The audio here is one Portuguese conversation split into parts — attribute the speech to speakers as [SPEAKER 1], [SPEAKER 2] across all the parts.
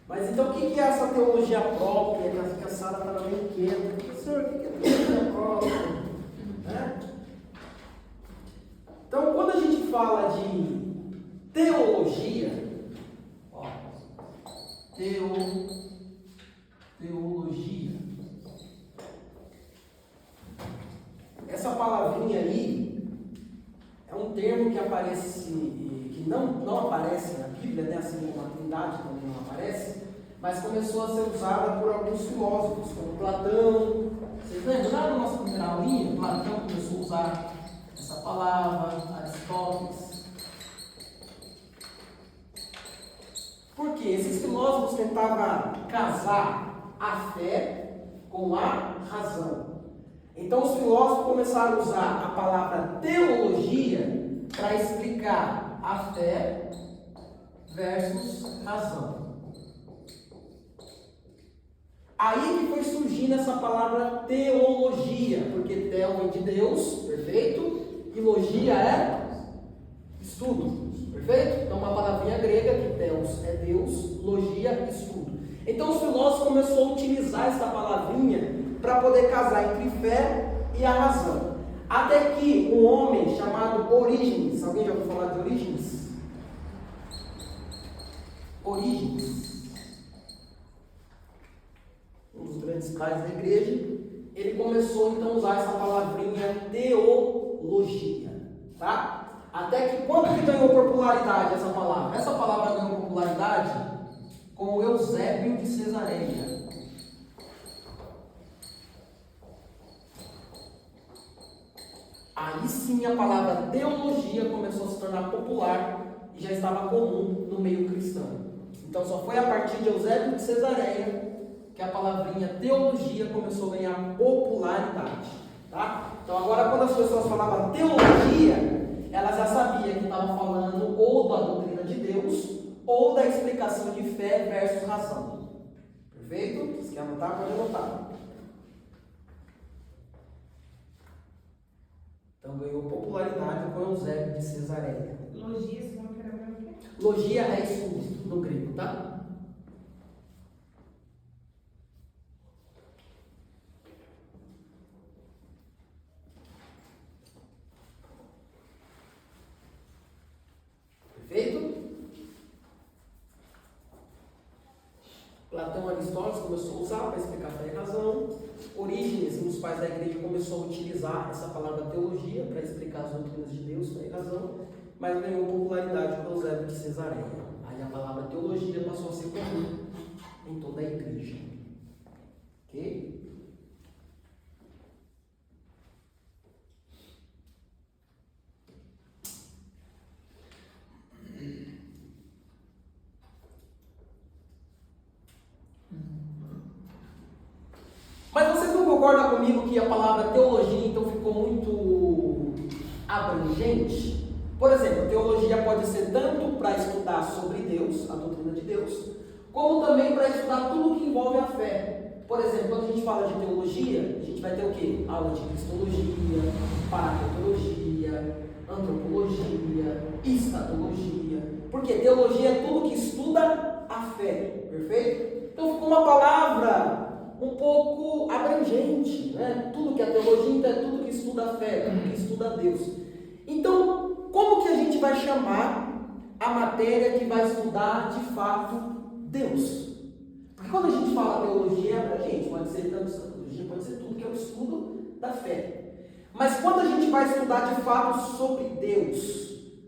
[SPEAKER 1] Mas então o que é essa teologia própria? Que a Sara estava meio inquieta. Professor, o que é teologia própria? Né? Então, quando a gente fala de teologia, ó, teologia, essa palavrinha aí é um termo que aparece, que não aparece na Bíblia, né? Assim como a Trindade também não aparece, mas começou a ser usada por alguns filósofos, como Platão. Vocês lembram? Lá na nossa primeira aulinha, Platão começou a usar essa palavra, Aristóteles. Por quê? Esses filósofos tentavam casar a fé com a razão. Então os filósofos começaram a usar a palavra teologia para explicar a fé versus razão. Aí que foi surgindo essa palavra teologia, porque teo vem de Deus, perfeito? E logia é estudo, perfeito? Então uma palavrinha grega que teos é Deus, logia, estudo. Então os filósofos começaram a utilizar essa palavrinha para poder casar entre fé e a razão. Até que um homem chamado Orígenes, alguém já ouviu falar de Orígenes? Orígenes, um dos grandes pais da igreja, ele começou então a usar essa palavrinha teologia, tá? Até que quando que ganhou popularidade essa palavra? Essa palavra ganhou popularidade com Eusébio de Cesareia. Aí sim a palavra teologia começou a se tornar popular e já estava comum no meio cristão. Então só foi a partir de Eusébio de Cesareia que a palavrinha teologia começou a ganhar popularidade. Tá? Então agora quando as pessoas falavam teologia, elas já sabiam que estavam falando ou da doutrina de Deus ou da explicação de fé versus razão. Perfeito? Se quer anotar, pode anotar. Então ganhou popularidade com Eusébio de Cesareia.
[SPEAKER 2] Logia, você falou que era o quê?
[SPEAKER 1] Logia é estudo no grego, tá? Perfeito? Platão e Aristóteles começou a usar para explicar fé e razão. Orígenes, um dos pais da igreja, começou a utilizar essa palavra teologia para explicar as doutrinas de Deus, fé e razão, mas ganhou popularidade com Eusébio de Cesareia. Aí a palavra teologia passou a ser comum em toda a igreja. Ok? Mas vocês não concordam comigo que a palavra teologia então ficou muito abrangente? Por exemplo, teologia pode ser tanto para estudar sobre Deus, a doutrina de Deus, como também para estudar tudo que envolve a fé. Por exemplo, quando a gente fala de teologia, a gente vai ter o quê? Aula de cristologia, parapetologia, antropologia, escatologia. Porque teologia é tudo que estuda a fé, perfeito? Então ficou uma palavra um pouco abrangente, né? Tudo que é teologia, então é tudo que estuda a fé, tudo que estuda a Deus. Então, como que a gente vai chamar a matéria que vai estudar de fato Deus? Porque quando a gente fala teologia é abrangente, pode ser tanto teologia, pode ser tudo que é o estudo da fé. Mas quando a gente vai estudar de fato sobre Deus,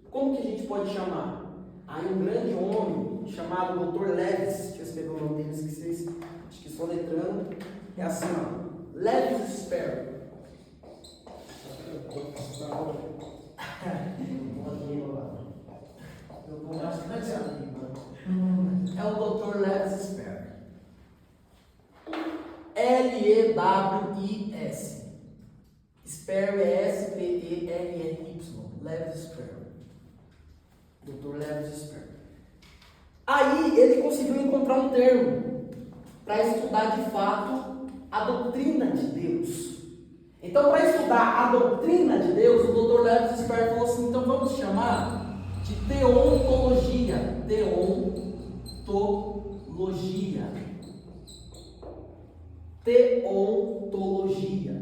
[SPEAKER 1] como que a gente pode chamar? Aí um grande homem chamado Dr. Levis, deixa eu escrever o nome dele, esqueci, acho que estou letrando, é assim, ó, Levis Sperry. Eu vou bastante a língua. É o Dr. Levis Sperry. L-E-W-I-S. Sperry é S-P-E-R-R-Y. Levis Sperry. Dr. Levis Sperry. Aí ele conseguiu encontrar um termo para estudar de fato a doutrina de Deus. Então, para estudar a doutrina de Deus, o Dr. Levis Sperry falou assim: então vamos chamar de teontologia. Teontologia. logia. Teontologia.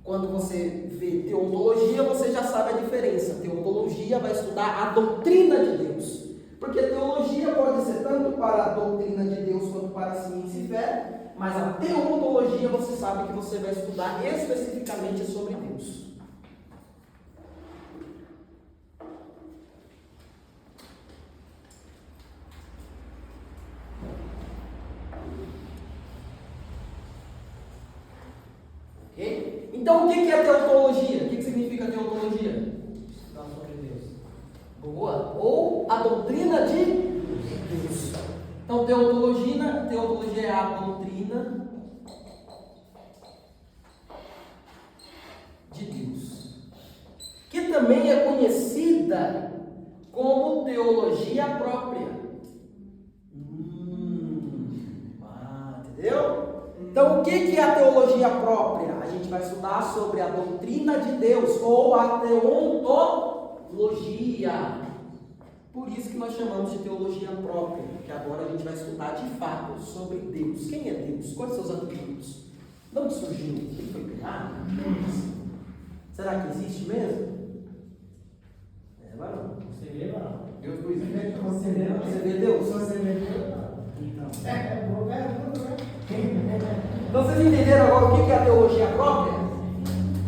[SPEAKER 1] Quando você vê teontologia, você já sabe a diferença. Teontologia vai estudar a doutrina de Deus. Porque teologia pode ser tanto para a doutrina de Deus quanto para a ciência e fé, mas a teontologia você sabe que você vai estudar especificamente sobre Deus. Ok? Então o que é teontologia? O que significa teontologia? Estudar sobre Deus. Boa. Ou a doutrina de Deus. Então, teontologia é a doutrina de Deus, que também é conhecida como teologia própria. Entendeu? Então, o que é a teologia própria? A gente vai estudar sobre a doutrina de Deus, ou a teontologia. Por isso que nós chamamos de teologia própria, porque agora a gente vai estudar de fato sobre Deus. Quem é Deus? Quais são os atributos? De onde surgiu? Ele foi criado? Será que existe mesmo? Varão.
[SPEAKER 3] Você vê, varão?
[SPEAKER 1] Deus não existe.
[SPEAKER 3] Você vê, não.
[SPEAKER 1] Você vê Deus?
[SPEAKER 3] Você vê Deus, não.
[SPEAKER 1] Então vocês entenderam agora o que é a teologia própria?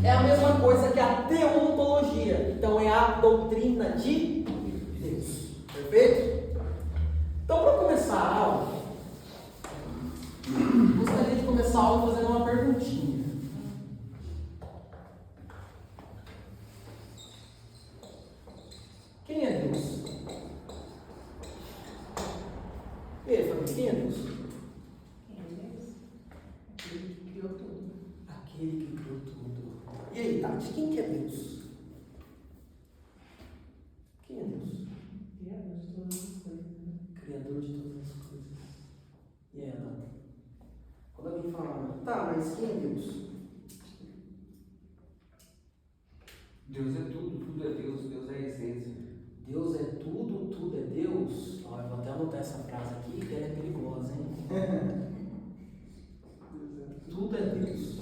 [SPEAKER 1] É a mesma coisa que a teontologia. Então é a doutrina de Deus. Perfeito? Então, para começar a aula, gostaria de começar a aula fazendo uma perguntinha. Quem é Deus? E aí, família, quem é Deus?
[SPEAKER 2] Aquele que criou tudo.
[SPEAKER 1] Aquele que criou tudo. E aí, Tati, quem que é Deus? Quem é Deus?
[SPEAKER 2] Criador de todas as coisas.
[SPEAKER 1] Criador de todas as coisas. E aí, Ana? Quando alguém fala, tá, mas quem é Deus?
[SPEAKER 4] Deus é tudo, tudo é Deus, Deus é a essência.
[SPEAKER 1] Deus é tudo, tudo é Deus. Ó, eu vou até anotar essa frase aqui, que ela é perigosa, hein? Tudo é Deus.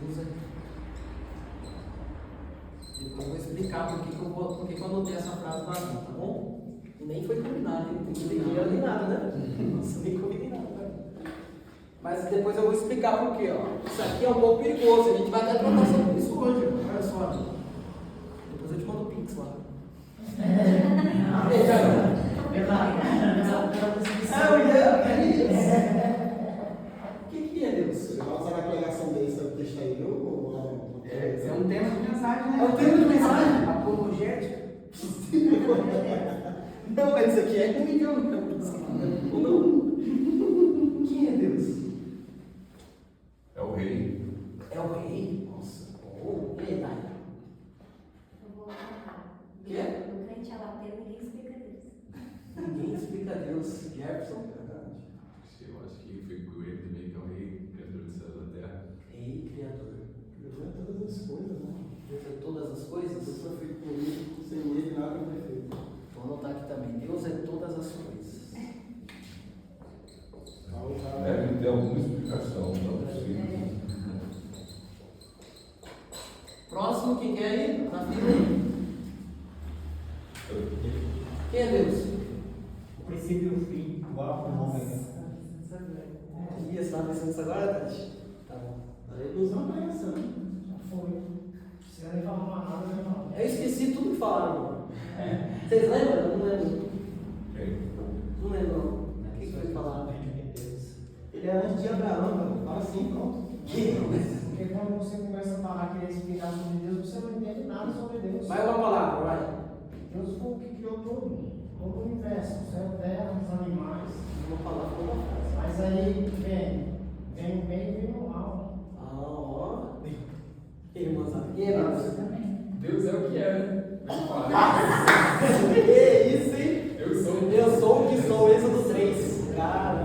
[SPEAKER 1] Deus é tudo. Depois eu vou explicar por que eu anotei essa frase na vida, tá bom? E nem foi combinado, hein? Não combinei nem nada, né? Nossa, nem combinei nada, né? Mas depois eu vou explicar por quê, ó. Isso aqui é um pouco perigoso, a gente vai até tratar sobre isso hoje, olha só. Depois eu te mando o Pix lá. O que é Deus?
[SPEAKER 5] Você vai usar a pregação desse texto aí ou não?
[SPEAKER 3] É um tema de mensagem, né?
[SPEAKER 1] É um tema de mensagem?
[SPEAKER 3] Apologética.
[SPEAKER 1] Não, mas isso aqui é ruim, viu? Ou não? Quem é Deus?
[SPEAKER 4] É o rei.
[SPEAKER 1] É o rei? Nossa. Oh, e aí, Naya?
[SPEAKER 6] Eu vou falar.
[SPEAKER 1] Quê?
[SPEAKER 6] No crente alateu, ninguém explica Deus.
[SPEAKER 1] Ninguém explica Deus. Jefferson?
[SPEAKER 4] Eu acho que foi com ele também, que é o rei, criador dos céus e da terra.
[SPEAKER 1] Rei, criador.
[SPEAKER 5] Deus é todas as coisas, né?
[SPEAKER 1] Deus é todas as coisas?
[SPEAKER 5] Deus foi feito por ele, sem ele nada foi feito.
[SPEAKER 1] Vou anotar aqui também. Deus é todas as coisas.
[SPEAKER 4] Deve ter alguma explicação, não é possível.
[SPEAKER 1] Próximo, quem quer ir? Na fila aí. Quem é Deus?
[SPEAKER 3] O princípio e o fim, o alfa e o ômega.
[SPEAKER 1] Ih, você estava pensando isso agora, Tati? Tá bom.
[SPEAKER 5] Aí usou a pregação.
[SPEAKER 3] Já foi. Se eu nem falar mais nada, eu já falo.
[SPEAKER 1] Eu esqueci tudo que falaram. Vocês lembram? Eu não lembro. Não lembro. O que foi falado?
[SPEAKER 5] Ele é antes de Abraão, cara. Fala assim, pronto.
[SPEAKER 3] Porque quando você começa a falar, querer explicar sobre Deus, você não entende nada sobre Deus.
[SPEAKER 1] Mais uma palavra, vai.
[SPEAKER 3] Deus foi o que criou todo o universo, o céu, a terra, os animais.
[SPEAKER 1] Uma palavra, uma frase.
[SPEAKER 3] Mas aí vem o bem e vem o mal.
[SPEAKER 1] Ah, ó. E aí, moçada? Quem é Deus?
[SPEAKER 4] Deus é o que é, né? Vamos falar.
[SPEAKER 1] Que isso, hein?
[SPEAKER 4] Eu sou.
[SPEAKER 1] Eu sou o que sou, Êxodo 3. Cara.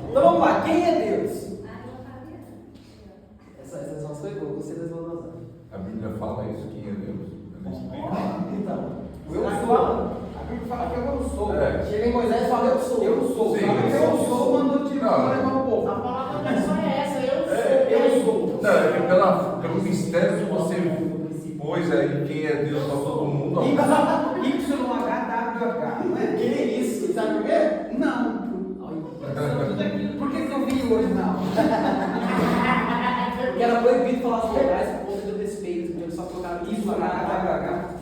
[SPEAKER 1] Então vamos lá, quem é Deus? Essa resposta foi boa, você responde.
[SPEAKER 4] A Bíblia fala isso, quem é Deus? Ela explica.
[SPEAKER 1] Então,
[SPEAKER 5] Eu falo. A Bíblia fala que eu não sou.
[SPEAKER 4] É,
[SPEAKER 7] o mistério que você pôs aí, quem é Deus para todo mundo. ó.
[SPEAKER 5] YHWH, não é?
[SPEAKER 1] Que isso? Sabe por quê?
[SPEAKER 5] Não. Por que eu vi hoje não?
[SPEAKER 1] Porque era proibido falar as vogais por conta do respeito, então eles só colocaram isso na
[SPEAKER 5] YHWH.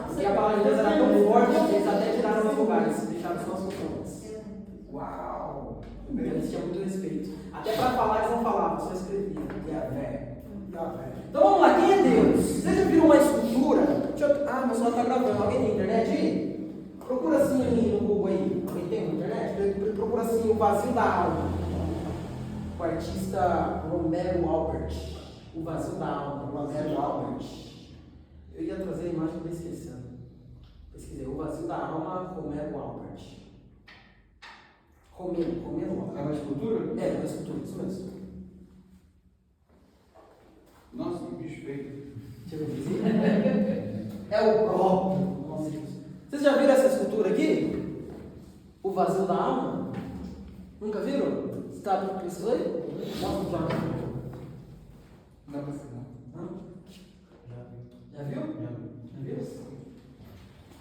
[SPEAKER 1] Porque a palavra de Deus era tão forte que eles até tiraram as vogais, deixaram só as consoantes.
[SPEAKER 5] Uau.
[SPEAKER 1] Eles tinham muito respeito. Até para falar eles não falavam, só escreviam.
[SPEAKER 5] Yahvé. Yahvé.
[SPEAKER 1] Então vamos lá, quem é Deus? Vocês já viram uma escultura? Ah, mas só está gravando. Alguém tem internet aí? Procura assim no Google aí. Alguém tem internet? Procura assim o vazio da alma. O artista Romero Albert. O vazio da alma. Romero Albert. Eu ia trazer a imagem para esquecendo. Pesquisei. O vazio da alma, Romero Albert. Romero Albert.
[SPEAKER 5] É uma escultura?
[SPEAKER 1] É, uma escultura, isso mesmo.
[SPEAKER 5] Nossa, que bicho feio.
[SPEAKER 1] Deixa eu ver. É o próprio. Nossa, Jesus. Vocês já viram essa escultura aqui? O vazio da alma? Nunca viram? Você está precisando aí? Mostra já.
[SPEAKER 5] Não precisa não.
[SPEAKER 1] Não? Já viu?
[SPEAKER 5] Já
[SPEAKER 1] Já viu?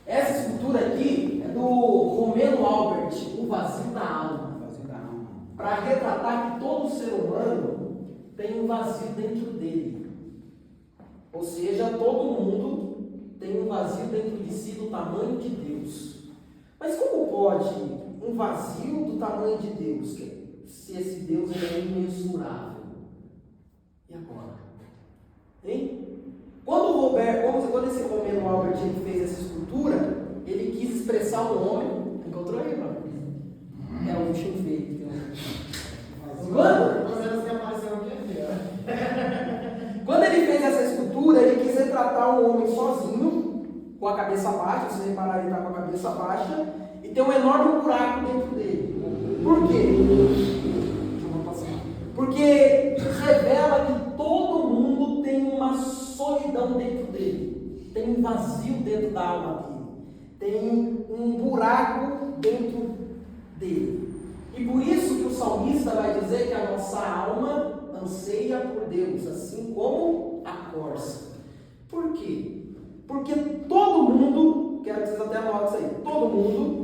[SPEAKER 1] Essa escultura aqui é do Romero Albert, o vazio da alma.
[SPEAKER 5] Vazio da alma.
[SPEAKER 1] Para retratar que todo ser humano tem um vazio dentro dele. Ou seja, todo mundo tem um vazio dentro de si do tamanho de Deus. Mas como pode um vazio do tamanho de Deus, se esse Deus é imensurável? E agora? Hein? Quando esse Romero Albert ele fez essa escultura, ele quis expressar um homem. Encontrou aí, mano? É um bichinho feio que tem um. Quando ele fez essa escultura, ele quis retratar um homem sozinho, com a cabeça baixa. Se vocês repararem, ele está com a cabeça baixa e tem um enorme buraco dentro dele. Por quê? Porque revela que todo mundo tem uma solidão dentro dele, tem um vazio dentro da alma dele, tem um buraco dentro dele. E por isso que o salmista vai dizer que a nossa alma anseia por Deus, assim como a corça. Por quê? Porque todo mundo, quero que vocês até anotem isso aí, todo mundo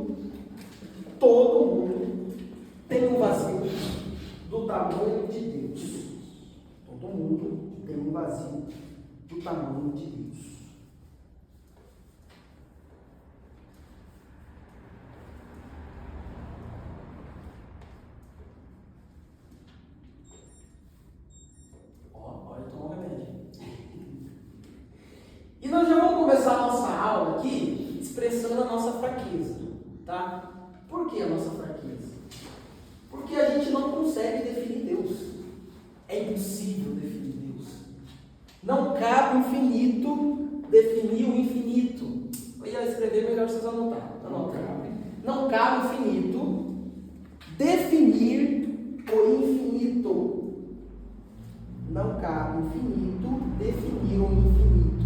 [SPEAKER 1] tem um vazio do tamanho de Deus. Todo mundo tem um vazio do tamanho de Deus. Olha, toma um remédio. E nós já vamos começar a nossa aula aqui expressando a nossa fraqueza, tá? Por que a nossa fraqueza? Porque a gente não consegue definir Deus. É impossível definir Deus. Não cabe o infinito definir o infinito. Eu ia escrever melhor vocês anotarem. Não cabe o infinito definir o infinito. Não cabe o infinito definir o infinito.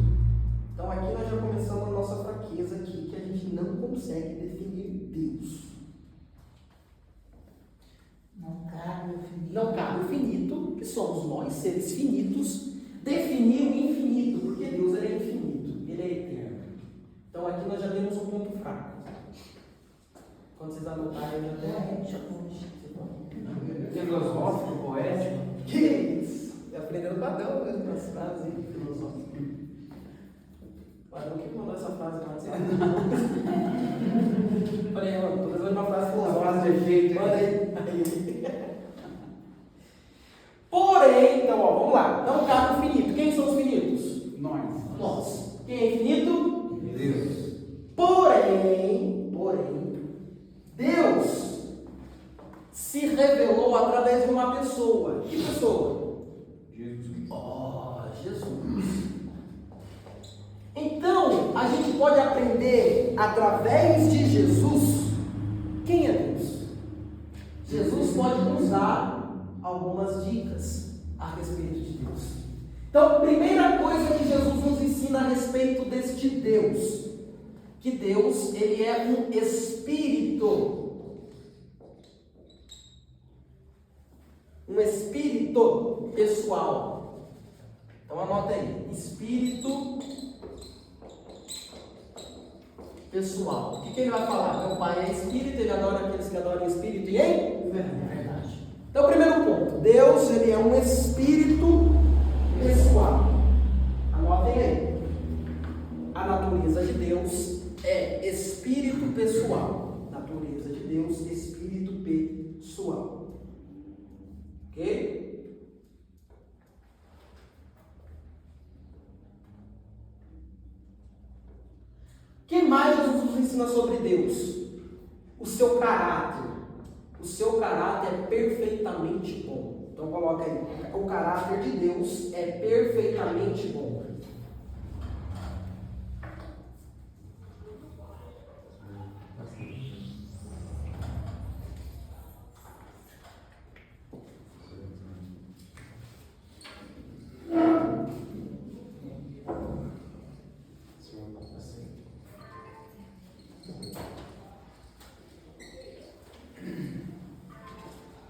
[SPEAKER 1] Então aqui nós já começamos a nossa fraqueza aqui, que a gente não consegue definir Deus. Não cabe o finito, que somos nós, seres finitos, definir o infinito, porque Deus ele é infinito, ele é eterno. Então aqui nós já temos um ponto fraco. Quando vocês anotarem, eu já até.
[SPEAKER 5] Filosófico, poético.
[SPEAKER 1] Que isso? Aprendendo padrão mesmo nas frases aí, filosóficas. Padrão, quem mandou essa frase lá? Falei, mano, tô fazendo uma frase filosófica.
[SPEAKER 5] Uma frase de efeito.
[SPEAKER 1] Manda aí. Porém, então, ó, vamos lá. Não cabe o finito. Quem são os finitos? Nós. Quem é infinito?
[SPEAKER 5] Deus.
[SPEAKER 1] Porém, Deus se revelou através de uma pessoa. Que pessoa?
[SPEAKER 5] Jesus.
[SPEAKER 1] Jesus. Então, a gente pode aprender através de Jesus quem é Deus. Jesus pode nos dar algumas dicas a respeito de Deus. Então, primeira coisa que Jesus nos ensina a respeito deste Deus, que Deus, ele é um espírito. Um espírito pessoal. Então anota aí. Espírito pessoal. O que ele vai falar? Meu pai é espírito, ele adora aqueles que adoram o espírito e em verdade. Então, primeiro ponto. Deus, ele é um espírito pessoal. Anotem aí. A natureza de Deus é espírito pessoal. Natureza de Deus, espírito pessoal. Ok? O que mais Jesus nos ensina sobre Deus? O seu caráter. O seu caráter é perfeitamente bom. Então coloca aí. O caráter de Deus é perfeitamente bom.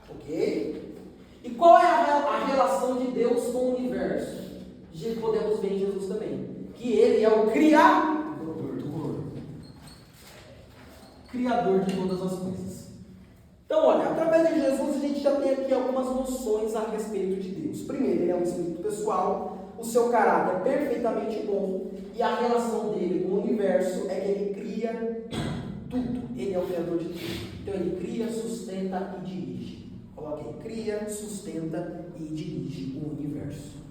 [SPEAKER 1] Ok? E qual é a relação de Deus com o universo? Podemos ver em Jesus também. Que ele é o Criador. Criador de todas as coisas. Então, olha, através de Jesus a gente já tem aqui algumas noções a respeito de Deus. Primeiro, ele é um espírito pessoal, o seu caráter é perfeitamente bom, e a relação dele com o universo é que ele cria tudo. Ele é o criador de tudo. Então ele cria, sustenta e dirige. Coloque aí, cria, sustenta e dirige o universo.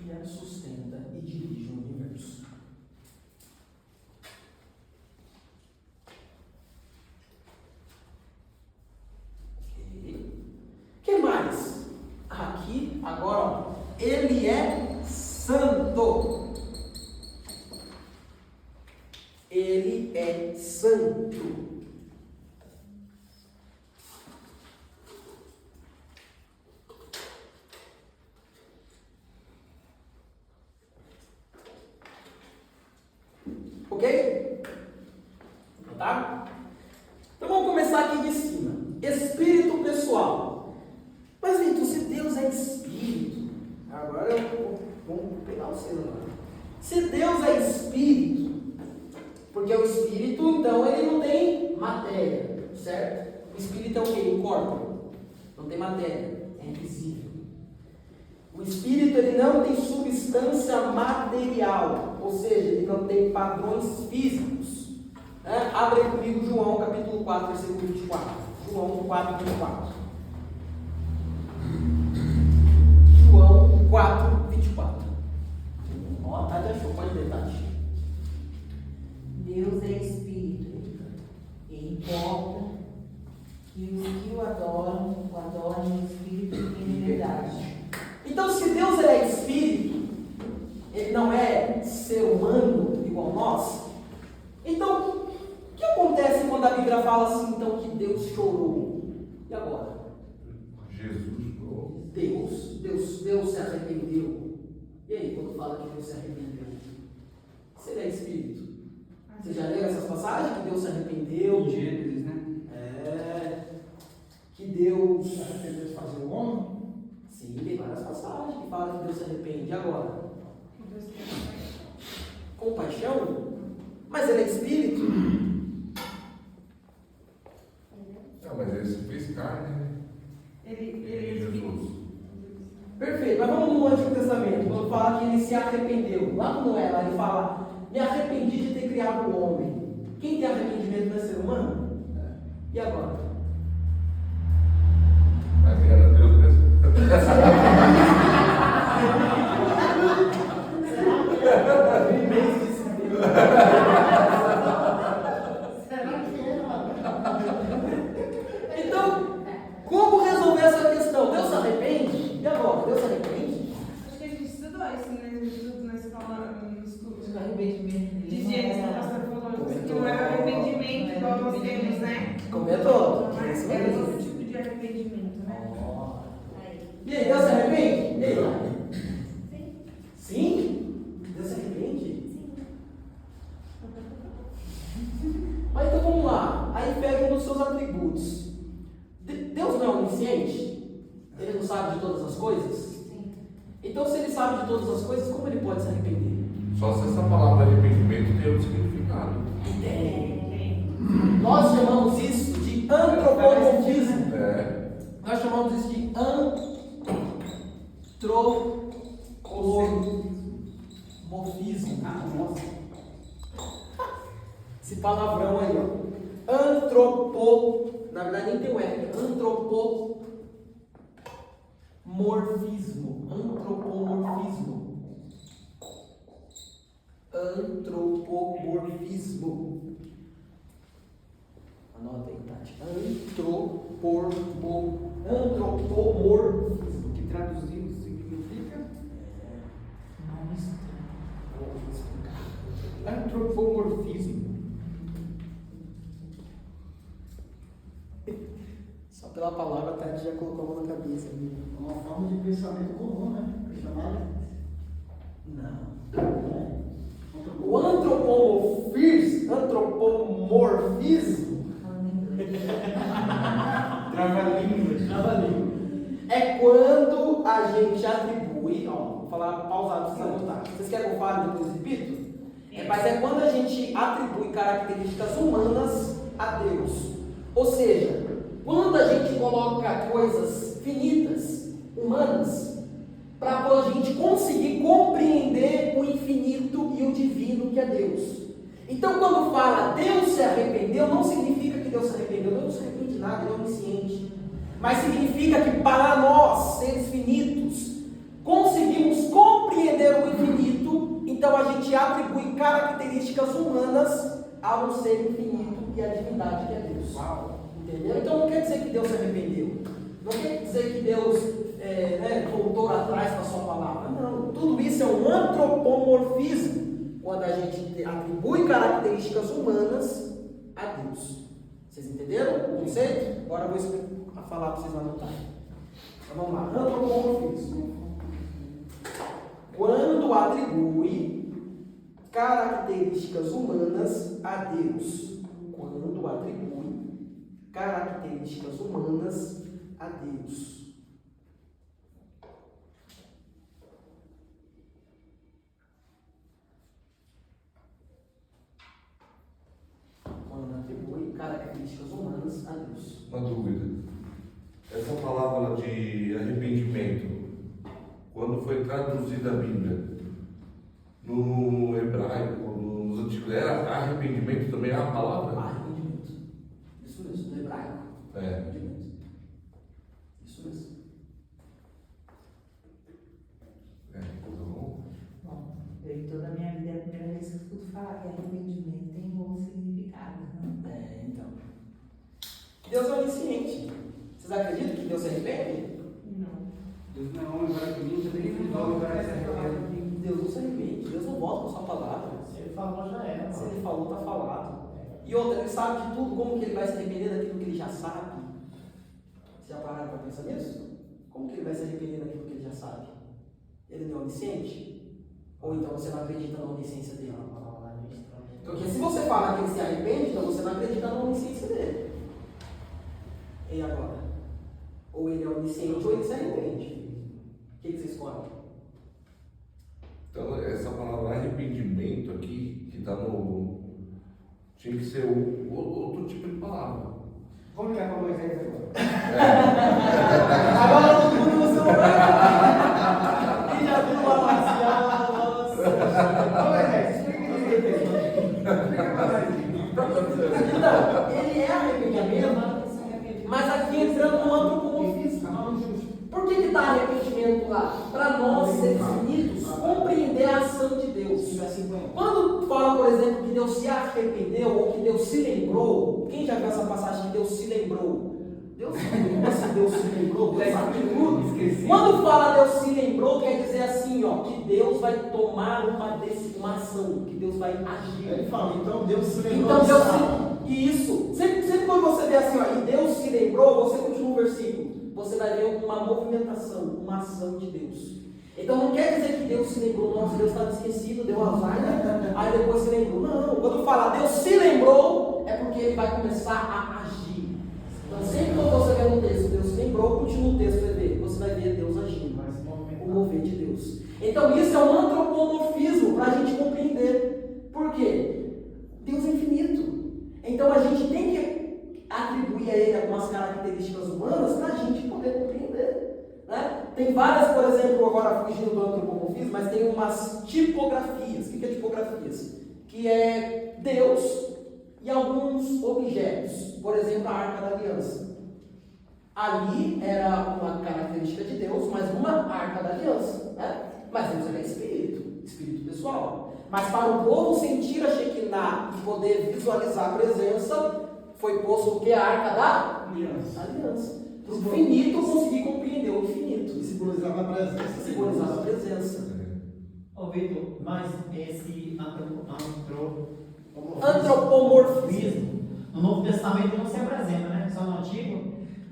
[SPEAKER 1] Cria, sustenta e dirige o universo. O que mais? Aqui, agora, ó, ele é santo. Ele é santo. Ok? Tá? Então vamos começar aqui de cima. Espírito pessoal. Mas Vitor, se Deus é espírito, agora vamos pegar o celular. Se Deus é espírito, porque o espírito, então, ele não tem matéria, certo? O espírito é o quê? O corpo. Não tem matéria, é invisível. O espírito, ele não tem substância material, ou seja, ele não tem padrões físicos. Abre aí comigo João, capítulo 4, versículo 24. João 4, 24. João 4, 24. Ó, Tati achou, pode ler, Tati.
[SPEAKER 2] Deus é espírito, e importa que os que o adorem em espírito e em verdade.
[SPEAKER 1] Então, se Deus é espírito, ele não é ser humano igual nós, então, o que acontece quando a Bíblia fala assim, então, que Deus chorou? E agora?
[SPEAKER 7] Jesus chorou.
[SPEAKER 1] Deus se arrependeu. E aí, quando fala que Deus se arrependeu? Se ele é espírito? Você já leu essas passagens? Que Deus se arrependeu?
[SPEAKER 5] Gênesis, né?
[SPEAKER 1] Que Deus
[SPEAKER 3] Se arrependeu de fazer o homem?
[SPEAKER 1] Sim, tem várias passagens que falam que Deus se arrepende. E agora? Compaixão? Mas ele é espírito?
[SPEAKER 7] Não, mas ele se fez carne, né?
[SPEAKER 2] Ele
[SPEAKER 7] Jesus.
[SPEAKER 1] Perfeito, mas vamos no Antigo Testamento, quando fala que ele se arrependeu. Lá no Noé, lá ele fala, me arrependi de ter criado o homem. Quem tem arrependimento não é ser humano? E agora?
[SPEAKER 7] Mas era Deus mesmo.
[SPEAKER 1] Então, como resolver essa questão? Deus se arrepende? E agora? Deus se arrepende?
[SPEAKER 2] Acho que a gente estudou isso, né? Estudo na escola, no estudo.
[SPEAKER 3] Arrependimento.
[SPEAKER 2] De Gênesis, que o pastor falou, que não era arrependimento igual nós temos, né?
[SPEAKER 1] Comentou.
[SPEAKER 2] Mas é outro tipo de arrependimento, né?
[SPEAKER 6] Aí.
[SPEAKER 1] E aí, Deus se arrepende? E aí, Laia?
[SPEAKER 6] Sim.
[SPEAKER 1] Sim? Deus se arrepende?
[SPEAKER 6] Sim.
[SPEAKER 1] Mas então vamos lá. Aí pega um dos seus atributos. Deus não é onisciente? de todas as coisas?
[SPEAKER 6] Sim.
[SPEAKER 1] Então, se ele sabe de todas as coisas, como ele pode se arrepender?
[SPEAKER 7] Só se essa palavra arrependimento tem outro significado.
[SPEAKER 1] Nós chamamos isso de antropomorfismo.
[SPEAKER 7] É.
[SPEAKER 1] Nós chamamos isso de antropomorfismo. Nossa. Esse palavrão aí, ó. Na verdade nem tem o R. Antropomorfismo. Anota aí, Tati. Antropomorfismo.
[SPEAKER 3] Que traduzido significa
[SPEAKER 2] Nome estranho.
[SPEAKER 1] Vou explicar.
[SPEAKER 3] antropomorfismo.
[SPEAKER 1] Só pela palavra, a Tati já colocou a mão na cabeça.
[SPEAKER 5] Uma forma de pensamento comum, né? Chamada.
[SPEAKER 1] Não.
[SPEAKER 5] É.
[SPEAKER 1] O antropomorfismo
[SPEAKER 3] Trava-língua.
[SPEAKER 1] é quando a gente atribui, ó, vou falar pausado para vocês anotar. Vocês querem que eu fale depois repito? Mas é quando a gente atribui características humanas a Deus. Ou seja, quando a gente coloca coisas finitas, humanas, para a gente conseguir compreender o infinito e o divino que é Deus. Então, quando fala Deus se arrependeu, não significa que Deus se arrependeu, Deus não se arrepende de nada, Ele é onisciente. Mas significa que para nós, seres finitos, conseguimos compreender o infinito, então a gente atribui características humanas a um ser infinito e a divindade que é Deus. Entendeu? Então não quer dizer que Deus se arrependeu. Não quer dizer que Deus voltou atrás da sua palavra. Não. Tudo isso é um antropomorfismo. Quando a gente atribui características humanas a Deus. Vocês entenderam o conceito? Agora eu vou falar para vocês anotarem. Então vamos lá. Antropomorfismo. Quando atribui características humanas a Deus. Quando atribui características humanas a Deus. Quando atribui características humanas a Deus.
[SPEAKER 7] Uma dúvida. Essa palavra de arrependimento, quando foi traduzida a Bíblia, no hebraico, nos antigos, era arrependimento também a palavra?
[SPEAKER 1] Arrependimento. Isso mesmo, no hebraico.
[SPEAKER 7] É.
[SPEAKER 1] Arrependimento. Isso mesmo.
[SPEAKER 7] Então,
[SPEAKER 2] Bom, eu em toda a minha vida é a primeira vez que eu escuto falar que arrependimento tem um bom significado.
[SPEAKER 1] Então. Deus é onisciente. Vocês acreditam que Deus se arrepende?
[SPEAKER 2] Não.
[SPEAKER 3] Deus não é homem para que minta, nem filho de homem para que se arrependa.
[SPEAKER 1] Deus não se arrepende. Deus não volta com a sua palavra.
[SPEAKER 5] Se ele falou, já era.
[SPEAKER 1] Se ele falou, está falado. E outra, ele sabe de tudo. Como que ele vai se arrepender daquilo que ele já sabe? Vocês já pararam para pensar nisso? Como que ele vai se arrepender daquilo que ele já sabe? Ele não é onisciente? Ou então você não acredita na onisciência dele? Porque se você fala que ele se arrepende, então você não acredita na onisciência dele. E agora? Ou ele é onisciente ou ele se arrepende. O que você escolhe?
[SPEAKER 7] então, essa palavra arrependimento aqui, que está no. Tinha que ser outro tipo de palavra.
[SPEAKER 3] Vamos ligar para Moisés agora.
[SPEAKER 1] Agora todo mundo no celular. Quem já viu uma marcial?
[SPEAKER 3] Ô Moisés, explica isso. Explica para nós.
[SPEAKER 1] Então, ele é arrependimento, mas aqui entrando no antropomorfismo. Por que está arrependimento lá? Para nós, seres finitos, compreender a ação de Deus. Quando fala, por exemplo, que Deus se arrependeu ou que Deus se lembrou, quem já viu essa passagem que Deus se lembrou? Deus se lembrou, Deus sabe de tudo. Quando fala Deus se lembrou, quer dizer assim, ó, que Deus vai tomar uma ação, que Deus vai agir.
[SPEAKER 5] Ele fala, então Deus se lembrou.
[SPEAKER 1] Então Deus se... Isso. Sempre quando você vê assim, ó, e Deus se lembrou, você continua o versículo. Você vai ver uma movimentação, uma ação de Deus. Então não quer dizer que Deus se lembrou, nossa, Deus estava esquecido, deu Alzheimer, aí depois se lembrou. Não, quando fala Deus se lembrou, é porque ele vai começar a agir. Então sempre quando você vê no texto, Deus se lembrou, continua o texto, você você vai ver Deus agindo,
[SPEAKER 3] Vai se movimentar.
[SPEAKER 1] o mover de Deus. Então isso é um antropomorfismo para a gente compreender. Por quê? Deus é infinito. Então a gente tem que atribuir a Ele algumas características humanas para a gente poder compreender. Né? Tem várias, por exemplo, agora fugindo do antropomorfismo, mas tem umas tipografias. O que é tipografias? Que é Deus e alguns objetos. Por exemplo, a Arca da Aliança. Ali era uma característica de Deus, mas uma Arca da Aliança. Né? Mas Deus é espírito pessoal. Mas para o povo sentir a Shekinah e poder visualizar a presença, foi posto o que? A Arca da Aliança. Para o finito conseguir compreender o infinito.
[SPEAKER 5] Simbolizava a presença.
[SPEAKER 1] Simbolizava a presença.
[SPEAKER 8] Ô Vitor, mas esse
[SPEAKER 1] Antropomorfismo.
[SPEAKER 8] no Novo Testamento não se apresenta, né? Só no Antigo.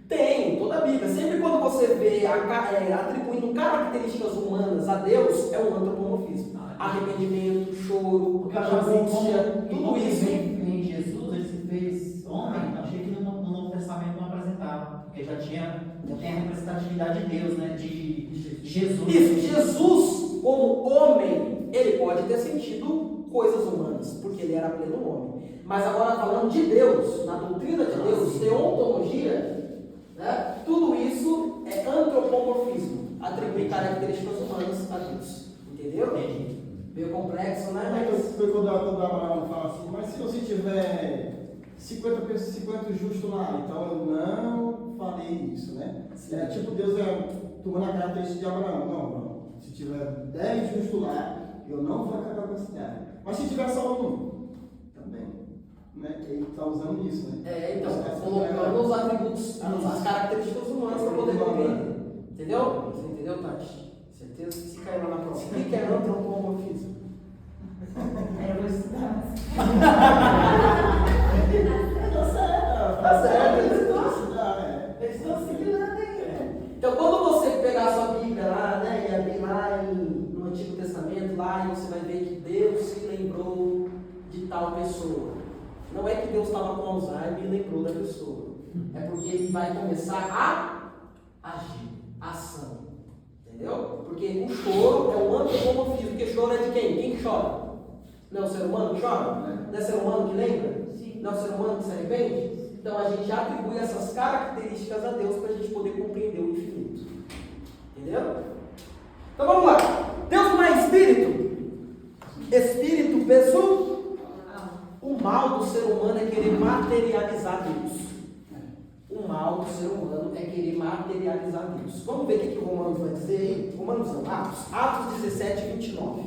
[SPEAKER 1] Tem, toda a Bíblia. Sempre quando você vê atribuindo características humanas a Deus, é um antropomorfismo. Arrependimento, choro,
[SPEAKER 8] Porque eu achava assim,
[SPEAKER 1] angústia,
[SPEAKER 8] como
[SPEAKER 1] tudo isso.
[SPEAKER 8] em Jesus, ele se fez homem, achei que no Novo Testamento não apresentava. Porque já tem a representatividade de Deus, né? De Jesus.
[SPEAKER 1] Isso, Jesus, como homem, ele pode ter sentido coisas humanas, porque ele era pleno homem. Mas agora falando de Deus, na doutrina de Deus, teontologia, né, tudo isso é antropomorfismo, atribuir características humanas a Deus. Entendeu?
[SPEAKER 8] Entendi.
[SPEAKER 1] Meio complexo, né?
[SPEAKER 5] Mas foi quando Abraão fala assim, mas se você tiver 50 justos lá, então eu não farei isso, né? É tipo Deus tomando a característica de Abraão. Não, Abraão, se tiver 10 justos lá, eu não vou acabar com a cidade. Mas se tiver só um, também. Né? Ele está usando isso, né?
[SPEAKER 1] Então, colocando os atributos, as características humanas para poder compreender. Entendeu? Você entendeu, Tati? Certeza que se cair lá na prova. O que é antropomorfismo?
[SPEAKER 2] Eu vou estudar.
[SPEAKER 1] Tá certo,
[SPEAKER 2] Eu estou assimilando ainda.
[SPEAKER 1] Então, quando você pegar a sua Bíblia lá, né, e abrir lá no Antigo Testamento, lá, e você vai ver que Deus se lembrou de tal pessoa. Não é que Deus estava com Alzheimer e lembrou da pessoa. É porque ele vai começar a agir, ação. Entendeu? Porque o choro é o antropomorfismo. Porque choro é de quem? Quem que chora? Não é o ser humano que chora? Não é o ser humano que lembra?
[SPEAKER 2] Sim.
[SPEAKER 1] Não é o ser humano que se arrepende? Então a gente atribui essas características a Deus para a gente poder compreender o infinito. Entendeu? Então vamos lá. Deus não é espírito? Espírito pessoal? O mal do ser humano é querer materializar Deus. O mal do ser humano é querer materializar Deus. Vamos ver o que o Romanos vai dizer aí? Romanos não, Atos 17, 29.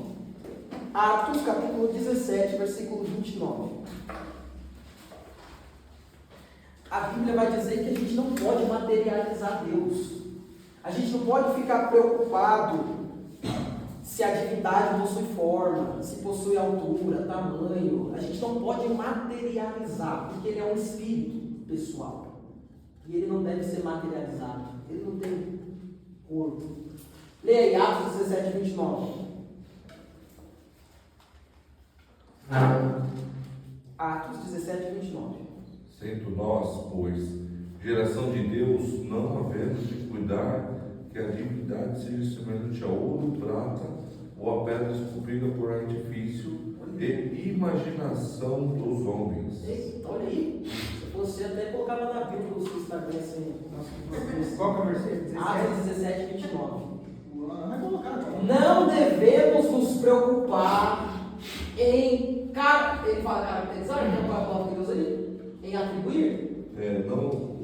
[SPEAKER 1] Atos capítulo 17, versículo 29. A Bíblia vai dizer que a gente não pode materializar Deus. A gente não pode ficar preocupado se a divindade possui forma, se possui altura, tamanho. A gente não pode materializar, porque ele é um espírito pessoal. E ele não deve ser materializado. Ele não tem corpo. Leia aí, Atos 17, 29. Atos 17, 29.
[SPEAKER 7] Sendo nós, pois, geração de Deus, não havemos de cuidar que a divindade seja semelhante a ouro, prata, ou a pedra esculpida por artifício e imaginação dos homens.
[SPEAKER 1] Eita, olha aí. Se você até colocava na Bíblia no seu Instagram assim.
[SPEAKER 3] Qual que é o versículo?
[SPEAKER 1] Atos 17, 29.
[SPEAKER 5] Vai colocar, cara.
[SPEAKER 1] Não devemos nos preocupar em. Ele fala caracterizar, qual é a palavra de Deus aí? Em atribuir?
[SPEAKER 7] Não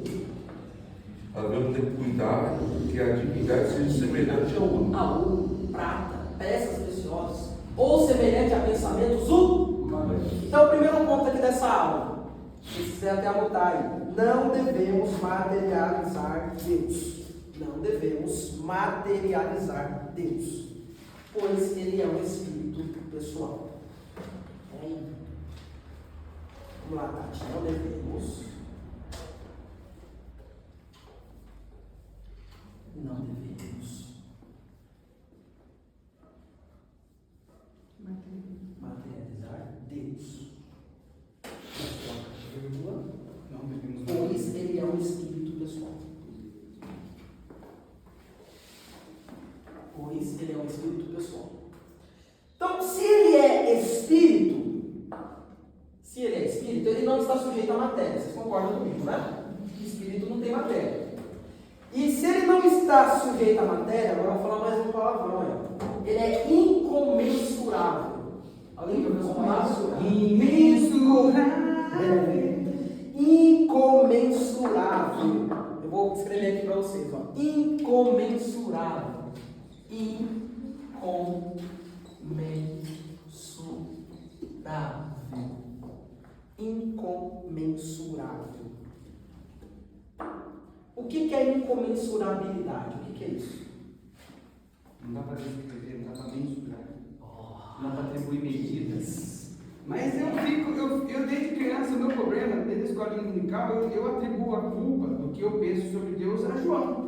[SPEAKER 7] havemos de cuidar que a divindade seja semelhante a ouro.
[SPEAKER 1] A ouro, prata, peças preciosas, ou semelhante a pensamentos humanos. Então, o primeiro ponto aqui dessa aula, se quiser até anotar aí, não devemos materializar Deus. Não devemos materializar Deus, pois Ele é um espírito pessoal. Vamos lá, Tati, não devemos. Não devemos materializar Deus. Pois Ele é um espírito pessoal. é espírito pessoal. Então, se ele é espírito, ele não está sujeito à matéria. Vocês concordam comigo, né? Espírito não tem matéria. E se ele não está sujeito à matéria, agora eu vou falar mais um palavrão aí. Ele é incomensurável. Alguém que ouviu essa palavra? Incomensurável. Eu vou escrever aqui para vocês. Ó. Incomensurável. Incomensurável. O que é incomensurabilidade? O que é isso?
[SPEAKER 9] Não dá para descrever, não dá para mensurar. Não dá para atribuir medidas. Mas eu desde criança, o meu problema, desde a escola dominical, eu atribuo a culpa do que eu penso sobre Deus a João.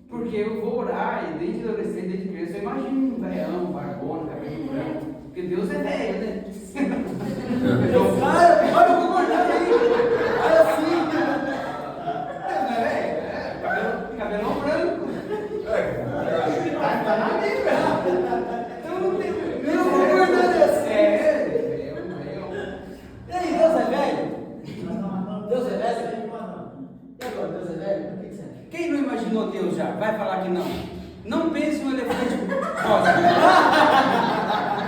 [SPEAKER 9] Porque eu vou orar e desde adolescente, desde criança, eu imagino um velhão, barbona, cabelo branco. Porque Deus é velho, né?
[SPEAKER 1] Cara, olha o concordando aí. Olha assim.
[SPEAKER 9] Deus não é velho? Cabelão branco. Tá na Bíblia. Então não tem.
[SPEAKER 1] Deus concordando assim.
[SPEAKER 9] É,
[SPEAKER 1] E aí, Deus é velho? Deus é velho? E agora, Deus é velho? O que você acha?
[SPEAKER 9] quem não imaginou Deus já? Vai falar que não. Não pense no elefante rosa.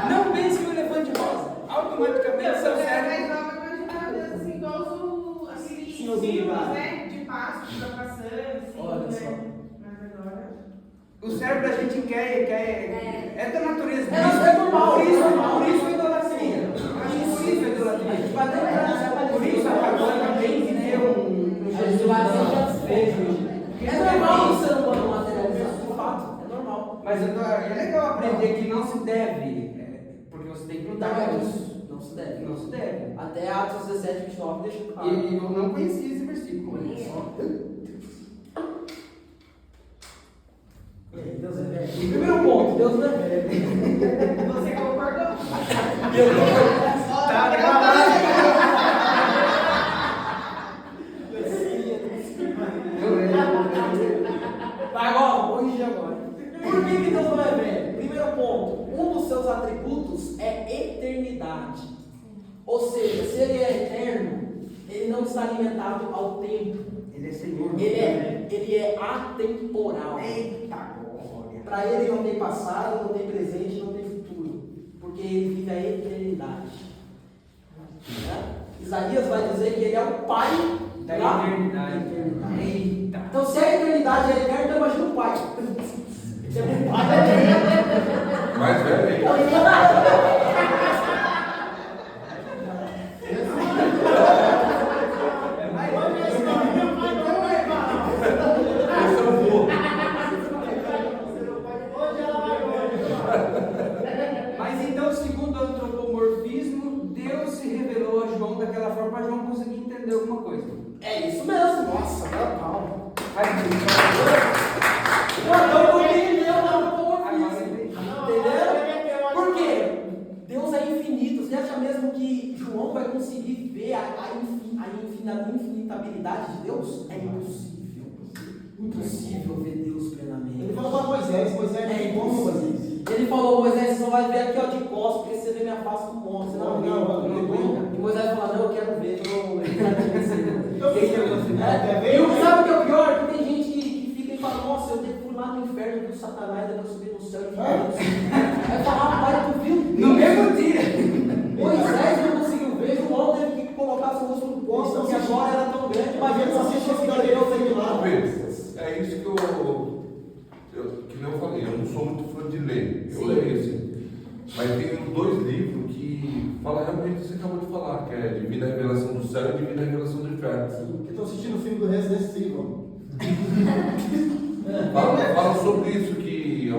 [SPEAKER 9] Não pense no elefante rosa. Automaticamente seu cérebro.
[SPEAKER 2] Mas dá pra imaginar Deus assim, igual aqueles
[SPEAKER 1] Senhorzinho,
[SPEAKER 2] filmes,
[SPEAKER 1] tá?
[SPEAKER 2] né? De pasto que tá passando, assim,
[SPEAKER 1] Olha só.
[SPEAKER 2] né? Mas agora.
[SPEAKER 9] O cérebro da gente quer é da natureza.
[SPEAKER 1] É normal,
[SPEAKER 9] Por isso
[SPEAKER 1] é normal.
[SPEAKER 9] a idolatria. Acho isso a idolatria. Por isso a católica tem que ter um Jesus mais satisfeito.
[SPEAKER 1] É normal o ser humano materializar, de fato, é normal.
[SPEAKER 9] Mas é legal aprender que não se deve, porque você tem que lutar
[SPEAKER 1] Não é
[SPEAKER 9] com
[SPEAKER 1] isso, não se deve.
[SPEAKER 9] Não se deve.
[SPEAKER 1] Até Atos 17, 29 deixa claro.
[SPEAKER 9] E eu não conhecia esse versículo.
[SPEAKER 1] Deus é velho. Primeiro ponto, Deus não é velho.
[SPEAKER 2] Você concordou?
[SPEAKER 9] Tá gravado.
[SPEAKER 1] Vai agora, vou corrigir agora. Por que Deus não é velho? Primeiro ponto, um dos seus atributos é eternidade. Ou seja, se ele é eterno, ele não está limitado ao tempo.
[SPEAKER 9] Ele é Senhor.
[SPEAKER 1] Ele é atemporal.
[SPEAKER 9] Eita glória.
[SPEAKER 1] Para ele não tem passado, não tem presente, não tem futuro. Porque ele vive a eternidade. Né? Isaías vai dizer que ele é o pai
[SPEAKER 9] Da eternidade. Eita.
[SPEAKER 1] Então, se a eternidade é eterna, então imagina o pai. Ele é o pai.
[SPEAKER 7] Mais velho ainda. Esse é o vô.
[SPEAKER 9] Mas então, segundo o antropomorfismo, Deus se revelou a João daquela forma para João conseguir entender alguma coisa.
[SPEAKER 1] É isso mesmo. Nossa, agora calma.
[SPEAKER 9] Vai,
[SPEAKER 1] Não entendeu, não.
[SPEAKER 9] agora entendi.
[SPEAKER 1] Entenderam? Por quê? Deus é infinito. Você acha mesmo que João vai conseguir ver a infinitabilidade de Deus? É impossível. Impossível ver Deus plenamente.
[SPEAKER 5] Ele falou para Moisés como Moisés.
[SPEAKER 1] Ele falou, Moisés, você só vai ver aqui ó, de costas, porque você vê minha face com monte. Você não vê. E Moisés falou, não, eu quero ver. Sabe o que é o pior? Que tem gente que fica e fala, nossa, eu fui lá no inferno, vi o Satanás, depois subir no céu e vi Deus. Aí fala, rapaz, tu viu?
[SPEAKER 9] No mesmo dia.
[SPEAKER 1] Moisés não conseguiu ver, João teve que colocar seu rosto no posto, porque a glória era tão grande. Imagina se você fosse ver Deus aí do lado.
[SPEAKER 7] É isso que que nem eu falei, eu não sou muito fã de ler, eu leio assim. Mas tem dois livros que falam realmente o que você acabou de falar, que é Divina Revelação do Céu e Divina Revelação do Inferno.
[SPEAKER 5] Eu estou assistindo o filme do Resident Evil.
[SPEAKER 7] Fala sobre isso, que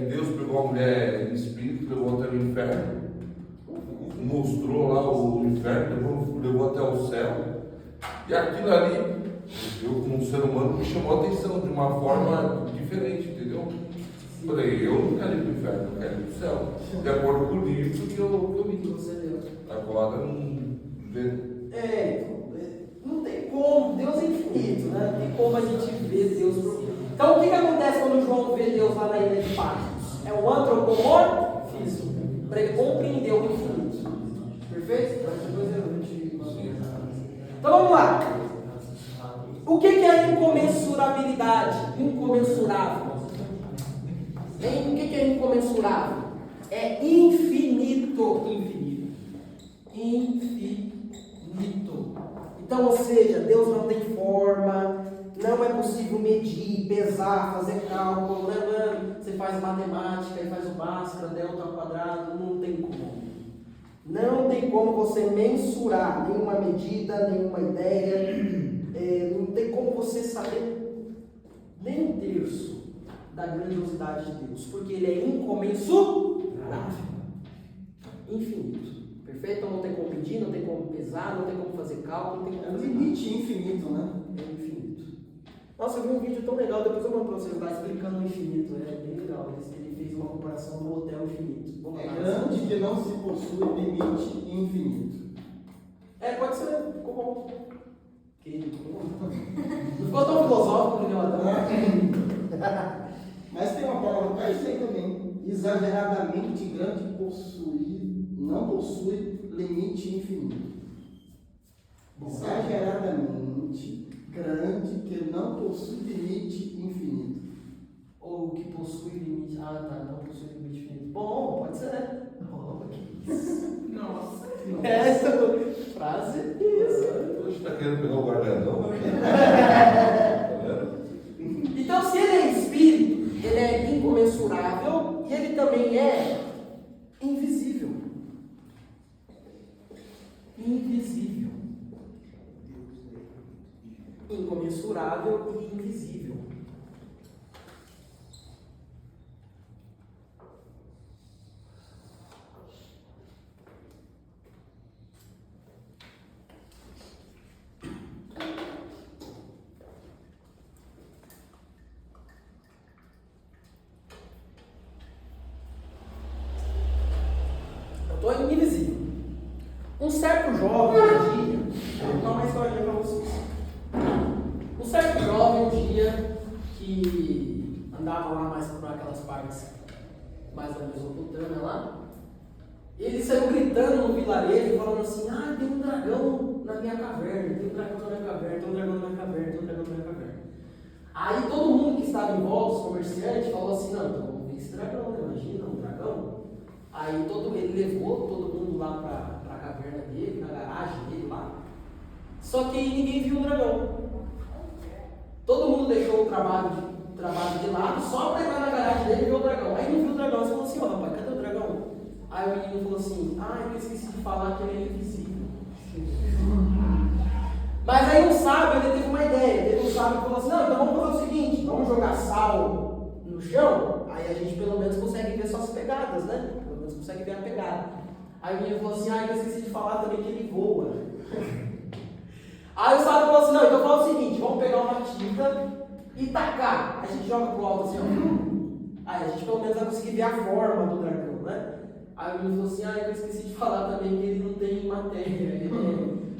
[SPEAKER 7] Deus pegou a mulher em espírito, levou até o inferno, mostrou lá o inferno, levou até o céu, e aquilo ali, eu como ser humano, me chamou a atenção de uma forma diferente, entendeu? Falei, eu não quero ir para o inferno, eu quero ir para o céu, de acordo com o livro que eu li.
[SPEAKER 1] Você deu.
[SPEAKER 7] Agora não vê.
[SPEAKER 1] Não tem como, Deus é infinito, né? Não tem como a gente ver Deus. Então o que acontece quando João vê Deus lá na ilha de Patmos? É o antropomorfismo. físico. Para ele compreender o infinito. Perfeito? Então vamos lá. O que é incomensurabilidade? Incomensurável. O que é incomensurável? É infinito. Infinito. Então, ou seja, Deus não tem forma, não é possível medir, pesar, fazer cálculo, né? Você faz matemática e faz o Bhaskara, delta ao quadrado, não tem como. Não tem como você mensurar nenhuma medida, nenhuma ideia, não tem como você saber nem um terço da grandiosidade de Deus, porque Ele é incomensurável, infinito. Perfeito? Então não tem como medir, não tem como pesar, não tem como fazer cálculo, não tem como
[SPEAKER 5] É um
[SPEAKER 1] fazer
[SPEAKER 5] limite infinito, né?
[SPEAKER 1] é infinito. Nossa, eu vi um vídeo tão legal, depois eu mando pra vocês lá explicando o infinito. É bem legal. Ele fez uma comparação do hotel infinito. Vamos
[SPEAKER 5] É
[SPEAKER 1] lá.
[SPEAKER 5] grande que não se possui limite infinito.
[SPEAKER 1] Pode ser. Ficou bom. Ficou bom. Não ficou tão filosófico, né, Adão?
[SPEAKER 5] Mas tem uma palavra para isso aí também. Exageradamente grande não possui limite infinito. Exageradamente grande que não possui limite infinito.
[SPEAKER 1] Ou que possui limite. Ah, tá. Não possui limite infinito. Bom, pode ser, né? Oh, que isso.
[SPEAKER 9] Nossa.
[SPEAKER 1] Essa frase. Isso.
[SPEAKER 7] Hoje está querendo pegar o guarda-não?
[SPEAKER 1] Então, se ele é espírito, ele é incomensurável e ele também é invisível. Invisível. Incomensurável e invisível. Invisível. Um certo jovem um dia, vou contar uma historinha para vocês. Um certo jovem um dia que andava lá mais por aquelas partes mais da Mesopotâmia lá, ele saiu gritando no vilarejo, falando assim: ah, tem um dragão na minha caverna, tem um dragão na minha caverna, tem um dragão na minha caverna, tem um dragão na minha caverna. Aí todo mundo que estava em volta, os comerciantes, falou assim: não, então vamos ver esse dragão, né? Imagina um dragão. Aí ele levou todo mundo lá para a caverna dele, na garagem dele lá. Só que ninguém viu o dragão. Todo mundo deixou o trabalho de lado só para entrar na garagem dele e ver o dragão. Aí não viu o dragão. Você falou assim: ó, rapaz, cadê o dragão? Aí o menino falou assim: ah, eu esqueci de falar que ele é invisível. Mas aí um sábio, ele teve uma ideia. Teve um sábio que falou assim: não, então vamos fazer o seguinte, vamos jogar sal no chão, aí a gente pelo menos consegue ver suas pegadas, né? Pelo menos consegue ver a pegada. Aí o menino falou assim: ah, eu esqueci de falar também que ele voa. Aí o sábio falou assim: não, então fala o seguinte, vamos pegar uma tinta e tacar. Aí a gente joga pro alto assim, ó. Aí a gente pelo menos vai conseguir ver a forma do dragão, né? Aí o menino falou assim: ah, eu esqueci de falar também que ele não tem matéria,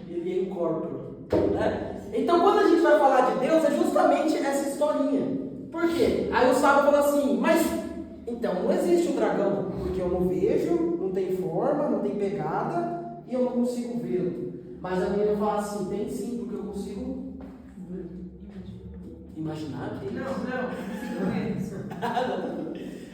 [SPEAKER 1] ele é incorpóreo, né? Então quando a gente vai falar de Deus, é justamente essa historinha. Por quê? Aí o sábio falou assim: mas então não existe um dragão, porque eu não vejo, não tem forma, não tem pegada e eu não consigo vê-lo. Mas a menina fala assim: tem sim, porque eu consigo imaginar que.
[SPEAKER 9] Não.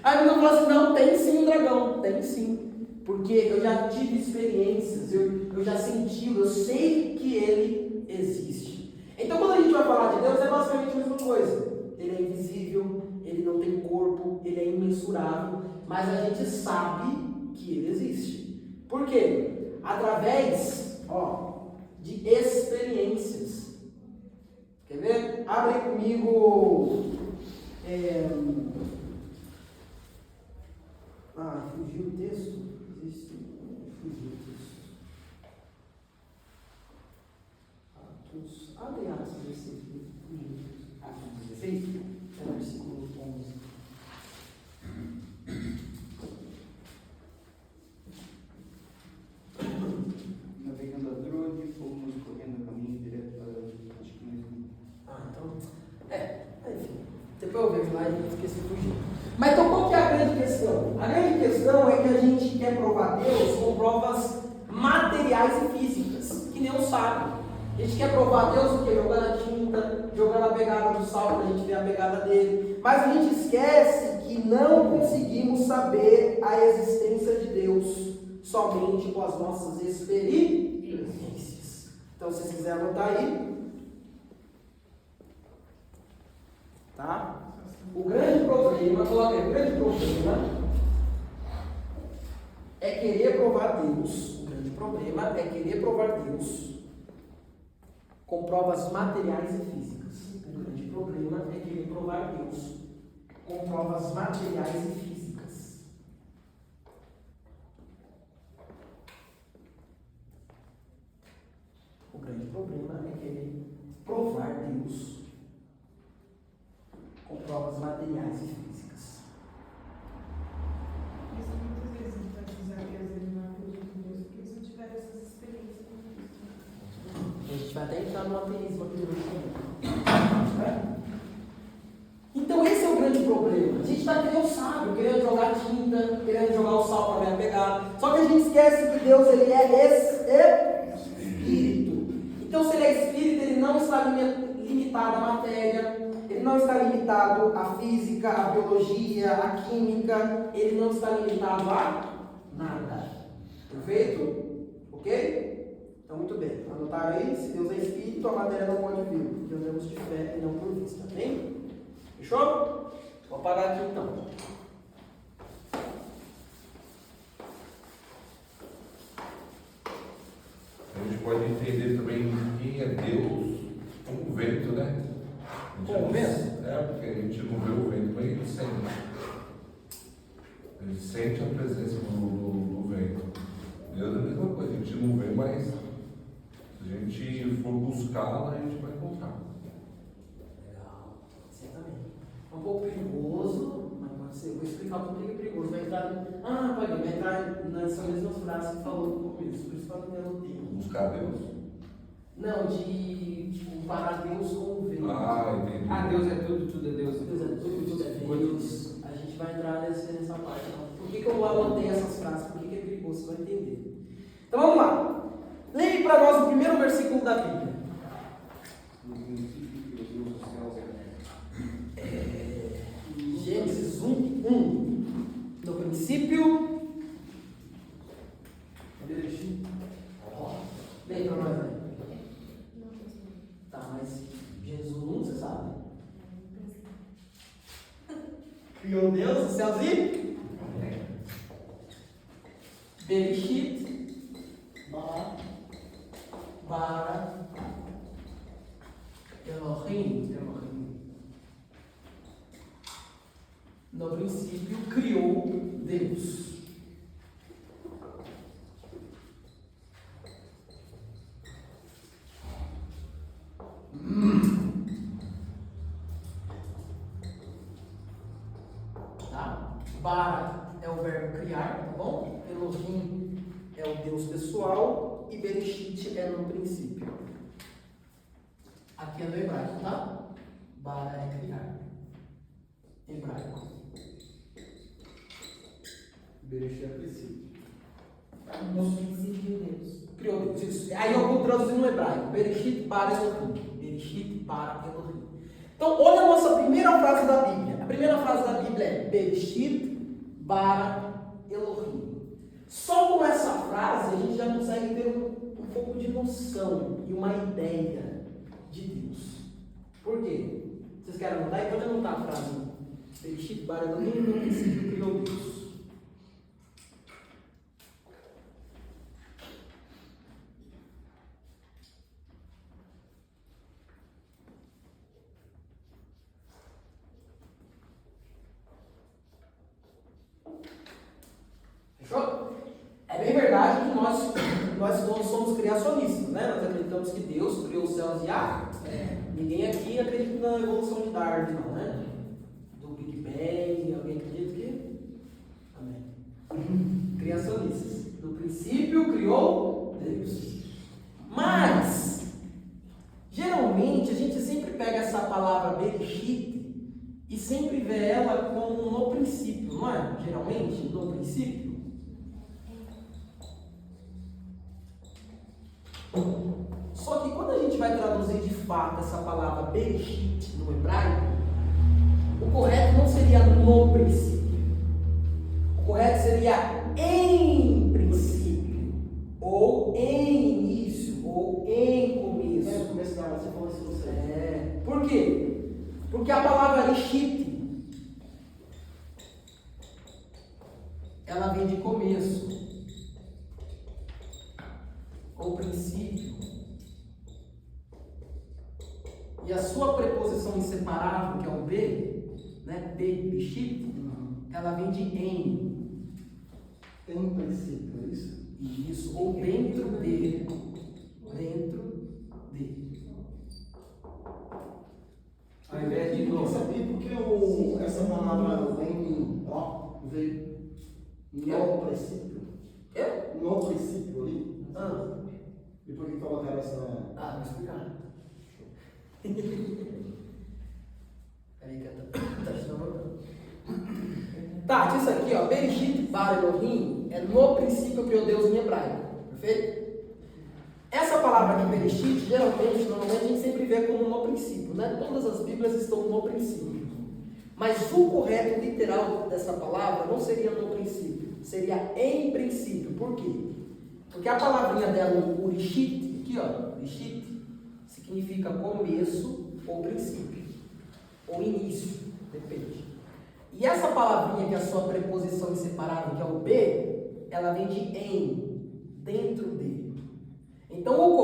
[SPEAKER 1] Aí a menina fala assim: não, tem sim um dragão, tem sim. Porque eu já tive experiências, eu já senti, eu sei que ele existe. Então quando a gente vai falar de Deus, é basicamente a mesma coisa. Ele é invisível, ele não tem corpo, ele é imensurável, mas a gente sabe que ele existe. Por quê? Através, de experiências. Quer ver? Abre comigo. Fugiu o texto? Fugiu o texto. Abre Atos 16. Atos 16, versículo 11.
[SPEAKER 9] Navegando a drone, fomos correndo a caminho direto para acho que mesmo.
[SPEAKER 1] Então. Enfim. Depois eu vejo lá e esqueci de fugir. Mas então qual que é a grande grande questão? A grande questão é que a gente quer provar Deus com provas materiais e físicas, que nem o sábio. A gente quer provar Deus o quê? Jogando a tinta, jogando a pegada do sal para a gente ver a pegada dele. Mas a gente esquece que não conseguimos saber a existência de Deus somente com as nossas experiências. Então, se você quiser anotar aí, tá? O grande problema, coloca aí, o grande problema é querer provar Deus. O grande problema é querer provar Deus com provas materiais e físicas. O grande problema é querer provar Deus com provas materiais e físicas. O grande problema é querer provar Deus com provas materiais e físicas.
[SPEAKER 2] Isso muitas vezes a gente vai dizer que eles não acreditam em Deus porque eles não tiveram essas experiências com Deus.
[SPEAKER 1] A gente vai até entrar no ateísmo aqui no também. Então esse é o grande problema. A gente está querendo sábio, querendo jogar tinta, querendo jogar o sal para ver a pegada. Só que a gente esquece que Deus ele é espírito. Então se ele é espírito, ele não está limitado à matéria, ele não está limitado à física, à biologia, à química, ele não está limitado a nada. Perfeito? Ok? Então, muito bem. Anotaram aí? Se Deus é espírito, a matéria não pode vir, porque andamos de fé e não por vista. Bem? Fechou? Vou apagar aqui então.
[SPEAKER 7] A gente pode entender também quem é Deus como o vento, né?
[SPEAKER 1] Como o vento?
[SPEAKER 7] É, porque a gente não vê o vento, mas ele sente. Ele sente a presença do vento. Deus é a mesma coisa, a gente não vê, mas se a gente for buscá-la, a gente vai encontrar.
[SPEAKER 1] Legal. Certamente. É um pouco perigoso, mas pode ser. Eu vou explicar por que é perigoso. Vai entrar nessas mesmas frases que falou no começo. Por isso que eu não tenho tempo.
[SPEAKER 7] Buscar Deus?
[SPEAKER 1] Não, de comparar Deus com o vento.
[SPEAKER 7] Ah, entendi.
[SPEAKER 9] Ah, Deus é tudo, tudo é Deus.
[SPEAKER 1] Deus é tudo é Deus. A gente vai entrar nessa parte. Então. Por que eu anotei essas frases? Por que é perigoso? Você vai entender. Então vamos lá. Leia para nós o primeiro versículo da Bíblia.
[SPEAKER 9] No princípio que Deus os céus e a terra.
[SPEAKER 1] Gênesis 1. No princípio. Leia para nós aí. Tá, mas Gênesis 1, você sabe? Criou Deus, os céus e Bereshit bara Elohim. No princípio criou Deus. Tá? Bara é o verbo criar, tá bom? Elohim é o Deus pessoal e Bereshit é no princípio. Aqui é no hebraico, tá? Bara é criar. Hebraico.
[SPEAKER 4] Bereshit é princípio.
[SPEAKER 2] No princípio Deus.
[SPEAKER 1] Criou Deus. Isso. Aí eu vou traduzir no hebraico. Bereshit bara Elohim. Bereshit bara Elohim. Então, olha a nossa primeira frase da Bíblia. A primeira frase da Bíblia é Bereshit bara Elohim. Só com essa frase a gente já consegue ter um pouco de noção e uma ideia de Deus. Por quê? Vocês querem anotar? Pode anotar a frase. Bereshit bara Elohim, no princípio criou Deus. Fechou? É bem verdade que nós todos somos criacionistas, né? Nós acreditamos que Deus criou os céus e a terra. Ninguém aqui acredita na evolução de Darwin, não, né? Do Big Bang, alguém acredita que? Amém. Criacionistas. No princípio criou Deus. Mas, geralmente, a gente sempre pega essa palavra Bereshit e sempre vê ela como no princípio, não é? Geralmente, no princípio. Só que quando a gente vai traduzir de fato essa palavra bereshit no hebraico, o correto não seria no princípio. O correto seria em princípio, ou em início, ou em começo.
[SPEAKER 5] É, começo da você falou isso você.
[SPEAKER 1] Por quê? Porque a palavra reshit, ela vem de começo, ou princípio. E a sua preposição inseparável, que é o B, né? Bereshit, ela vem de em.
[SPEAKER 5] Em princípio, é isso?
[SPEAKER 1] Isso, ou dentro de. Dentro de.
[SPEAKER 9] Ao invés de no.
[SPEAKER 5] Sabia porque essa palavra vem, ó, veio no princípio? No princípio ali? E por que colocaram essa...
[SPEAKER 1] Vou explicar. Peraí que tá, isso aqui, ó, Bereshit Bara Elohim é no princípio criou Deus em hebraico, perfeito? Essa palavra aqui, Bereshit, normalmente a gente sempre vê como no princípio, né? Todas as Bíblias estão no princípio. Mas o correto literal dessa palavra não seria no princípio, seria em princípio. Por quê? Porque a palavrinha dela, o Urishit, aqui ó, Urishit, significa começo ou princípio, ou início, depende. E essa palavrinha que é a sua preposição inseparável, que é o B, ela vem de em, dentro de. Então o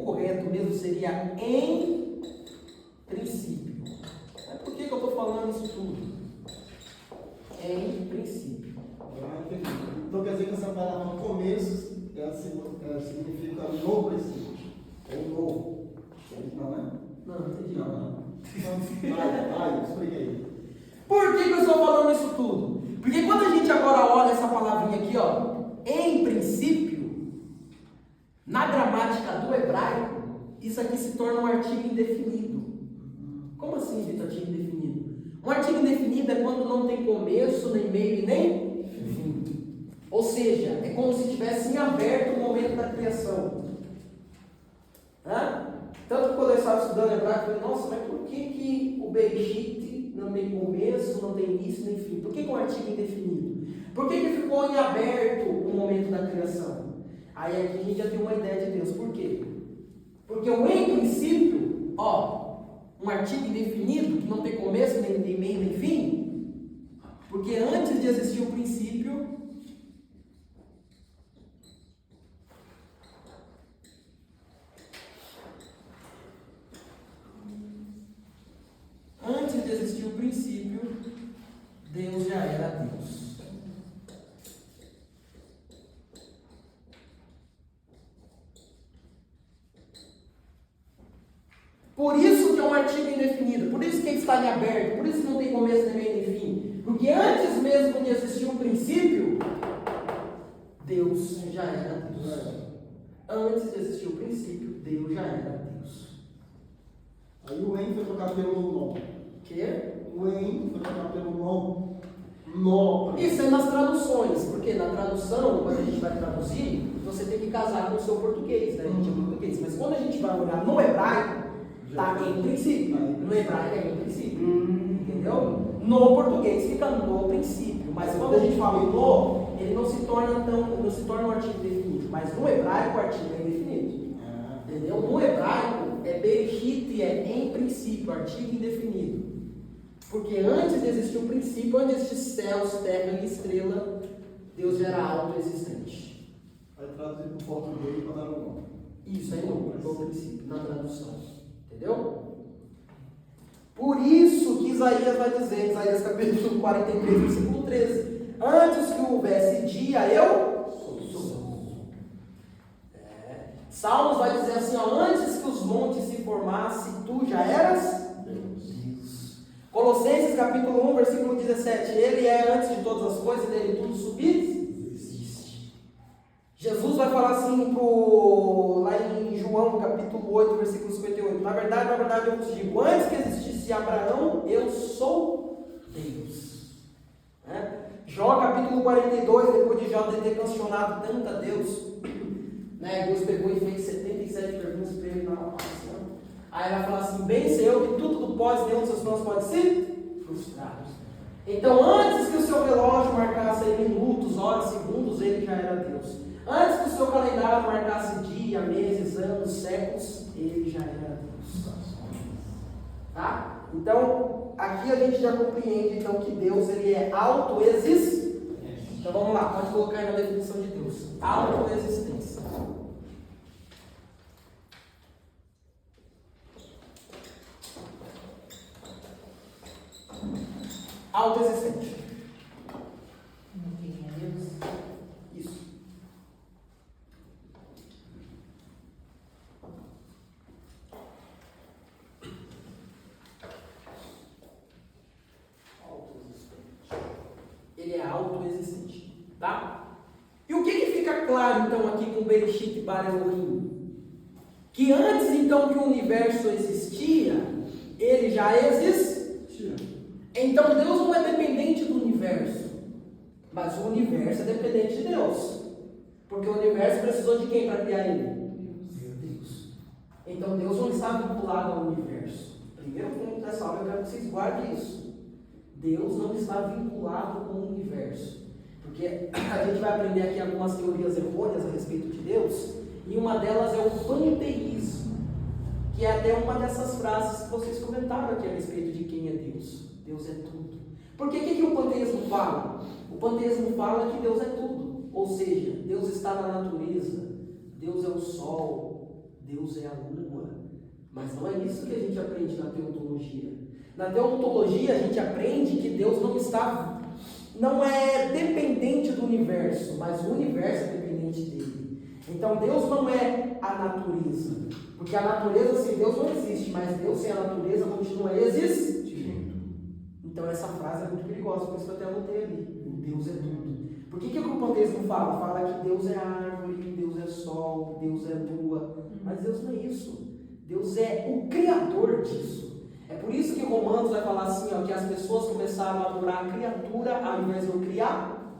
[SPEAKER 1] correto mesmo seria em princípio. Mas por que eu estou falando isso tudo? Em princípio.
[SPEAKER 5] Então quer dizer que essa palavra no começo ela significa no princípio. Ou novo. Não, né?
[SPEAKER 1] Não entendi.
[SPEAKER 5] Não. Vai, explica aí.
[SPEAKER 1] Por que eu estou falando isso tudo? Porque quando a gente agora olha essa palavrinha aqui, ó, em princípio, na gramática do hebraico, isso aqui se torna um artigo indefinido. Como assim, Vitor, artigo indefinido? Um artigo indefinido é quando não tem começo, nem meio e nem fim. Ou seja, é como se tivesse em aberto o momento da criação. Tanto que quando eu estava estudando hebraico, eu falei, nossa, mas por que o Bereshit não tem começo, não tem início, nem fim? Por que é um artigo indefinido? Por que ficou em aberto o momento da criação? Aí aqui a gente já tem uma ideia de Deus. Por quê? Porque o em princípio, ó, um artigo indefinido, que não tem começo, nem meio, nem fim, porque antes de existir o princípio, Deus já era Deus. Por isso que é um artigo indefinido, por isso que ele está em aberto, por isso que não tem começo, nem meio, nem fim. Porque antes mesmo de existir um princípio, Deus já era Deus. Antes de existir o princípio, Deus já era Deus.
[SPEAKER 5] Aí o em foi trocado pelo nó.
[SPEAKER 1] Que?
[SPEAKER 5] O em foi trocado pelo nó. Nó.
[SPEAKER 1] Isso é nas traduções, porque na tradução, quando a gente vai traduzir, você tem que casar com o seu português, né? A gente é português. Mas quando a gente vai olhar no hebraico, está em princípio. No hebraico é em princípio. Entendeu? No português fica no princípio. Mas quando a gente fala em no, ele não se torna um artigo definido. Mas no hebraico o artigo é indefinido. Entendeu? No hebraico é bereshit, é em princípio, artigo indefinido. Porque antes de existir o princípio, antes de existir céus, terra e estrela, Deus já era autoexistente.
[SPEAKER 5] Vai traduzir para o português para dar um nome.
[SPEAKER 1] Isso aí no princípio, na tradução. Entendeu? Por isso que Isaías vai dizer, Isaías capítulo 43, versículo 13: antes que houvesse dia, eu sou. Salmos vai dizer assim, ó, antes que os montes se formassem, tu já eras Deus. Colossenses capítulo 1, versículo 17: ele é antes de todas as coisas, dele tudo subsiste. Jesus vai falar assim lá em João capítulo 8, versículo 58: na verdade eu vos digo, antes que existisse disse a Abraão: eu sou Deus. Né? Jó capítulo 42, depois de Jó ter cancionado tanto a Deus, né? Deus pegou e fez 77 perguntas para ele na oração. Aí ela fala assim: bem sei eu que tudo do pós, nenhum dos seus planos pode ser frustrado. Então, antes que o seu relógio marcasse minutos, horas, segundos, ele já era Deus. Antes que o seu calendário marcasse dia, meses, anos, séculos, ele já era Deus. Tá? Então, aqui a gente já compreende então, que Deus ele é autoexistente. Então vamos lá, pode colocar aí na definição de Deus. Autoexistência. Autoexistente.
[SPEAKER 2] Quem é Deus?
[SPEAKER 1] Isso. Ele é autoexistente, tá? E o que fica claro então aqui com Bereshit Bara Elohim? Que antes então que o universo existia, ele já existia. Então Deus não é dependente do universo, mas o universo é dependente de Deus. Porque o universo precisou de quem para criar ele? Deus. Então Deus não está vinculado ao universo. Primeiro ponto dessa aula, eu quero que vocês guardem isso. Deus não está vinculado com o universo. Porque a gente vai aprender aqui algumas teorias errôneas a respeito de Deus, e uma delas é o panteísmo, que é até uma dessas frases que vocês comentaram aqui a respeito de quem é Deus. Deus é tudo. Porque o que o panteísmo fala? O panteísmo fala que Deus é tudo. Ou seja, Deus está na natureza, Deus é o sol, Deus é a lua. Mas não é isso que a gente aprende na teontologia. Na teontologia a gente aprende que Deus não é dependente do universo, mas o universo é dependente dele. Então Deus não é a natureza, porque a natureza sem Deus não existe, mas Deus sem a natureza continua existindo. Então essa frase é muito perigosa, por isso que eu até anotei ali. Deus é tudo. Por que o panteísmo fala? Fala que Deus é árvore, Deus é sol, Deus é lua, mas Deus não é isso. Deus é o criador disso. É por isso que Romanos vai falar assim, ó, que as pessoas começaram a adorar a criatura ao invés de o criar.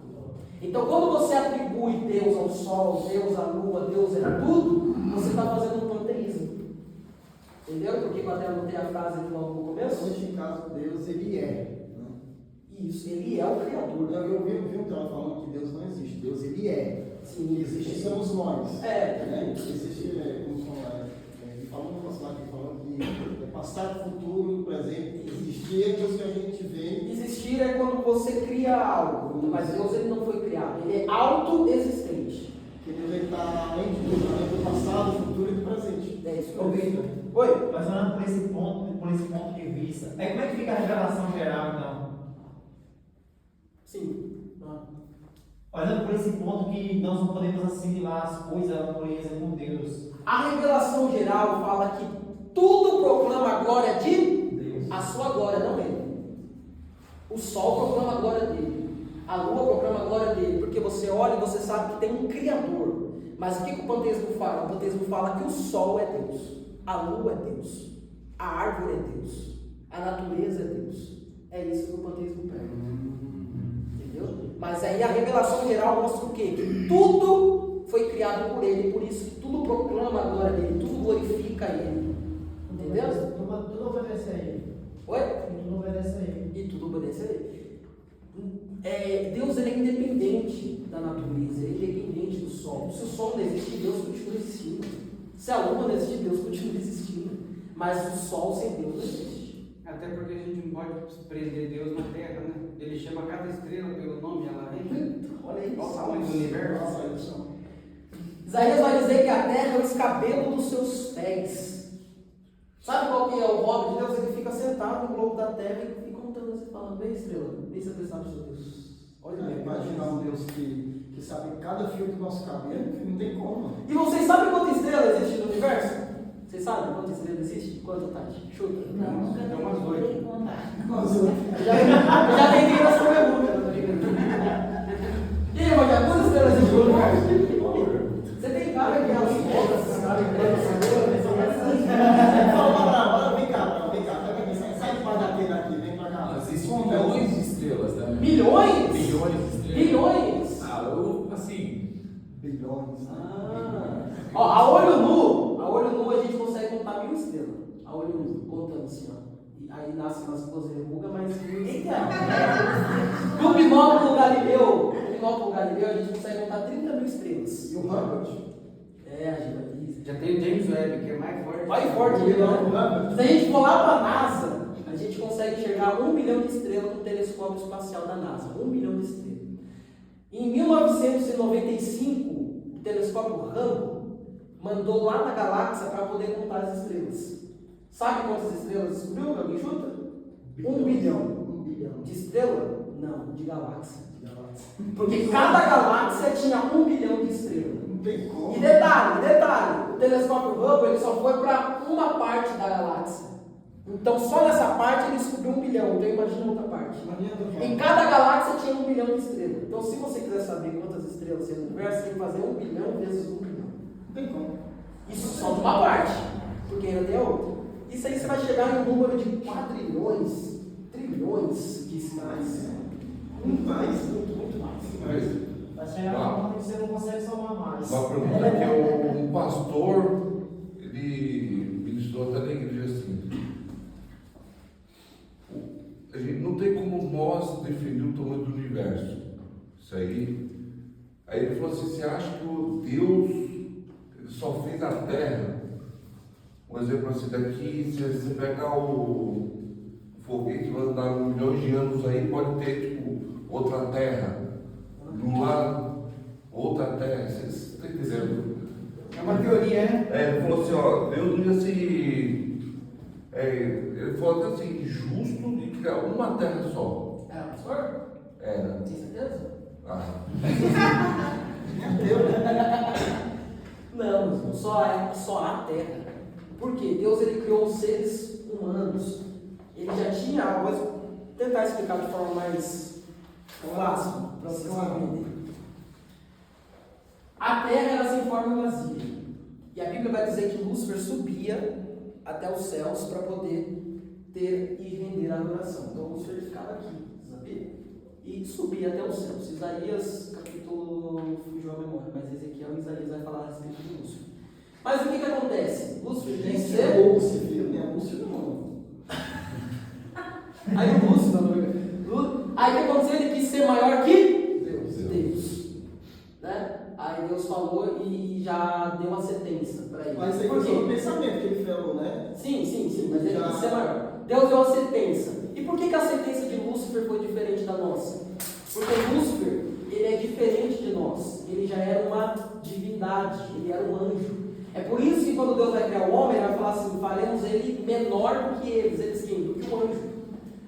[SPEAKER 1] Então quando você atribui Deus ao sol, Deus à lua, Deus é tudo, você está fazendo um panteísmo. Entendeu? Porque eu até anotei a frase aqui logo no começo.
[SPEAKER 5] Neste caso, Deus, ele é.
[SPEAKER 1] Isso, ele é o criador.
[SPEAKER 5] Eu vi um cara falando que Deus não existe. Deus, ele é.
[SPEAKER 1] Sim,
[SPEAKER 5] existe somos nós. Existe, ele falou no nosso lado, que é passado, futuro, presente. Existir é coisa que a gente vê.
[SPEAKER 1] Existir é quando você cria algo, mas Deus ele não foi criado, ele é autoexistente.
[SPEAKER 5] Porque Deus está além de tudo, além do passado, do futuro e do presente.
[SPEAKER 1] É isso.
[SPEAKER 8] Oi? Mas olhando por esse ponto de vista, como é que fica a revelação geral então?
[SPEAKER 1] Sim.
[SPEAKER 8] Olhando por esse ponto que nós não podemos assimilar as coisas, a natureza com Deus.
[SPEAKER 1] A revelação geral fala que tudo proclama a glória de Deus. A sua glória, não ele. O sol proclama a glória dele. A lua proclama a glória dele. Porque você olha e você sabe que tem um Criador. Mas o que o panteísmo fala? O panteísmo fala que o sol é Deus. A lua é Deus. A árvore é Deus. A natureza é Deus. É isso que o panteísmo pega. Entendeu? Mas aí a revelação geral mostra o quê? Que tudo foi criado por ele, por isso que tudo proclama a glória dele, tudo glorifica ele. Entendeu?
[SPEAKER 3] Tudo obedece a ele.
[SPEAKER 1] Oi?
[SPEAKER 3] Tudo obedece a ele.
[SPEAKER 1] E tudo obedece a ele. Deus ele é independente da natureza, ele é independente do sol. Se o sol não existe, Deus continua existindo. Se a lua não existe, Deus continua existindo. Mas o sol sem Deus não existe.
[SPEAKER 9] Até porque a gente não pode prender Deus na terra, né? Ele chama cada estrela pelo nome, ela vem.
[SPEAKER 1] Olha aí.
[SPEAKER 9] Olha o tamanho do universo.
[SPEAKER 1] Isaías vai dizer que a terra é o escabelo dos seus pés. Sabe qual que é o hobby de Deus? Ele fica sentado no globo da terra e fica contando assim, falando, vem estrela, vem se apressar do seu Deus. Olha
[SPEAKER 5] Imaginar um Deus que sabe cada fio do nosso cabelo, que não tem como.
[SPEAKER 1] E vocês sabem quantas estrelas existem no universo? Vocês sabem quantas estrelas existem? Quanto, Tati? Chuta.
[SPEAKER 2] Não, nunca
[SPEAKER 9] Tem umas oito.
[SPEAKER 2] tem que contar.
[SPEAKER 1] Já tentei essa pergunta. E aí, Magia, quantas estrelas existem no universo? Você tem cara que elas contas, sabe?
[SPEAKER 5] Vem cá, pega aqui, sai constelações.
[SPEAKER 1] Ó, a olho nu a gente consegue contar 1000 estrelas. A olho nu, contando assim, ó. E aí nasce umas coisas mas ninguém quer. No binóculo Galileu, a gente consegue contar 30.000 estrelas.
[SPEAKER 5] E o Hubble?
[SPEAKER 1] A gente
[SPEAKER 9] Já tem o James Webb, que é mais forte.
[SPEAKER 1] vai forte,
[SPEAKER 5] O Hubble?
[SPEAKER 1] Se a gente for lá para a NASA, a gente consegue enxergar 1 milhão de estrelas com o telescópio espacial da NASA. 1 milhão de estrelas. Em 1995, o telescópio Hubble mandou lá na galáxia para poder contar as estrelas. Sabe quantas estrelas descobriu? Alguém chuta? 1 bilhão. 1 bilhão. De estrela? Não, de galáxia. Porque cada galáxia tinha 1 bilhão de estrelas.
[SPEAKER 5] Não tem como.
[SPEAKER 1] E detalhe, o telescópio Hubble ele só foi para uma parte da galáxia. Então só nessa parte ele descobriu 1 bilhão, então imagina outra parte. Em cada galáxia tinha 1 bilhão de estrelas. Então se você quiser saber quantas estrelas tem no universo, você tem que fazer 1 bilhão vezes 1 bilhão.
[SPEAKER 5] Não tem como.
[SPEAKER 1] Isso só de uma parte, porque ainda tem a outra. Isso aí você vai chegar em um número de quadrilhões, trilhões de sinais.
[SPEAKER 5] Muito mais.
[SPEAKER 1] Muito mais.
[SPEAKER 3] Vai chegar no ponto que você não consegue somar mais.
[SPEAKER 7] Uma pergunta que um pastor, ele ministrou até na igreja assim. A gente não tem como nós definir o tamanho do universo. Isso aí. Aí ele falou assim, você acha que o Deus ele só fez a Terra? Um exemplo assim, daqui, se você pegar o foguete vai andar milhões de anos aí, pode ter tipo outra Terra. Do lado, outra Terra. Você está entendendo?
[SPEAKER 9] É uma teoria, né?
[SPEAKER 7] Ele falou assim, ó, Deus não ia se. Ele falou até assim, justo de criar uma terra só.
[SPEAKER 1] Era pastor?
[SPEAKER 7] Era.
[SPEAKER 1] Tem certeza? Não, só a terra. Por quê? Deus ele criou os seres humanos. Ele já tinha algo. Vou tentar explicar de forma mais fácil para vocês entenderem. A terra era sem forma e vazia. E a Bíblia vai dizer que Lúcifer subia até os céus para poder ter e render a adoração. Então Lúcifer ficava aqui, sabia? E subia até os céus. Isaías, capítulo, fugiu a memória, mas Ezequiel e Isaías vai falar a respeito de Lúcifer. Mas o que acontece? Lúcifer tem que ser. Aí o Lúcifer, aí o que aconteceu? Ele quis ser maior que Deus. Né? Aí Deus falou e já deu uma sentença para ele.
[SPEAKER 5] Mas isso aí foi só o pensamento que ele falou, né?
[SPEAKER 1] Sim, mas ele quis ser maior. Deus deu uma sentença. E por que a sentença de Lúcifer foi diferente da nossa? Porque Lúcifer, ele é diferente de nós. Ele já era uma divindade, ele era um anjo. É por isso que quando Deus vai criar o homem, ele vai falar assim, faremos ele menor do que eles. Eles quem? Do que o anjo.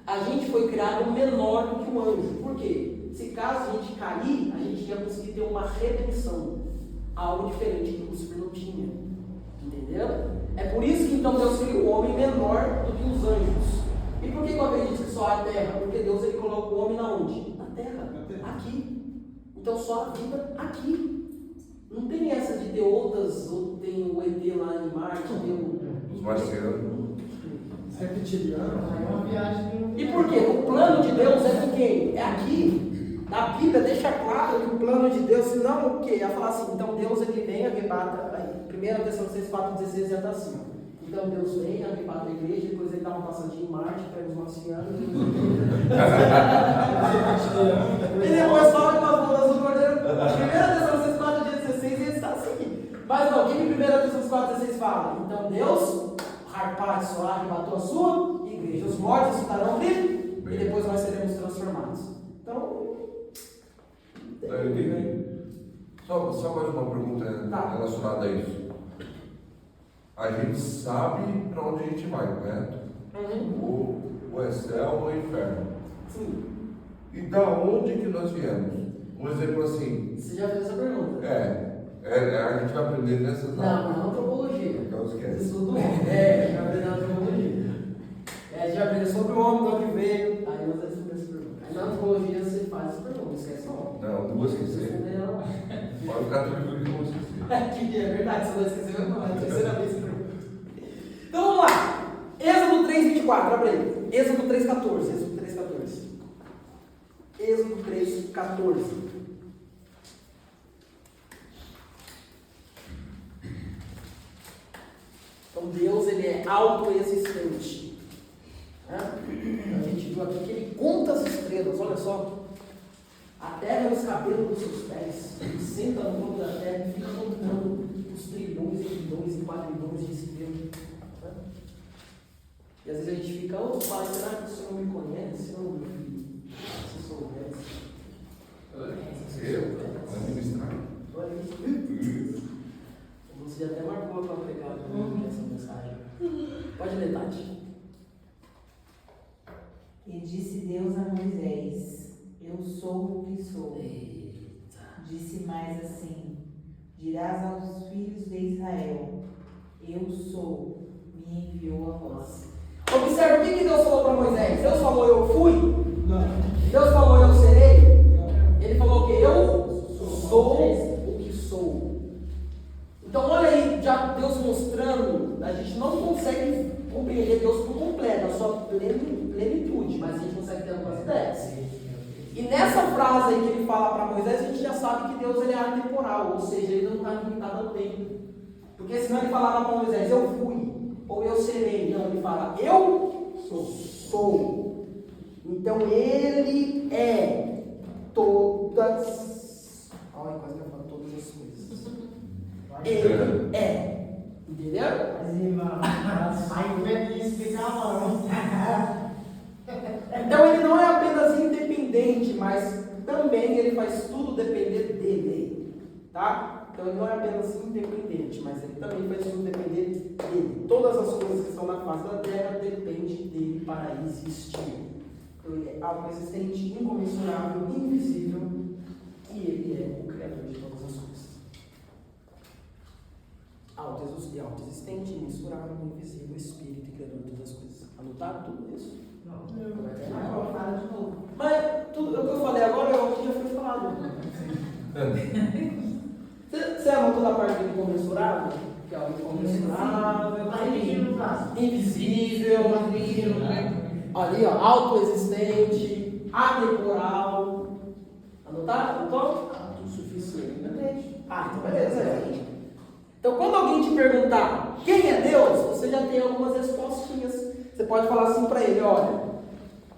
[SPEAKER 1] A gente foi criado menor do que o anjo. Por quê? Se caso a gente cair, a gente ia conseguir ter uma redenção. Algo diferente que Lúcifer não tinha. Entendeu? É por isso que então Deus criou o homem menor do que os anjos. E por que eu acredito que só a terra? Porque Deus ele colocou o homem na onde? Na terra. Aqui. Então só a vida aqui. Não tem essa de ter outras, ou tem o ET lá em Marte, tem
[SPEAKER 7] Os marcianos.
[SPEAKER 5] Reptiliano.
[SPEAKER 3] Aí é uma viagem.
[SPEAKER 1] E por quê? O plano de Deus é de quem? É aqui. Na Bíblia deixa claro que o plano de Deus, se não o quê? Ela fala assim, então Deus ele vem, arrebata, aí, 1 Tessalonicenses 4,16 já está assim. Então Deus vem, arrebata a igreja, depois ele dá uma passadinha em Marte, pega os marcianos. E depois fala com as bolas do Cordeiro. 1 Tessalonicenses 4,16 ele está assim. Mas não, o que 1 Tessalonicenses 4,16 fala? Então Deus, harpade solar, arrebatou a sua igreja. Os mortos estarão vivos e depois nós seremos transformados. Então,
[SPEAKER 7] Eu entendi. Só mais uma pergunta relacionada a isso. A gente sabe para onde a gente vai, correto? Ou é céu ou é inferno.
[SPEAKER 1] Sim.
[SPEAKER 7] E da onde que nós viemos? Um exemplo assim.
[SPEAKER 1] Você já fez essa pergunta?
[SPEAKER 7] A gente vai aprender nessas
[SPEAKER 1] Não, na antropologia.
[SPEAKER 7] Então esquece.
[SPEAKER 1] Estudo do homem. A gente vai aprender na antropologia. A gente vai aprender sobre o homem, de onde veio. Aí nós vamos responder essa pergunta. Aí na antropologia você faz essa pergunta, não esquece não.
[SPEAKER 7] Não vou esquecer. Pode ficar tranquilo que eu vou esquecer.
[SPEAKER 1] Que é verdade, você não esqueceu, não. É a terceira vez que pergunta. Então vamos lá. Êxodo 3,24, abre aí. Êxodo 3,14. Êxodo 3,14. Então Deus, ele é autoexistente. Né? A gente viu aqui que ele conta as estrelas, olha só. A terra é os cabelos dos seus pés. Ele senta no topo da terra e fica contando os trilhões e bilhões e quadrilhões de estrelas. Né? E às vezes a gente fica, ô pai, será que o Senhor me conhece? Não, meu filho, se soubesse.
[SPEAKER 7] Vai ministrar.
[SPEAKER 1] Olha isso. Você já até marcou para pregar essa mensagem. Pode ler, Tati.
[SPEAKER 2] E disse Deus a Moisés: Eu sou o que sou.
[SPEAKER 1] Eita.
[SPEAKER 2] Disse mais assim: Dirás aos filhos de Israel: Eu sou, me enviou a vós.
[SPEAKER 1] Observe o que Deus falou para Moisés. Deus falou, eu fui.
[SPEAKER 5] Não.
[SPEAKER 1] Deus falou, eu serei.
[SPEAKER 5] Não.
[SPEAKER 1] Ele falou que eu sou o que sou. Então olha aí, já Deus mostrando, a gente não consegue compreender Deus por completo, a sua plenitude, mas a gente consegue ter algumas ideias. E nessa frase aí que ele fala para Moisés, a gente já sabe que Deus ele é atemporal, ou seja, ele não está limitado ao tempo. Porque senão ele falava para Moisés, eu fui, ou eu serei. Não, ele fala, eu sou. Então ele é todas. Olha, quase que eu falo todas as coisas. Ele é. Entendeu?
[SPEAKER 3] Mas, irmão, aí como é que explicar, mano?
[SPEAKER 1] Então ele não é apenas independente, mas também ele faz tudo depender dele. Tá? Então ele não é apenas independente, mas ele também faz tudo depender dele. Todas as coisas que estão na face da terra dependem dele para existir. Então ele é autoexistente, incomensurável, invisível, e ele é o Criador de todas as coisas. Autoexistente, imensurável, invisível, Espírito e Criador de todas as coisas. Anotaram tudo isso?
[SPEAKER 2] Agora fala de novo.
[SPEAKER 1] Mas tudo o que eu falei agora é o que já foi falado. Você anotou da parte do incomensurável? Que é o incomensurável, invisível, ali ó, autoexistente, atemporal. Anotaram? Anotou? Autossuficiente. Ah, então beleza. Então quando alguém te perguntar quem é Deus, você já tem algumas respostinhas. Você pode falar assim para ele, olha,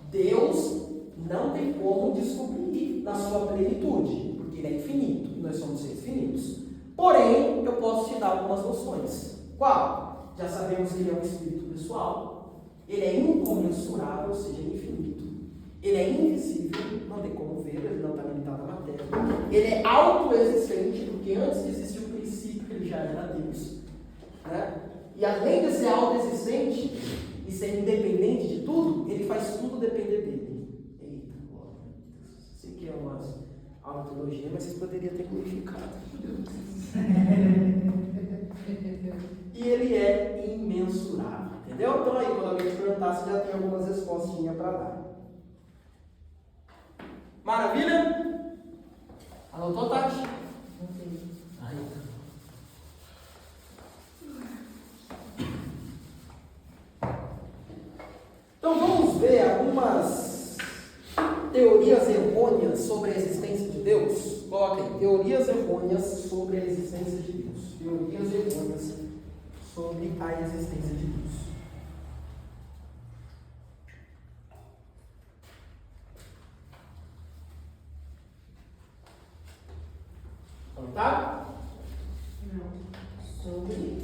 [SPEAKER 1] Deus não tem como descobrir na sua plenitude, porque ele é infinito, e nós somos seres finitos. Porém, eu posso te dar algumas noções. Qual? Já sabemos que ele é um espírito pessoal, ele é incomensurável, ou seja, infinito. Ele é invisível, não tem como ver, ele não está limitado à matéria. Ele é autoexistente, porque antes de existir o princípio, ele já era Deus. Né? E além de ser autoexistente e ser independente de tudo, ele faz tudo depender dele. Eita, glória. Sei que é uma autoteologia, mas vocês poderiam ter glorificado. E ele é imensurável, entendeu? Então aí, quando alguém te perguntar, você já tem algumas respostinhas para dar. Maravilha? Anotou, Tati? Aí, então vamos ver algumas teorias errôneas sobre a existência de Deus. Coloca aí, teorias errôneas sobre a existência de Deus. Teorias errôneas sobre a existência de Deus. Tá? Sobre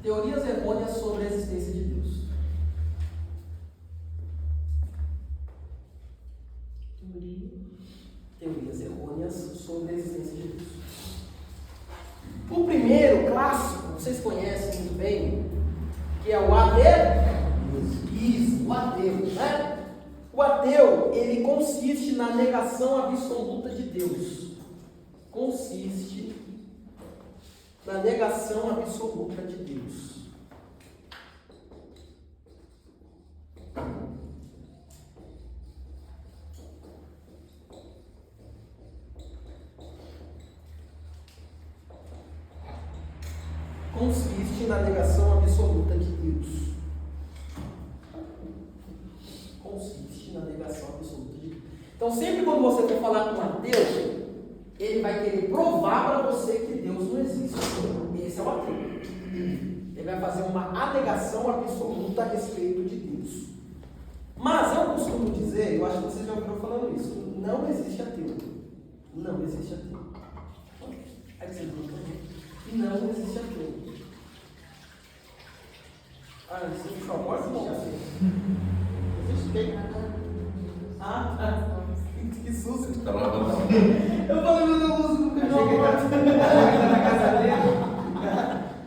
[SPEAKER 1] teorias errôneas sobre a existência de Deus. Teorias errôneas sobre a existência de Deus. O primeiro clássico, vocês conhecem muito bem, que é o ateísmo. O ateu, né? O ateu, ele consiste na negação absoluta de Deus. Consiste na negação absoluta de Deus. Consiste na negação absoluta de Deus. Consiste na negação absoluta de Deus. Então, sempre quando você for falar com um ateu, ele vai querer provar para você que Deus não existe. Esse é o ateu. Ele vai fazer uma alegação absoluta a respeito de Deus. Mas eu costumo dizer, eu acho que vocês já ouviram falando isso, não existe ateu. Não existe ateu. É que vocês não existe ateu. Ah, você fechou a porta? Não, existe quem? Ah, tá. Que susto.
[SPEAKER 7] Tá lavando.
[SPEAKER 1] Eu falei, meu Deus, não fechou a porta.
[SPEAKER 9] Tá na casa dele?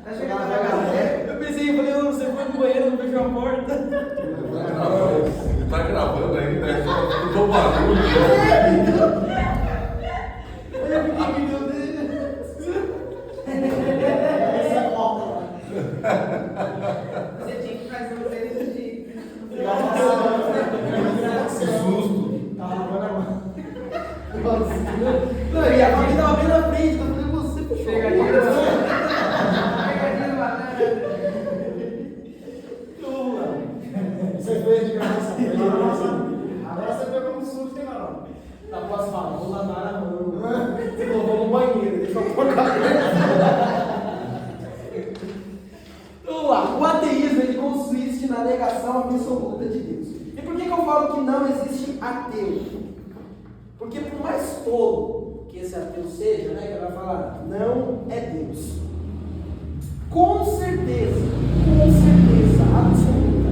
[SPEAKER 9] Tá chegando na casa dele?
[SPEAKER 1] Eu pensei, eu falei, você foi no banheiro, não fechou a porta.
[SPEAKER 7] Ele tá gravando ainda, é só mudou o barulho.
[SPEAKER 1] Eu fiquei, meu Deus.
[SPEAKER 2] Você tinha que fazer um deles de.
[SPEAKER 7] Que susto.
[SPEAKER 5] Tá lavando a mão.
[SPEAKER 1] Não, e a família tava bem na frente, eu falei, você fechou.
[SPEAKER 9] Pegadinha no banana.
[SPEAKER 1] Vamos lá.
[SPEAKER 5] Você fez de graça. Fez de graça. Agora você pegou um susto, hein, Marão?
[SPEAKER 1] Na próxima fala, vou lavar a mão. Você colocou no banheiro, deixa eu pôr a cabeça. Vamos lá, o ateísmo ele consiste na negação absoluta de Deus. E por que eu falo que não existe ateu? Porque por mais tolo que esse ateu seja, né, que ele vai falar, não é Deus. Com certeza absoluta,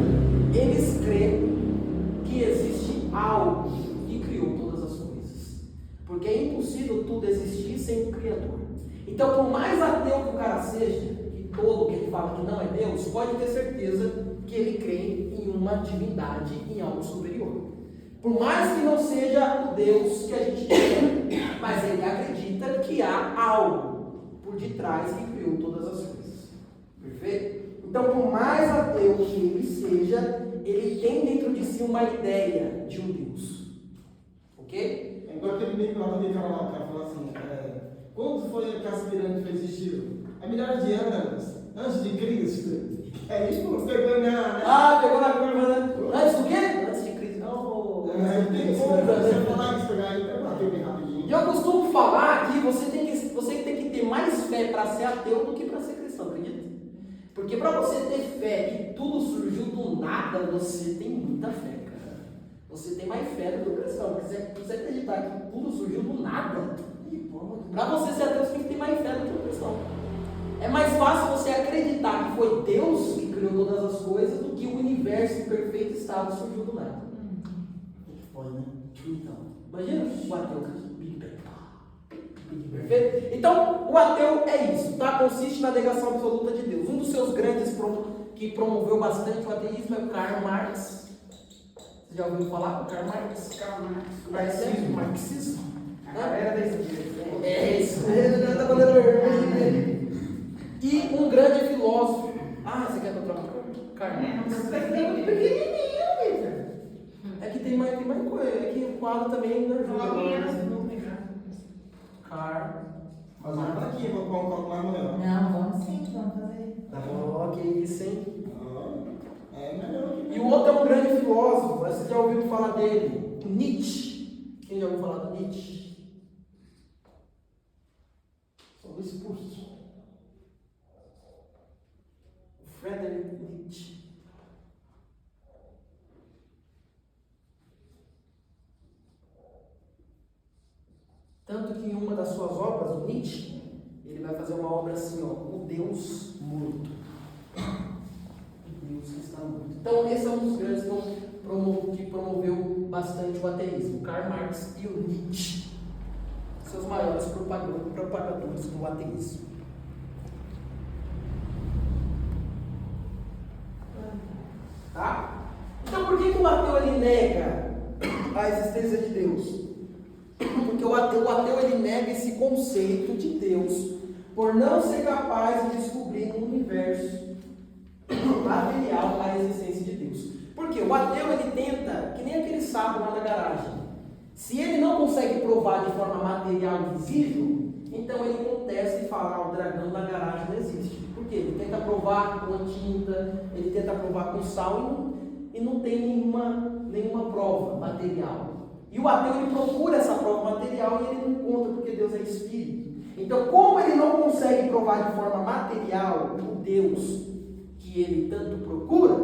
[SPEAKER 1] eles creem que existe algo que criou todas as coisas. Porque é impossível tudo existir sem um Criador. Então, por mais ateu que o cara seja, todo que ele fala que não é Deus, pode ter certeza que ele crê em uma divindade, em algo superior. Por mais que não seja o Deus que a gente tem, mas ele acredita que há algo por detrás que criou todas as coisas. Perfeito? Então, por mais ateu que ele seja, ele tem dentro de si uma ideia de um Deus. Ok?
[SPEAKER 5] É igual aquele meme lá do cara lá, o cara fala assim, quando foi que as pirâmides existiram? É milhares de anos, antes de Cristo. É isso, não pegou na...
[SPEAKER 1] Ah, pegou na curva, né? Antes do quê? Antes de Cristo. Não,
[SPEAKER 5] tem que você falar isso, pegar aí, bateu bem rapidinho.
[SPEAKER 1] E eu costumo falar que você tem que ter mais fé para ser ateu do que para ser cristão, acredita? Porque para você ter fé que tudo surgiu do nada, você tem muita fé, cara. Você tem mais fé do que o cristão. Porque você acreditar que tudo surgiu do nada, para você ser ateu, você tem que ter mais fé do que o cristão. É mais fácil você acreditar que foi Deus que criou todas as coisas do que o universo em perfeito estado surgiu do nada. Foi, né? Então, imagina o ateu, Big Bang. Perfeito? Então, o ateu é isso, tá? Consiste na negação absoluta de Deus. Um dos seus grandes que promoveu bastante o ateísmo é o Karl Marx. Você já ouviu falar do Karl Marx?
[SPEAKER 9] Karl Marx.
[SPEAKER 1] Marxismo. Marxismo.
[SPEAKER 9] A galera da esquerda.
[SPEAKER 1] É isso. Tá falando vermelho. E um grande filósofo. Ah, você quer que eu troque a cor? Karl Marx.
[SPEAKER 2] Tem muito pequenininho, Vitor.
[SPEAKER 1] É que tem mais coisa. É que o quadro também não ajuda. Karl.
[SPEAKER 5] Mas olha pra aqui, vou colocar mais maior.
[SPEAKER 2] Não, vamos sim, vamos fazer.
[SPEAKER 1] Tá bom, ok, isso, hein?
[SPEAKER 5] É melhor que...
[SPEAKER 1] E o outro é um grande filósofo. Você já ouviu falar dele? O Nietzsche. Quem já ouviu falar do Nietzsche? Só do expulso. Friedrich Nietzsche. Tanto que em uma das suas obras, o Nietzsche, ele vai fazer uma obra assim, ó, o Deus morto. O Deus que está morto. Então esse é um dos grandes que promoveu bastante o ateísmo, Karl Marx e o Nietzsche. Seus maiores propagadores do ateísmo. Tá? Então por que o ateu ele nega a existência de Deus? Porque o ateu ele nega esse conceito de Deus por não ser capaz de descobrir no universo material a existência de Deus. Porque o ateu ele tenta, que nem aquele sapo lá na garagem. Se ele não consegue provar de forma material e visível, então ele contesta e fala, o dragão na garagem não existe. Por quê? Ele tenta provar com a tinta, ele tenta provar com sal e não tem nenhuma prova material. E o ateu ele procura essa prova material e ele não encontra porque Deus é espírito. Então, como ele não consegue provar de forma material o Deus que ele tanto procura,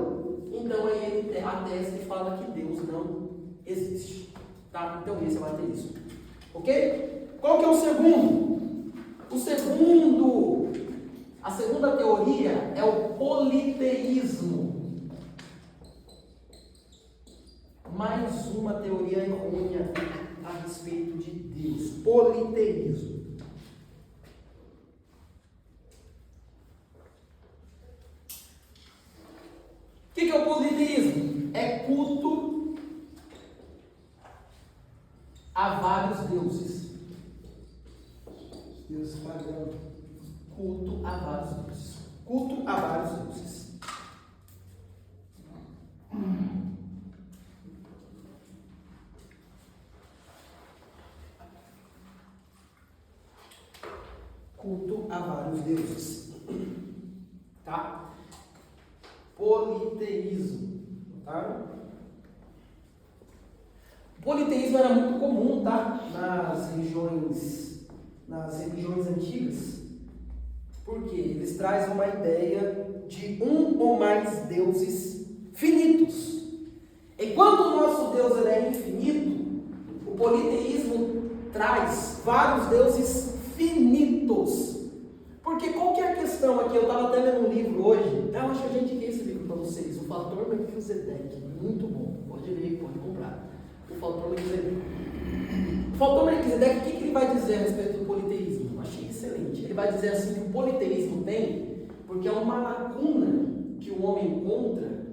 [SPEAKER 1] então aí ele atesta e fala que Deus não existe. Tá? Então esse é o ateísmo. Ok? Qual que é o segundo? A segunda teoria é o politeísmo. Mais uma teoria errônea a respeito de Deus. Politeísmo. O que é o politeísmo? É culto a vários deuses.
[SPEAKER 5] Deus pagando.
[SPEAKER 1] Culto a vários deuses. Culto a vários deuses. Culto a vários deuses. Tá? Politeísmo. Tá? O politeísmo era muito comum, tá? Nas religiões antigas. Porque eles trazem uma ideia de um ou mais deuses finitos. Enquanto o nosso Deus ele é infinito, o politeísmo traz vários deuses finitos. Porque qual que é a questão aqui? Eu estava até lendo um livro hoje. Eu acho que a gente quer esse livro para vocês. O Fator Melquisedeque. Muito bom. Pode ler, pode comprar. O Fator Melquisedeque. O Fator Melquisedeque, o que ele vai dizer a respeito do politeísmo? Eu achei excelente. Ele vai dizer assim que o politeísmo tem, porque é uma lacuna que o homem encontra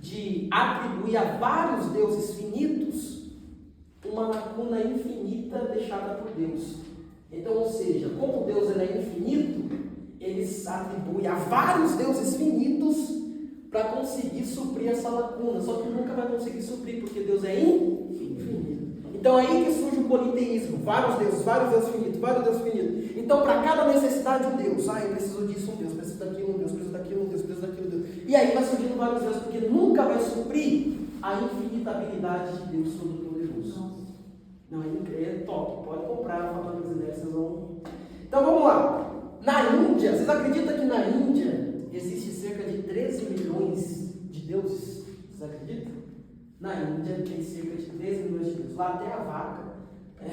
[SPEAKER 1] de atribuir a vários deuses finitos uma lacuna infinita deixada por Deus. Então, ou seja, como Deus ele é infinito, eles atribuem a vários deuses finitos para conseguir suprir essa lacuna. Só que nunca vai conseguir suprir, porque Deus é infinito. Então, aí que surge o politeísmo. Vários deuses finitos, vários deuses finitos. Então, para cada necessidade, um Deus. Eu preciso disso, um Deus. Preciso daquilo, um Deus. Preciso daquilo, um Deus. Preciso daquilo, um Deus. E aí vai surgindo vários deuses, porque nunca vai suprir a infinitabilidade de Deus Todo-Poderoso. Não, é top. Pode comprar, falar das ideias, vocês vão. Então vamos lá. Na Índia, vocês acreditam que na Índia existe cerca de 13 milhões de deuses? Vocês acreditam? Na Índia tem cerca de 13 milhões de deuses. Lá até a vaca é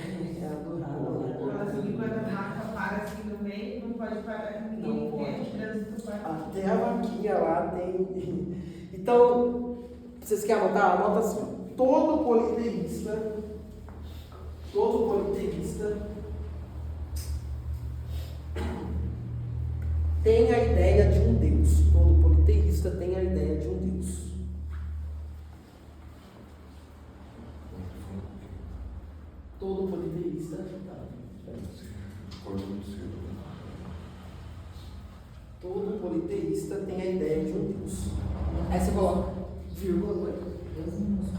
[SPEAKER 1] adorada.
[SPEAKER 2] Assim, quando a vaca para assim no meio, não pode parar ninguém.
[SPEAKER 1] Não pode.
[SPEAKER 2] Trânsito
[SPEAKER 1] Até a vaquinha lá tem. Então, vocês querem anotar? Anota assim: todo politeísta tem a ideia de um Deus. Todo politeísta tem a ideia de um Deus. Todo politeísta. Todo politeísta tem a ideia de um Deus. Aí você coloca vírgula, Deus minúsculo.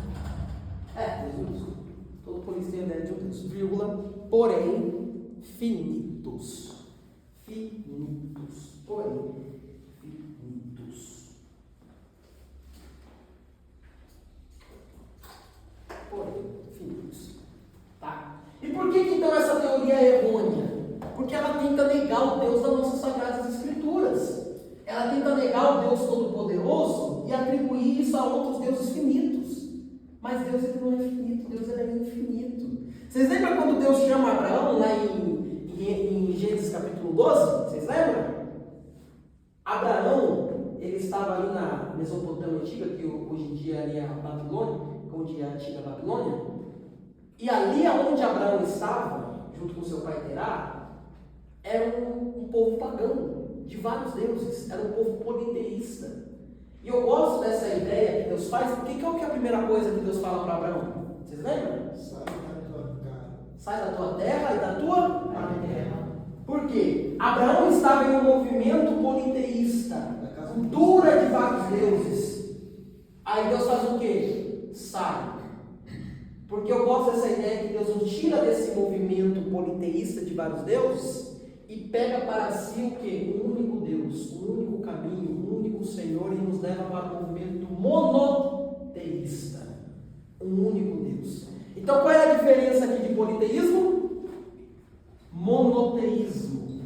[SPEAKER 1] Todo politeísta tem a ideia de um Deus, vírgula, porém finitos. Porém finitos. Tá? E por que então essa teoria é errônea? Porque ela tenta negar o Deus das nossas Sagradas Escrituras. Ela tenta negar o Deus Todo-Poderoso e atribuir isso a outros deuses finitos. Mas Deus ele não é finito, Deus ele é infinito. Vocês lembram quando Deus chama Abraão lá em Gênesis capítulo 12? Vocês lembram? Abraão, ele estava ali na Mesopotâmia antiga, que hoje em dia ali é a Babilônia, onde é a antiga Babilônia. E ali onde Abraão estava, junto com seu pai Terá, era um povo pagão, de vários deuses, era um povo politeísta. E eu gosto dessa ideia que Deus faz, porque qual que é a primeira coisa que Deus fala para Abraão? Vocês lembram? Sai da tua terra e da tua terra. Por quê? Abraão estava em um movimento politeísta, cultura de vários deuses. Aí Deus faz o quê? Sai. Porque eu gosto dessa ideia que Deus nos tira desse movimento politeísta de vários deuses e pega para si o quê? Um único Deus, um único caminho, um único Senhor, e nos leva para o movimento monoteísta. Um único Deus. Então qual é a diferença aqui de politeísmo? Monoteísmo,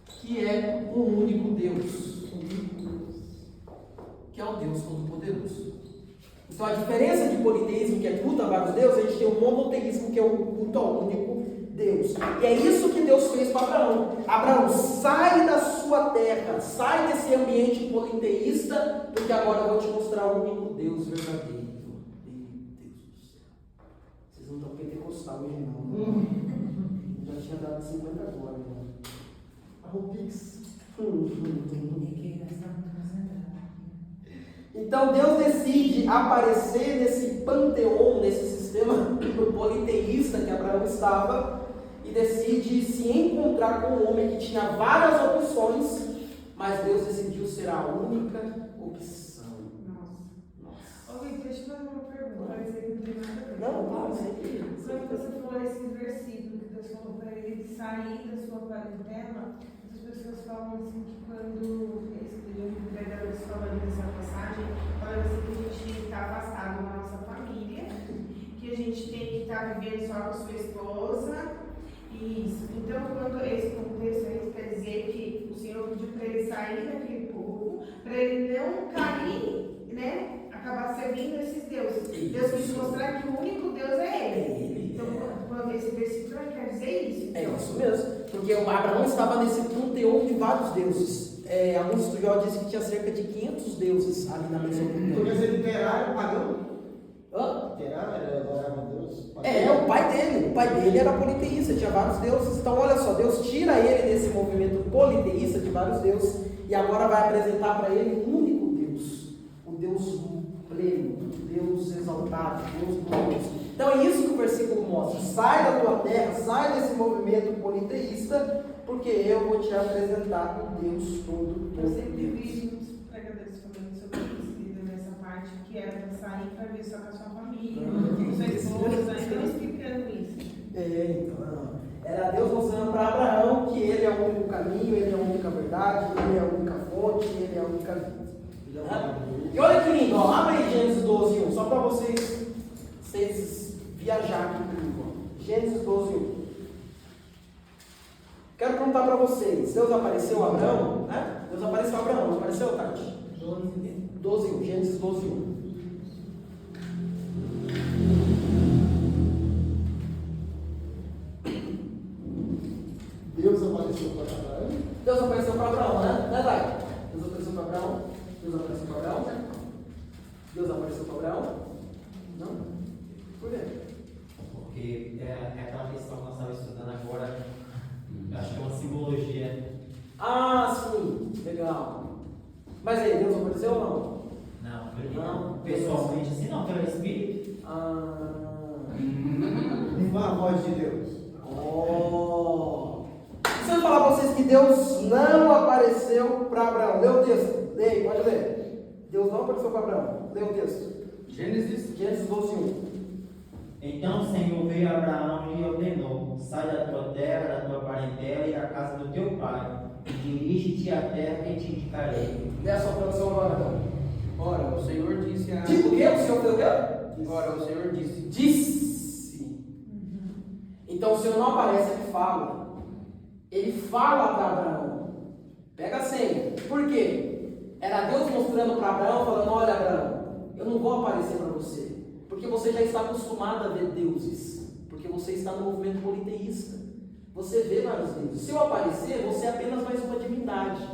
[SPEAKER 1] que é um único Deus, um único Deus Todo-Poderoso. Então a diferença de politeísmo, que é culto a vários deuses, a gente tem o monoteísmo, que é o culto ao único Deus. E é isso que Deus fez para Abraão. Abraão, sai da sua terra, sai desse ambiente politeísta, porque agora eu vou te mostrar o único Deus verdadeiro. Meu Deus do céu. Vocês não estão pentecostal hoje não. Já tinha dado 50 agora.
[SPEAKER 5] Arrupix.
[SPEAKER 1] Então Deus decide aparecer nesse panteão, nesse sistema politeísta que Abraão estava, e decide se encontrar com um homem que tinha várias opções, mas Deus decidiu ser a única opção.
[SPEAKER 2] Nossa. Ô, Vitor, deixa eu fazer uma pergunta. Parece que não tem nada a ver.
[SPEAKER 1] Não, claro, sempre.
[SPEAKER 2] Quando você falou esse versículo que Deus falou para ele sair da sua parentela, as pessoas falam assim que quando o pregador falando dessa passagem, falando assim que a gente está afastado da nossa família, que a gente tem que estar vivendo só com a sua esposa. Isso. Então, quando esse contexto aí quer dizer que o Senhor pediu para ele sair daquele povo, para ele não cair, né? Acabar servindo esses deuses.
[SPEAKER 1] Isso.
[SPEAKER 2] Deus quis mostrar que o único Deus é ele. Então, quando esse versículo quer dizer isso.
[SPEAKER 1] É isso mesmo, porque Abraão estava nesse panteão de vários deuses. Alguns estudiosos dizem que tinha cerca de 500 deuses ali na
[SPEAKER 5] Então, quer
[SPEAKER 1] Mesopotâmia.
[SPEAKER 5] dizer, literário pagão?
[SPEAKER 1] Hã?
[SPEAKER 5] Literário, ele adorava a Deus?
[SPEAKER 1] O pai dele era politeísta, tinha vários deuses. Então, olha só, Deus tira ele desse movimento politeísta de vários deuses e agora vai apresentar para ele um único Deus, o Deus pleno, o Deus exaltado, o Deus glorioso. Então, é isso que o versículo mostra: sai da tua terra, sai desse movimento politeísta, porque eu vou te apresentar o Deus
[SPEAKER 2] Eu sempre
[SPEAKER 1] Todo-Poderoso.
[SPEAKER 2] vi muitos pregadores falando sobre isso, nessa parte, que era para sair para ver só com a sua família, com sua esposa, então explicando isso.
[SPEAKER 1] Então, era Deus mostrando para Abraão que ele é o único caminho, ele é a única verdade, ele é a única fonte, ele é a única vida. E olha que lindo, ó, abre aí Gênesis 12:1, só para vocês viajar aqui comigo. Ó. Gênesis 12:1. Quero perguntar para vocês, Deus apareceu a Abraão, né? Deus apareceu a Abraão, não apareceu, Tati? 12:1, Gênesis 12:1.
[SPEAKER 5] Deus apareceu para Abraão.
[SPEAKER 1] Deus apareceu para Abraão, né, Dai? Deus apareceu para Abraão? Deus apareceu para Abraão? Deus apareceu para Abraão? Não? Por quê?
[SPEAKER 8] Porque é aquela questão que nós estávamos estudando agora, acho que é uma simbologia.
[SPEAKER 1] Ah, sim, legal. Mas aí, Deus apareceu ou não?
[SPEAKER 8] Não, pessoalmente assim não, pelo Espírito.
[SPEAKER 5] Viva a voz de Deus.
[SPEAKER 1] Se eu falar para vocês que Deus não apareceu para Abraão, lê o texto. Lê, pode ler. Deus não apareceu para Abraão. Lê o texto.
[SPEAKER 9] Gênesis
[SPEAKER 1] 12:1.
[SPEAKER 8] Então o Senhor veio a Abraão e lhe ordenou: sai da tua terra, da tua parentela e da casa do teu pai, e dirige-te à terra que te indicarei.
[SPEAKER 1] Lê a sua tradução agora, então.
[SPEAKER 9] Ora, o Senhor disse a...
[SPEAKER 1] Tipo o quê? O Senhor fez o quê?
[SPEAKER 9] Ora, o Senhor disse...
[SPEAKER 1] Disse. Então o Senhor não aparece, ele fala. Ele fala para Abraão. Pega a senha. Por quê? Era Deus mostrando para Abraão, falando: olha, Abraão, eu não vou aparecer para você, porque você já está acostumado a ver deuses, porque você está no movimento politeísta. Você vê vários deuses. Se eu aparecer, você é apenas mais uma divindade.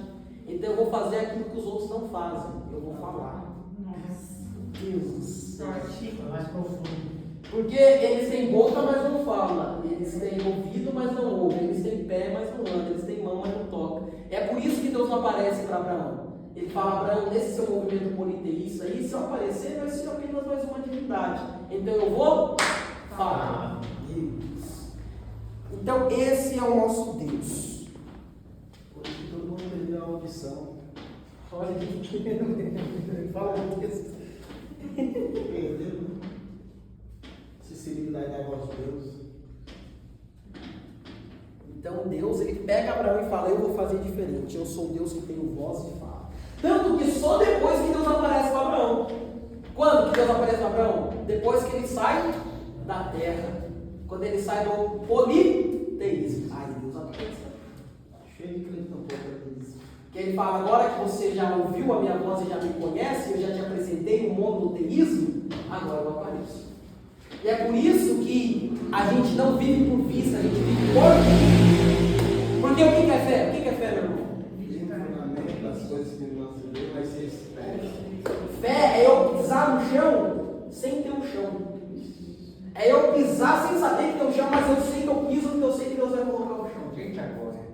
[SPEAKER 1] Então eu vou fazer aquilo que os outros não fazem. Eu vou falar.
[SPEAKER 2] Nossa.
[SPEAKER 1] Deus do céu.
[SPEAKER 8] É mais profundo.
[SPEAKER 1] Porque eles têm boca, mas não falam. Eles têm ouvido, mas não ouvem. Eles têm pé, mas não andam. Eles têm mão, mas não tocam. É por isso que Deus não aparece para Abraão. Ele fala: Abraão, nesse seu movimento politeísta aí, se eu aparecer, vai ser apenas mais uma divindade. Então eu vou falar. Deus. Então esse é o nosso Deus.
[SPEAKER 5] Hoje todo mundo perdeu a audição.
[SPEAKER 1] Olha que fala o texto.
[SPEAKER 5] Perdeu sensibilidade da voz de Deus.
[SPEAKER 1] Então Deus, ele pega Abraão e fala: eu vou fazer diferente. Eu sou Deus que tenho voz e fala. Tanto que só depois que Deus aparece para Abraão. Quando que Deus aparece para Abraão? Depois que ele sai da terra. Quando ele sai do politeísmo. Aí Deus aparece.
[SPEAKER 5] Cheio de crente não pode isso.
[SPEAKER 1] Que ele fala, agora que você já ouviu a minha voz e já me conhece, eu já te apresentei o monoteísmo, agora eu apareço. E é por isso que a gente não vive por vista, a gente vive por fé. Porque o que é fé? O que é fé, meu irmão?
[SPEAKER 5] O fundamento das coisas que nós vivemos vai ser esse pé.
[SPEAKER 1] Fé é eu pisar no chão sem ter um chão. É eu pisar sem saber que tem um chão, mas eu sei que eu piso porque eu sei que Deus vai colocar o chão.
[SPEAKER 9] Gente, agora.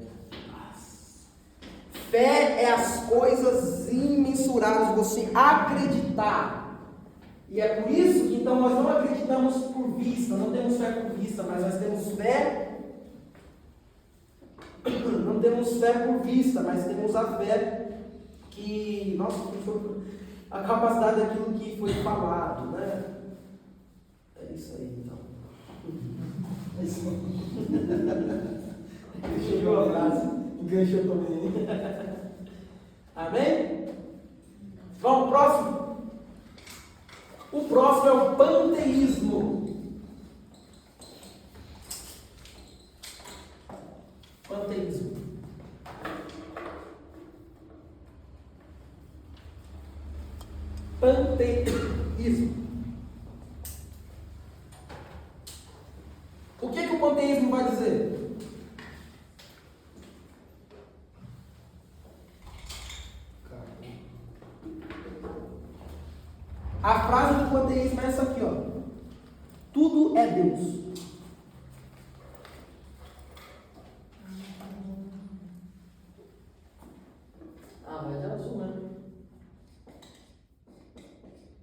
[SPEAKER 1] Fé é as coisas imensuráveis, você acreditar. E é por isso que então nós não acreditamos por vista, não temos fé por vista, mas nós temos fé. Não temos fé por vista, mas temos a fé que, nossa, a capacidade daquilo que foi falado, né? É isso aí, então. É isso aí. Chegou a frase.
[SPEAKER 5] Enganchou também.
[SPEAKER 1] Amém? Vamos, próximo. O próximo é o panteísmo. Panteísmo. Panteísmo. O que o panteísmo vai dizer? A frase do panteísmo é essa aqui, ó. Tudo é Deus. Ah, vai dar azul, né?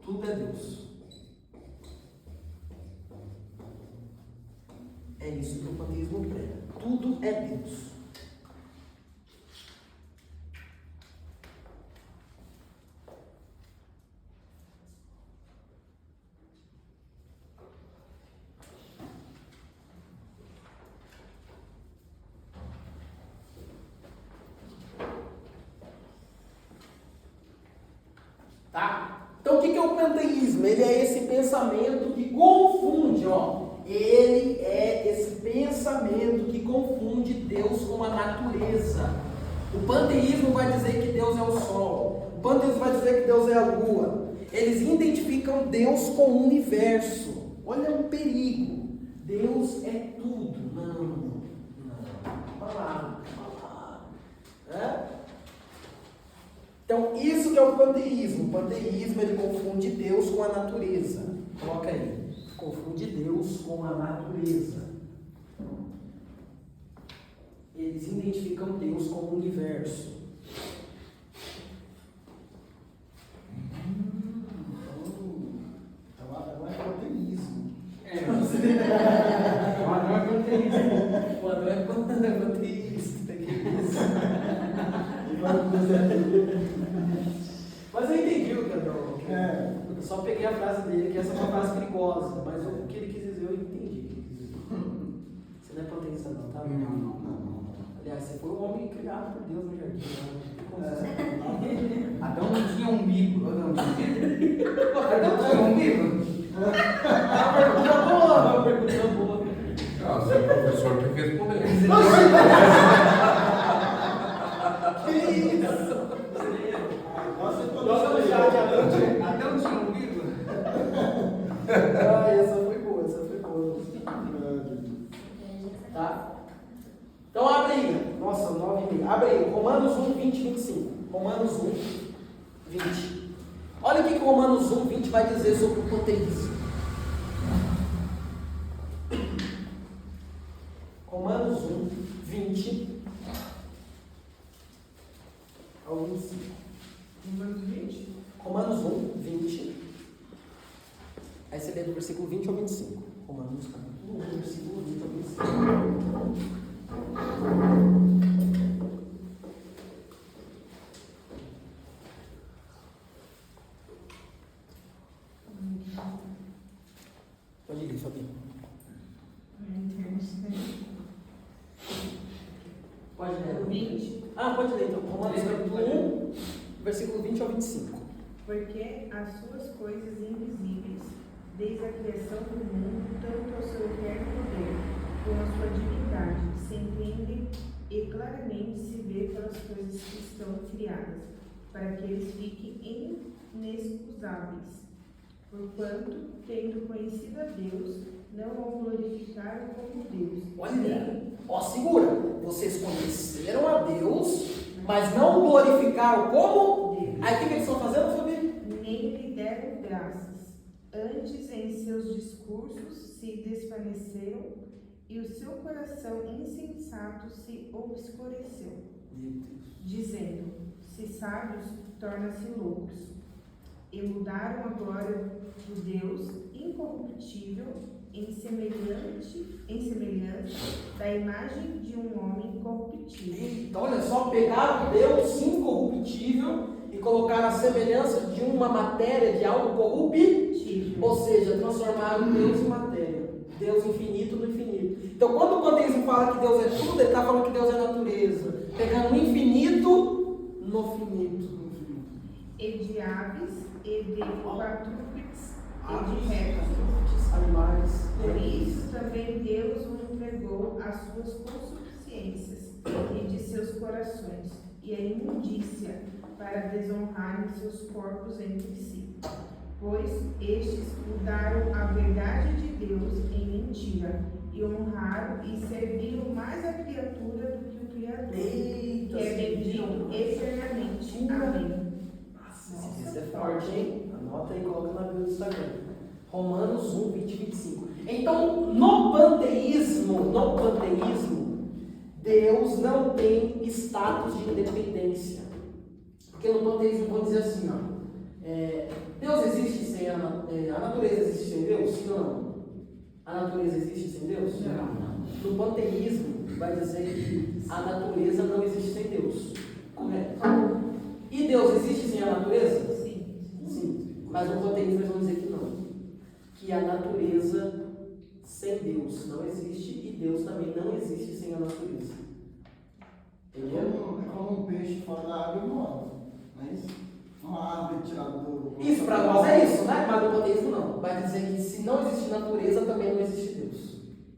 [SPEAKER 1] Tudo é Deus. É isso que o panteísmo prega. Tudo é Deus. Tá? Então o que é o panteísmo? Ele é esse pensamento que confunde, ó. Ele é esse pensamento que confunde Deus com a natureza. O panteísmo vai dizer que Deus é o sol. O panteísmo vai dizer que Deus é a lua. Eles identificam Deus com o universo. Olha o perigo. Deus é tudo. Não. Palavra. Então, isso que é o panteísmo. O panteísmo, ele confunde Deus com a natureza. Coloca aí. Confunde Deus com a natureza. Eles identificam Deus com o universo.
[SPEAKER 5] Agora é panteísmo.
[SPEAKER 9] O Adão é panteísta.
[SPEAKER 1] O Adão é panteísta. Mas eu entendi o que Adão. Eu só peguei a frase dele, que essa é uma frase perigosa, mas o que ele quis dizer eu entendi. Você não é panteísta não, tá?
[SPEAKER 9] Não.
[SPEAKER 1] Aliás, você foi um homem criado por Deus no jardim.
[SPEAKER 9] Adão não tinha umbigo. Adão tinha umbigo?
[SPEAKER 1] Uma pergunta boa.
[SPEAKER 7] Ah, você é professor, tem que responder.
[SPEAKER 1] Que isso?
[SPEAKER 5] Nossa, no chat,
[SPEAKER 9] Adão tinha umbigo?
[SPEAKER 1] Essa foi boa. Tá? Então abre aí. Nossa, 9,5. Abre aí. Romanos 1, 20, 25. Romanos 1, 20. Olha o que Romanos 1, 20 vai dizer sobre o panteísmo. Romanos 1, 20 ao 25.
[SPEAKER 2] Romanos 20?
[SPEAKER 1] Romanos 1, 20. Aí você lê do versículo 20 ao 25. Romanos 1, versículo 20 ao 25. Pode ler, Fabinho. Pode ler.
[SPEAKER 2] 20.
[SPEAKER 1] Pode ler então. Romanos capítulo 1, versículo 20 ao 25.
[SPEAKER 2] Porque as suas coisas invisíveis, desde a criação do mundo, tanto ao seu eterno poder, como a sua divindade, se entendem e claramente se vê pelas coisas que estão criadas, para que eles fiquem inexcusáveis. Porquanto, tendo conhecido a Deus, não o glorificaram como Deus.
[SPEAKER 1] Olha, ó, segura. Vocês conheceram a Deus, mas não o glorificaram como?
[SPEAKER 2] Deus.
[SPEAKER 1] Aí o que eles estão fazendo, Fabi?
[SPEAKER 2] Nem lhe deram graças. Antes, em seus discursos, se desvaneceram e o seu coração insensato se obscureceu, dizendo: se sábios, torna-se loucos. E mudaram a glória do Deus incorruptível em semelhança da imagem de um homem corruptível.
[SPEAKER 1] Então, olha só, pegaram Deus incorruptível e colocaram a semelhança de uma matéria, de algo corruptível. Ou seja, transformaram Deus em matéria. Deus infinito no infinito. Então, quando o panteísmo fala que Deus é tudo, ele está falando que Deus é natureza. Pegando o infinito no finito.
[SPEAKER 2] E de aves, e de quadrúpedes, e de répteis.
[SPEAKER 1] Animais.
[SPEAKER 2] Por isso também Deus o entregou às suas concupiscências e de seus corações, e a imundícia, para desonrarem seus corpos entre si. Pois estes mudaram a verdade de Deus em mentira, e honraram e serviram mais a criatura do que o Criador, que é bendito eternamente. Amém.
[SPEAKER 1] Nossa, esse é forte, hein? Anota aí e coloca na bio do Instagram. Romanos 1, 20 e 25. Então, no panteísmo, Deus não tem status de independência. Porque no panteísmo vão dizer assim, ó, Deus existe sem a natureza existe sem Deus? Sim ou não? A natureza existe sem Deus? Não. No panteísmo vai dizer que a natureza não existe sem Deus. Correto? E Deus existe sem a natureza? Sim. Mas no panteísmo eles vão dizer que não. Que a natureza sem Deus não existe e Deus também não existe sem a natureza. Entendeu?
[SPEAKER 5] É como um peixe fora da água e morre. Não é isso? Uma árvore tirada do.
[SPEAKER 1] Isso para nós é isso, né? Mas no panteísmo não. Vai dizer que se não existe natureza, também não existe Deus.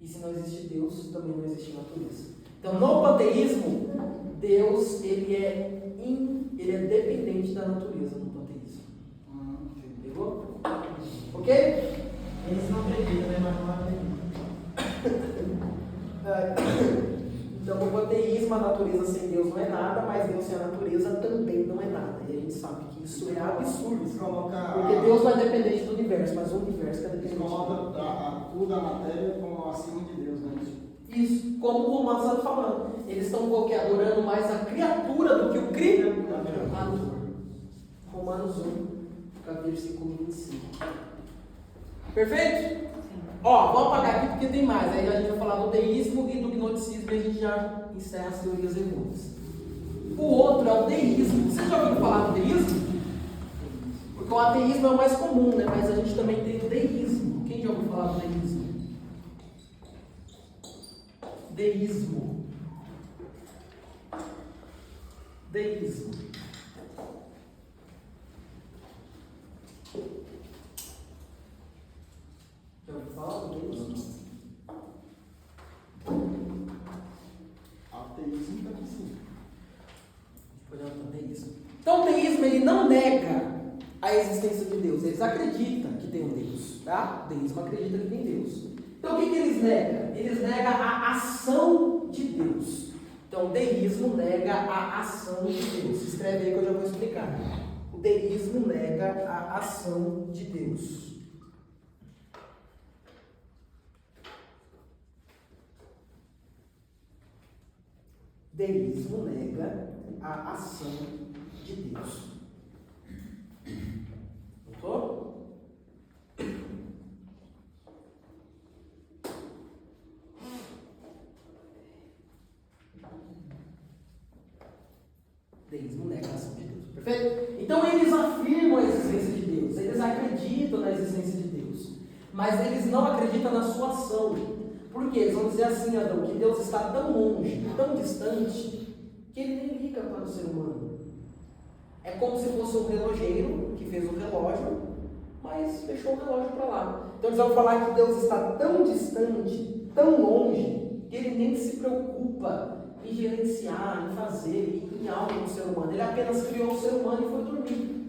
[SPEAKER 1] E se não existe Deus, também não existe natureza. Então no panteísmo, Deus ele é dependente da natureza no panteísmo. Pegou? Ok?
[SPEAKER 8] Eles não acreditam, né? Mas não acreditam.
[SPEAKER 1] Então, no panteísmo, a natureza sem Deus não é nada, mas Deus sem a natureza também não é nada. E a gente sabe que isso é absurdo. Porque Deus não é dependente do universo, mas o universo é dependente de Deus.
[SPEAKER 5] Coloca tudo a matéria como acima de Deus, né?
[SPEAKER 1] Isso, como o Romanos está falando. Eles estão adorando mais a criatura do que o Criador. Romanos 1, versículo 25. Perfeito? Ó, vamos apagar aqui porque tem mais. Aí a gente vai falar do deísmo e do gnosticismo e a gente já encerra as teorias errôneas. O outro é o deísmo. Você já ouviu falar do deísmo? Porque o ateísmo é o mais comum, né? Mas a gente também tem o deísmo. Quem já ouviu falar do deísmo? Deísmo. Já ouviu falar do deísmo?
[SPEAKER 5] Ateísmo também sim.
[SPEAKER 1] Então o deísmo ele não nega a existência de Deus. Eles acreditam que tem um Deus, tá? O deísmo acredita que tem Deus. Então o que eles negam? Eles negam a ação de Deus. Então o deísmo nega a ação de Deus. Escreve aí que eu já vou explicar. O deísmo nega a ação de Deus. Deísmo nega a ação de Deus. Notou? Deísmo nega a ação de Deus. Perfeito? Então eles afirmam a existência de Deus. Eles acreditam na existência de Deus. Mas eles não acreditam na sua ação. Por quê? Eles vão dizer assim, Adão, que Deus está tão longe, tão distante, que ele nem liga para o ser humano. É como se fosse um relojeiro que fez o relógio, mas fechou o relógio para lá. Então eles vão falar que Deus está tão distante, tão longe, que ele nem se preocupa em gerenciar, em fazer, em algo no ser humano. Ele apenas criou o ser humano e foi dormir.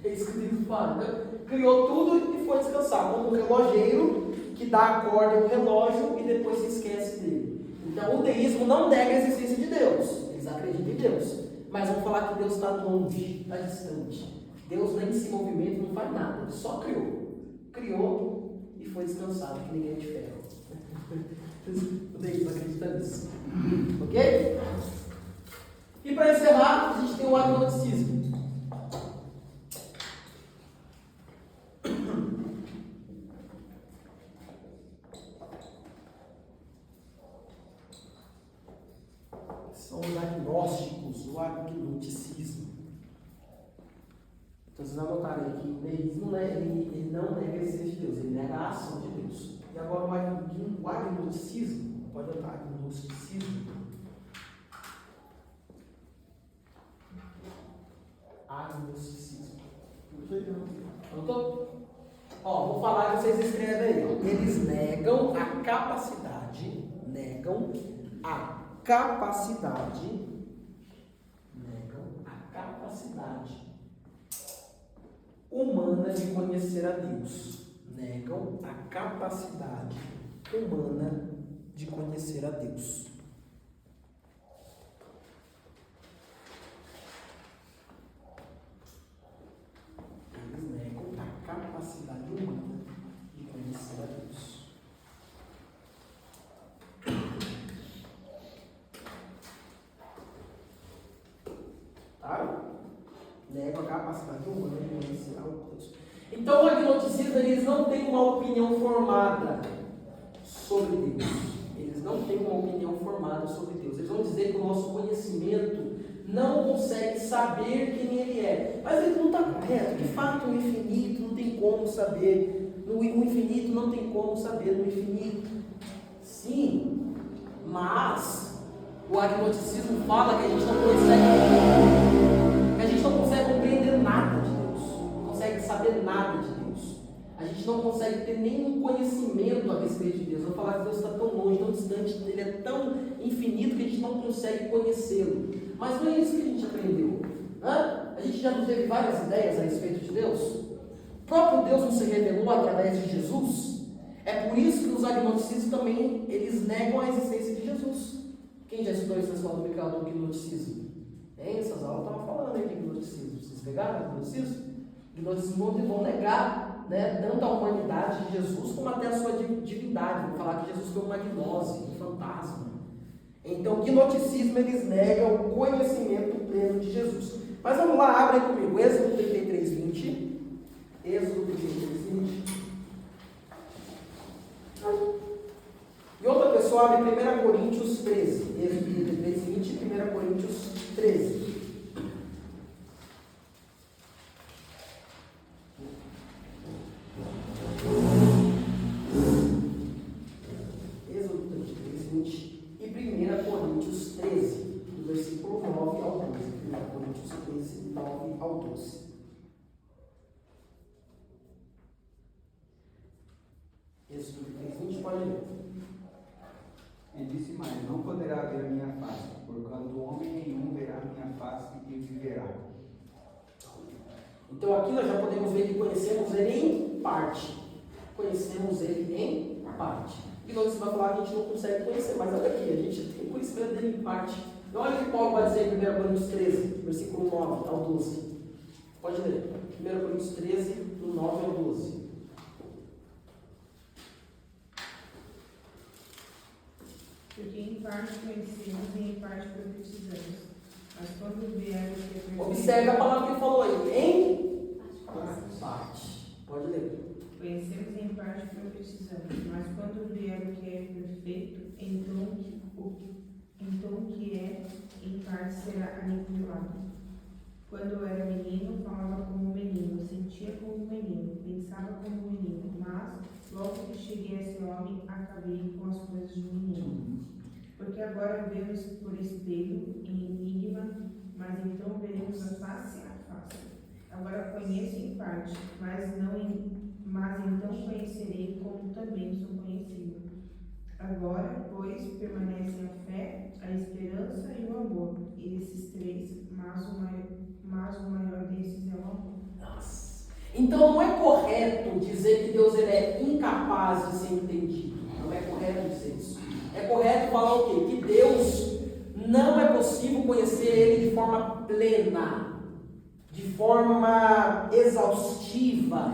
[SPEAKER 1] É isso que Deus fala, né? Criou tudo e foi descansar, como um relogeiro que dá a corda no relógio e depois se esquece dele. Então o deísmo não nega a existência de Deus, eles acreditam em Deus, mas vão falar que Deus está longe, está distante. Deus nem se movimenta, não faz nada, ele só criou e foi descansado, que ninguém é de ferro. O deísmo acredita nisso, ok? E para encerrar, a gente tem o agnosticismo. São os agnósticos, o agnosticismo. Então vocês anotarem aqui, o deísmo, né, ele não nega a existência de Deus, ele nega a ação de Deus. E agora o agnosticismo, pode anotar, agnosticismo. Agnosticismo. Anotou? Ó, vou falar e vocês escrevem aí. Ó. Eles negam a capacidade humana de conhecer a Deus. Negam a capacidade humana de conhecer a Deus. Eles negam a capacidade humana de conhecer a Deus. Tá? Negam a capacidade humana de conhecer a Deus. Então, o agnosticismo, eles não têm uma opinião formada sobre Deus. Eles não têm uma opinião formada sobre Deus. Eles vão dizer que o nosso conhecimento não consegue saber quem Ele é. Mas ele não está correto. De fato, o infinito não tem como saber. O infinito não tem como saber no infinito. Sim, mas o agnosticismo fala que a gente não consegue compreender nada de Deus, não consegue saber nada de Deus, a gente não consegue ter nenhum conhecimento a respeito de Deus. Eu vou falar que Deus está tão longe, tão distante, Ele é tão infinito que a gente não consegue conhecê-lo. Mas não é isso que a gente aprendeu. A gente já não teve várias ideias a respeito de Deus. O próprio Deus não se revelou através de Jesus. É por isso que os agnosticistas também, eles negam a existência de Jesus. Quem já estudou isso na escola dominical do gnosticismo? Essas aulas estavam falando aí de gnosticismo. Vocês pegaram o gnosticismo? O gnosticismo vão negar, né, tanto a humanidade de Jesus como até a sua divindade. Vão falar que Jesus foi uma gnose, um fantasma. Então, o gnosticismo, eles negam o conhecimento pleno de Jesus. Mas vamos lá, abrem comigo. Êxodo 33, 20. Êxodo 33, 20. E outra pessoa abre 1 Coríntios 13. Êxodo 33, 20 e 1 Coríntios 13. Êxodo 33, 20 e 1 Coríntios 13, do versículo 9 ao 12. 1 Coríntios 13, 9 ao 12. Êxodo 33, 20, pode ler.
[SPEAKER 9] E disse mais: não poderá ver a minha face, porquanto homem nenhum verá a minha face e viverá.
[SPEAKER 1] Então aqui nós já podemos ver que conhecemos ele em parte. Conhecemos ele em parte. E nós vai falar que a gente não consegue conhecer, mas olha aqui, a gente tem conhecimento dele em parte. Então olha o que Paulo vai dizer em 1 Coríntios 13, versículo 9 ao 12. Pode ler. 1 Coríntios 13, do 9 ao 12.
[SPEAKER 2] Porque em parte conhecemos e em parte profetizamos. Mas quando vier o que é perfeito...
[SPEAKER 1] Observe a palavra que ele falou aí. Em parte. Pode ler.
[SPEAKER 2] Conhecemos e em parte profetizamos. Mas quando vier o que é perfeito, então o que é em parte será aniquilado. Quando eu era menino, falava como menino, sentia como menino, pensava como menino. Mas, logo que cheguei a ser homem, acabei com as coisas de menino. Porque agora vemos por espelho, em enigma, mas então veremos a face a face. Agora conheço em parte, mas então conhecerei como também sou conhecido. Agora, pois, permanecem a fé, a esperança e o amor. E esses três, mas o maior desses é o amor.
[SPEAKER 1] Nossa. Então não é correto dizer que Deus ele é incapaz de ser entendido. Não é correto dizer isso. É correto falar o quê? Que Deus não é possível conhecer Ele de forma plena, de forma exaustiva.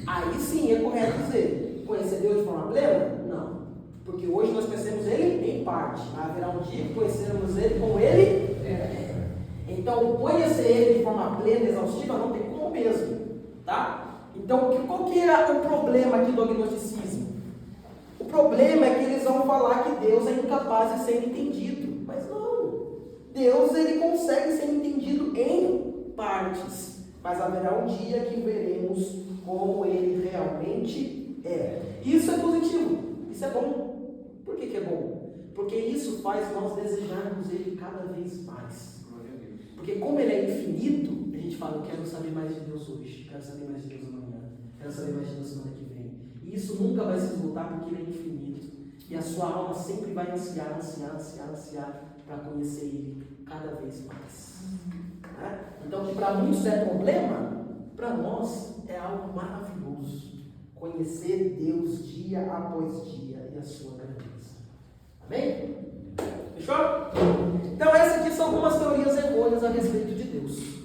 [SPEAKER 1] Aí sim é correto dizer. Conhecer Deus de forma plena? Não. Porque hoje nós conhecemos Ele em parte. Haverá um dia que conheceremos Ele como Ele é. Então, conhecer Ele de forma plena e exaustiva não tem como mesmo. Tá? Então, qual que é o problema aqui do agnosticismo? O problema é que eles vão falar que Deus é incapaz de ser entendido. Mas não. Deus ele consegue ser entendido em partes. Mas haverá um dia que veremos como Ele realmente é. Isso é positivo. Isso é bom. Por que é bom? Porque isso faz nós desejarmos Ele cada vez mais. Porque como Ele é infinito, a gente fala, eu quero saber mais de Deus hoje, quero saber mais de Deus amanhã, quero saber mais de Deus semana que vem. E isso nunca vai se esgotar porque Ele é infinito. E a sua alma sempre vai ansiar para conhecer Ele cada vez mais. Né? Então, que para muitos é problema, para nós é algo maravilhoso. Conhecer Deus dia após dia e a sua grandeza. Amém? Fechou? Então, essas aqui são algumas teorias errôneas a respeito de Deus.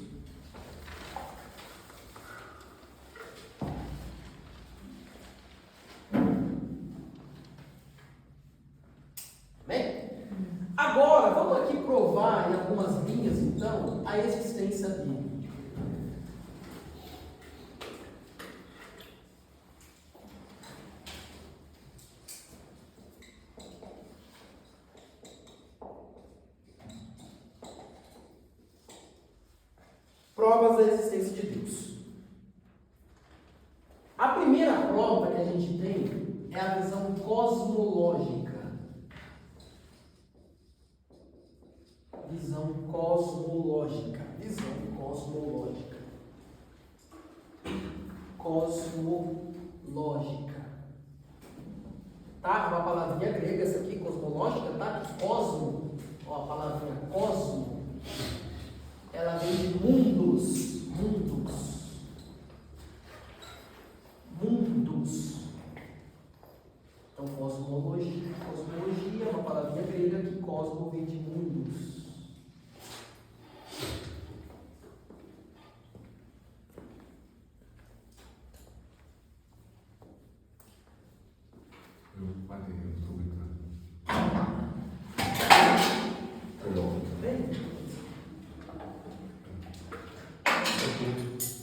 [SPEAKER 1] Bem, agora vamos aqui provar em algumas linhas, então, a existência dele. Provas da existência de Deus. A primeira prova que a gente tem é a visão cosmológica. Visão cosmológica. Tá? É uma palavrinha grega essa aqui, cosmológica, tá? Cosmo, ó, a palavrinha cosmo, ela vem de mundos. Então, cosmologia é uma palavrinha grega que cosmo vem de mundos.
[SPEAKER 4] Eu matei, eu estou brincando. Perdão.
[SPEAKER 1] Bem,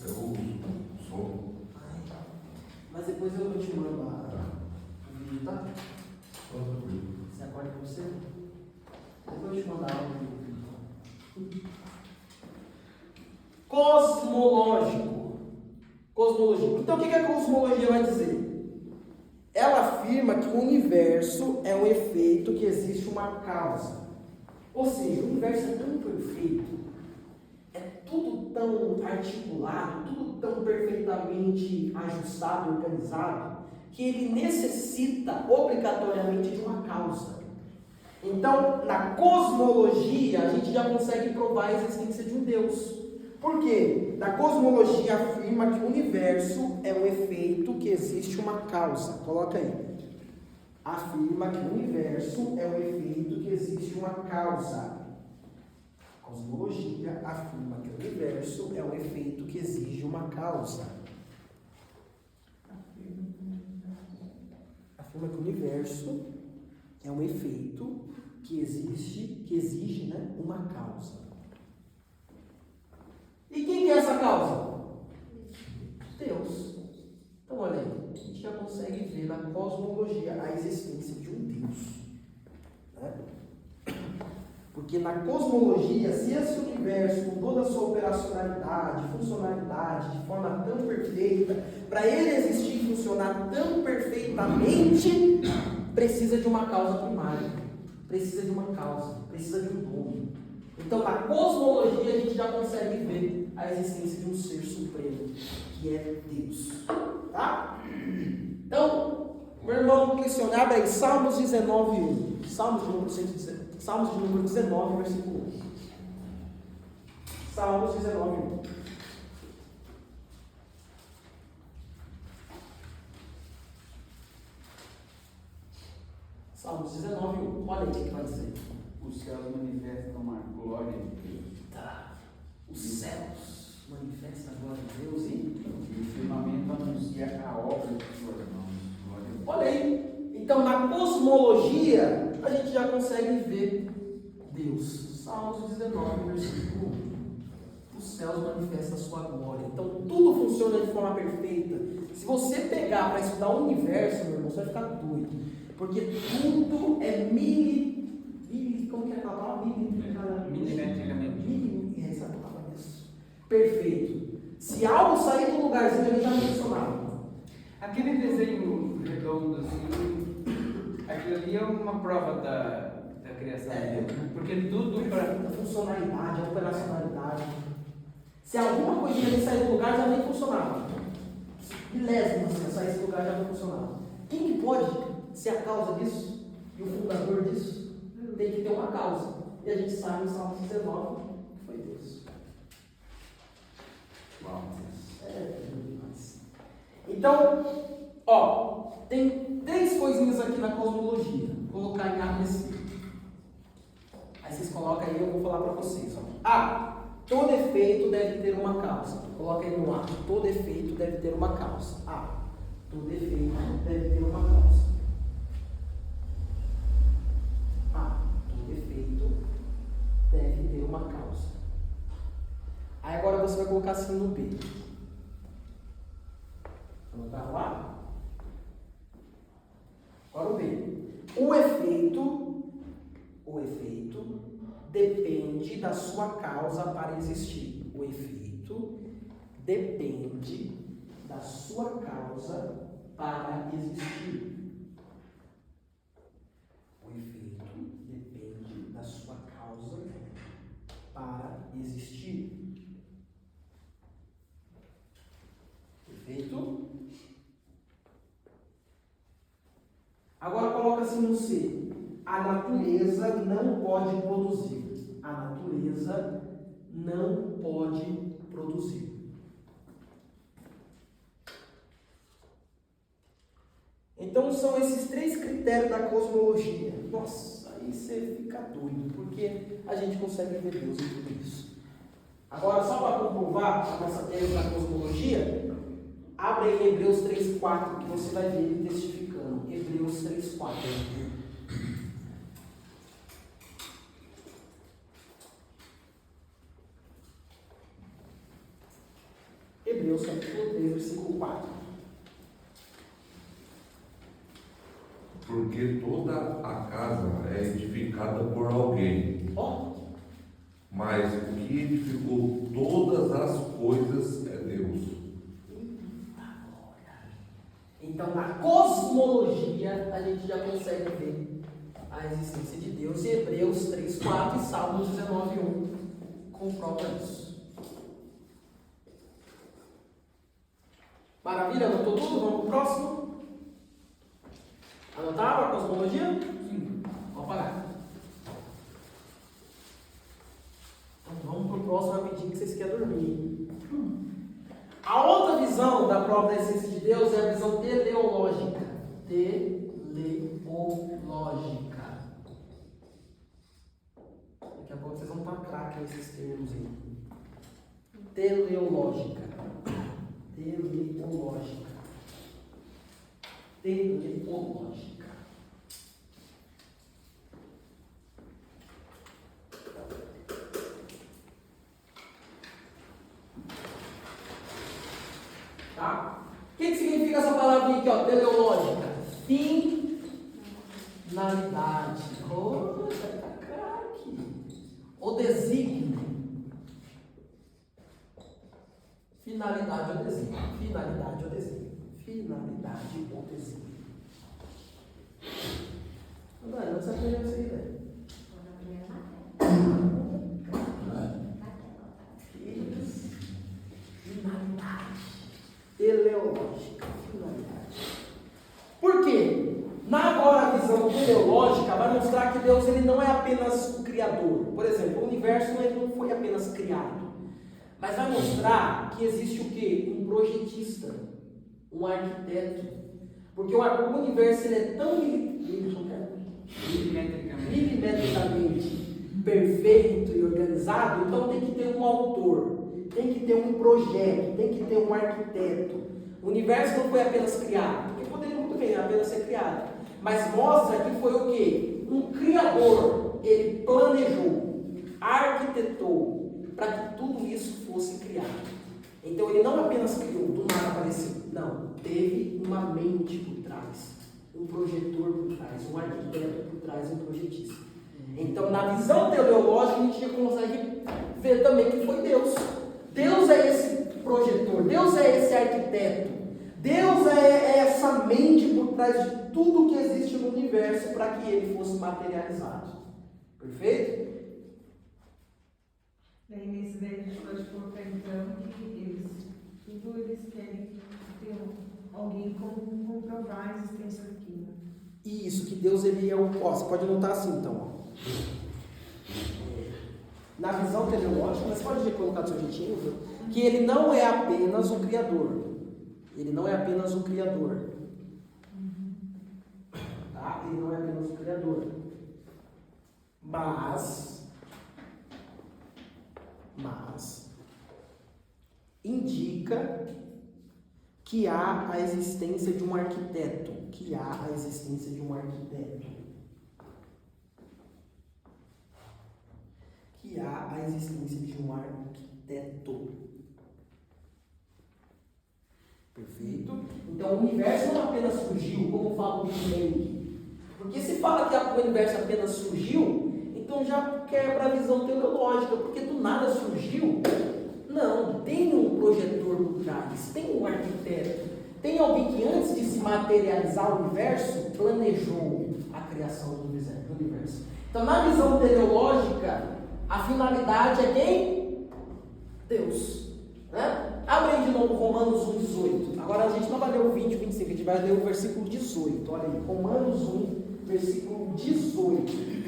[SPEAKER 7] Eu sou.
[SPEAKER 1] mas depois eu te mando o vídeo, tá?
[SPEAKER 7] Tranquilo.
[SPEAKER 1] Você acorda com você? Depois eu te mandar o vídeo. Cosmologia. Então o que a cosmologia vai dizer? Ela afirma que o universo é um efeito que existe uma causa. Ou seja, o universo é tão perfeito, é tudo tão articulado, tudo tão perfeitamente ajustado, organizado, que ele necessita obrigatoriamente de uma causa. Então, na cosmologia, a gente já consegue provar a existência de um Deus. Por quê? Na cosmologia afirma que o universo é um efeito que existe uma causa. Coloca aí. Afirma que o universo é um efeito que existe uma causa. A cosmologia afirma que o universo é um efeito que exige uma causa. Afirma que o universo é um efeito que exige, né, uma causa. E quem que é essa causa? Deus. Então, olha aí, a gente já consegue ver na cosmologia a existência de um Deus. Né? Porque na cosmologia, se esse universo, com toda a sua operacionalidade, funcionalidade, de forma tão perfeita, para ele existir e funcionar tão perfeitamente, precisa de uma causa primária, precisa de uma causa, precisa de um dono. Então, na cosmologia, a gente já consegue ver a existência de um ser supremo, que é Deus. Tá? Então, Meu irmão, questionado aí, Salmos 19:1. Salmos de número 19, versículo 1. Salmos 19:1. Salmos 19:1. Olha aí o que vai dizer.
[SPEAKER 9] Os céus manifestam a glória de Deus.
[SPEAKER 1] Tá. Os céus manifestam a glória de Deus e
[SPEAKER 9] E o firmamento anuncia a obra de suas mãos. Glória a Deus.
[SPEAKER 1] olha aí. Então, na cosmologia, a gente já consegue ver Deus. Salmos 19, versículo 1. Os céus manifestam a sua glória. Então, tudo funciona de forma perfeita. Se você pegar para estudar o universo, meu irmão, você vai ficar doido. Porque tudo é como que é aquela palavra?
[SPEAKER 9] Milimetricamente.
[SPEAKER 1] Essa palavra mesmo. Perfeito. Se algo sair do lugarzinho, ele já não funcionava.
[SPEAKER 9] Aquele desenho redondo assim, aquilo ali é uma prova da criação de Deus, né? Porque tudo para.
[SPEAKER 1] A funcionalidade, a operacionalidade. Se alguma coisinha sair do lugar, já nem funcionava. Milésimos, se sair do lugar, já não funcionava. Quem que pode ser a causa disso? E o fundador disso? Tem que ter uma causa. E a gente sabe no Salmo 19 que foi Deus.
[SPEAKER 9] Uau.
[SPEAKER 1] Demais. Então, ó, tem 3 coisinhas aqui na cosmologia. Vou colocar em A nesse. Aí vocês colocam aí, eu vou falar para vocês. Ó. A. Todo efeito deve ter uma causa. Coloca aí no A. Todo efeito deve ter uma causa. A. Todo efeito deve ter uma causa. A. Todo efeito deve ter uma causa. Aí agora você vai colocar assim no B. Colocar lá. Agora o B. O efeito depende da sua causa para existir. O efeito depende da sua causa para existir. O efeito depende da sua causa para existir. Perfeito? Agora coloca assim no C. A natureza não pode produzir. A natureza não pode produzir. Então são esses 3 critérios da cosmologia. Nossa, aí você fica doido, porque a gente consegue ver Deus em tudo isso. Agora, só para comprovar a nossa tese da cosmologia, abre aí Hebreus 3:4, que você vai ver ele testificando. Hebreus 3:4. Hebreus capítulo 3, versículo 4.
[SPEAKER 7] Porque toda a casa é edificada por alguém.
[SPEAKER 1] Ó,
[SPEAKER 7] Mas o que edificou todas as coisas é Deus.
[SPEAKER 1] então na cosmologia a gente já consegue ver a existência de Deus. E Hebreus 3:4 e Salmos 19:1 comprova isso. Maravilha? Anotou tudo? Vamos pro próximo? Anotaram a cosmologia?
[SPEAKER 9] Sim.
[SPEAKER 1] Vamos pagar. Então vamos pro próximo rapidinho que vocês querem dormir. A outra visão da própria essência de Deus é a visão teleológica. Teleológica. Daqui a pouco vocês vão estar craque nesses termos aí. Teleológica. Teleológica. Teleológica. Tá? O que significa essa palavrinha aqui, ó? Teleológica. Finalidade. Oh, tá craque. O desígnio. Finalidade ou desígnio. Finalidade ou desígnio. Finalidade ou desígnio. Não você aprendeu isso aí, velho. Finalidade. Teleológica. Finalidade. Por quê? teleológica vai mostrar que Deus ele não é apenas o criador. Por exemplo, o universo ele não foi apenas criado, mas vai mostrar que existe o quê? Um projetista, um arquiteto. Porque o universo ele é tão milimetricamente perfeito e organizado, então tem que ter um autor, tem que ter um projeto, tem que ter um arquiteto. O universo não foi apenas criado, porque poderia muito bem apenas ser criado, mas mostra que foi o quê? Um criador, ele planejou, arquitetou, para que tudo isso fosse criado. Então ele não apenas criou, do nada apareceu, não, teve uma mente por trás, um projetor por trás, um arquiteto por trás, um projetista. Então, na visão teleológica, a gente já consegue ver também que foi Deus. Deus é esse projetor, Deus é esse arquiteto, Deus é essa mente por trás de tudo que existe no universo para que ele fosse materializado. Perfeito?
[SPEAKER 2] Daí nesse daí a gente pode colocar então que eles querem ter alguém como comprovar a existência daquilo.
[SPEAKER 1] Isso, que Deus ele é o... Ó, você pode anotar assim então, ó. Na visão teleológica, mas pode colocar do seu jeitinho, viu? Que ele não é apenas o Criador. Ele não é apenas o Criador. Tá? Ele não é apenas o Criador. Mas indica que há a existência de um arquiteto. Que há a existência de um arquiteto. Que há a existência de um arquiteto. Perfeito? Então o universo não apenas surgiu, como fala o Big Bang. Porque se fala que o universo apenas surgiu, então já quebra a visão teleológica, porque do nada surgiu. Não, tem um projetor por trás, tem um arquiteto, tem alguém que antes de se materializar o universo, planejou a criação do universo. Então na visão teleológica, a finalidade é quem? Deus. Né? Abre aí de novo Romanos 1,18. Agora a gente não vai ler o 20 e 25, a gente vai ler o versículo 18. Olha aí, Romanos 1, versículo 18.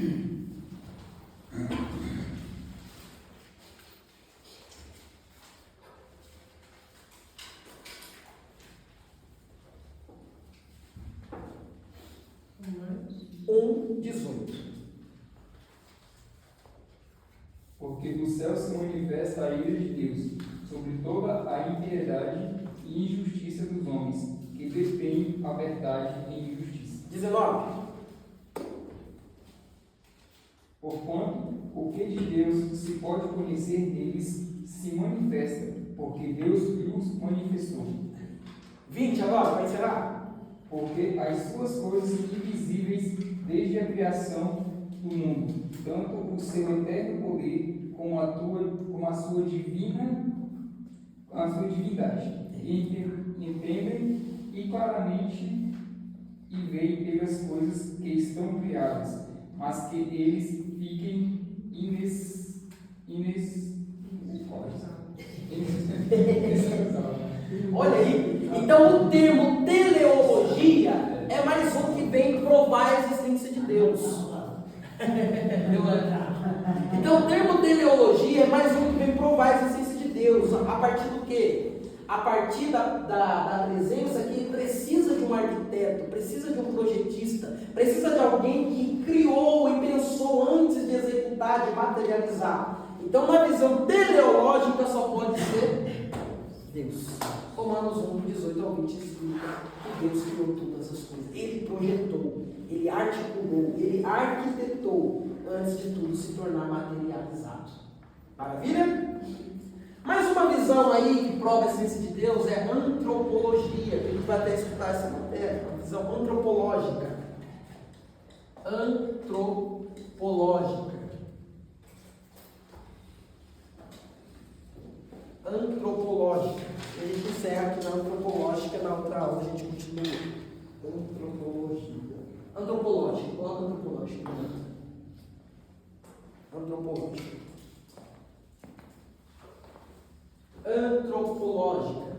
[SPEAKER 10] Porque do céu se manifesta a ira de Deus sobre toda a impiedade e injustiça dos homens, que detêm a verdade em injustiça.
[SPEAKER 1] 19.
[SPEAKER 10] Porquanto o que de Deus se pode conhecer neles se manifesta, porque Deus os manifestou.
[SPEAKER 1] 20 agora, para encerrar.
[SPEAKER 10] Porque as suas coisas invisíveis desde a criação do mundo, tanto o seu eterno poder como a sua divindade, entendem e claramente e veem pelas coisas que estão criadas, mas que eles fiquem
[SPEAKER 1] Olha aí, então o termo teleologia é mais um que vem provar a existência de Deus. Então o termo teleologia é mais um que vem provar a existência de Deus. A partir do quê? A partir da presença que precisa de um arquiteto, precisa de um projetista, precisa de alguém que criou e pensou antes de executar, de materializar. Então na visão teleológica só pode ser Deus. Romanos 1, 18 ao 20 explica que Deus criou todas as coisas. Ele projetou, ele articulou, ele arquitetou antes de tudo se tornar materializado. Maravilha? Mais uma visão aí que prova a essência de Deus é a antropologia, que a gente vai até escutar essa matéria, uma visão antropológica. Antropológica. Antropológica. A gente encerra aqui na antropológica, na outra aula a gente continua. Antropologia. Antropológica. Coloca antropológica. Antropológica. Antropológica.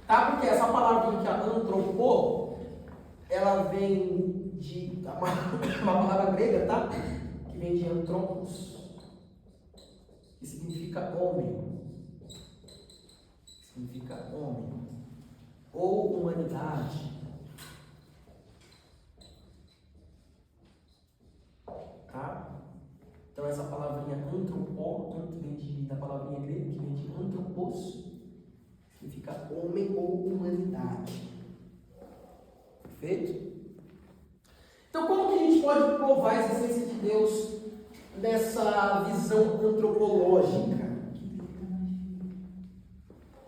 [SPEAKER 1] Tá? Porque essa palavra que é antropo, ela vem de uma palavra grega, tá? Que vem de anthropos, que significa homem. Significa homem. Ou humanidade. Tá? Então essa palavrinha antropó, vem da palavrinha grega, que vem de anthropos, significa homem ou humanidade. Perfeito? Então como que a gente pode provar a existência de Deus nessa visão antropológica?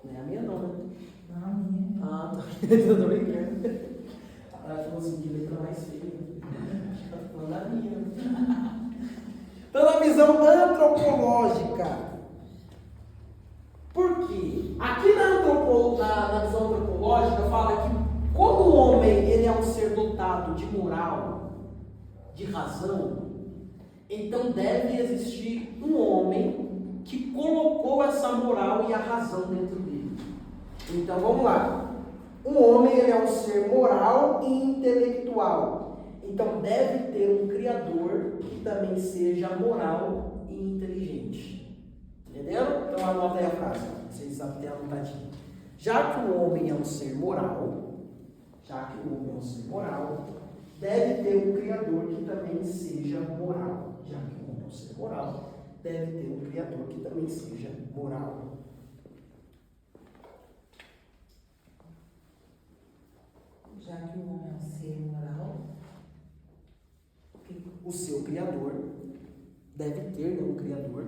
[SPEAKER 1] Não é a minha não, né?
[SPEAKER 2] Não, a minha.
[SPEAKER 1] Ah, tá. Eu tô brincando. Ela falou assim, que letra mais feia. Tá falando da minha. Então, na visão antropológica. Por quê? Aqui na visão antropológica fala que como o homem ele é um ser dotado de moral, de razão, então deve existir um homem que colocou essa moral e a razão dentro dele. Então vamos lá. Um homem ele é um ser moral e intelectual. Então deve ter um criador que também seja moral e inteligente. Entenderam? Então anota aí a frase. Vocês têm anotadinho. Já que o homem é um ser moral, deve ter um criador que também seja moral. Já que o homem é um ser moral, deve ter um criador que também seja moral.
[SPEAKER 2] Já que o homem é um ser moral,
[SPEAKER 1] O seu criador deve ter um criador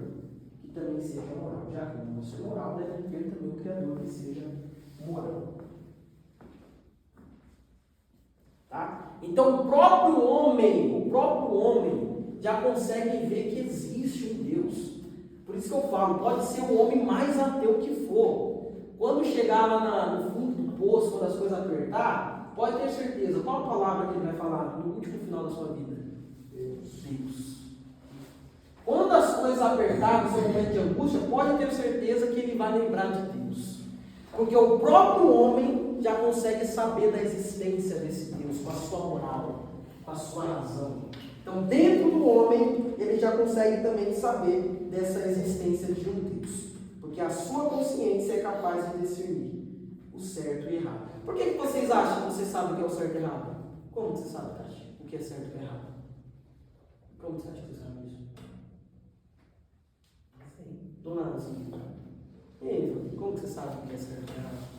[SPEAKER 1] que também seja moral. Já que o homem é um ser moral, deve ter também um criador que seja moral. Tá? Então o próprio homem já consegue ver que existe um Deus. Por isso que eu falo, pode ser o homem mais ateu que for. Quando chegar lá no fundo do poço, quando as coisas apertar, pode ter certeza. Qual a palavra que ele vai falar no último final da sua vida? Deus. Quando as coisas apertarem, no seu momento de angústia, pode ter certeza que ele vai lembrar de Deus. Porque o próprio homem já consegue saber da existência desse Deus, com a sua moral, com a sua razão. Então, dentro do homem, ele já consegue também saber dessa existência de um Deus. Porque a sua consciência é capaz de discernir o certo e errado. Por que vocês acham que vocês sabem o que é o certo e errado? Como você sabe, Tati, o que é certo e errado? Como você acha que você sabe isso? Não sei. Do nada, assim. E aí, como você sabe o que é certo e errado?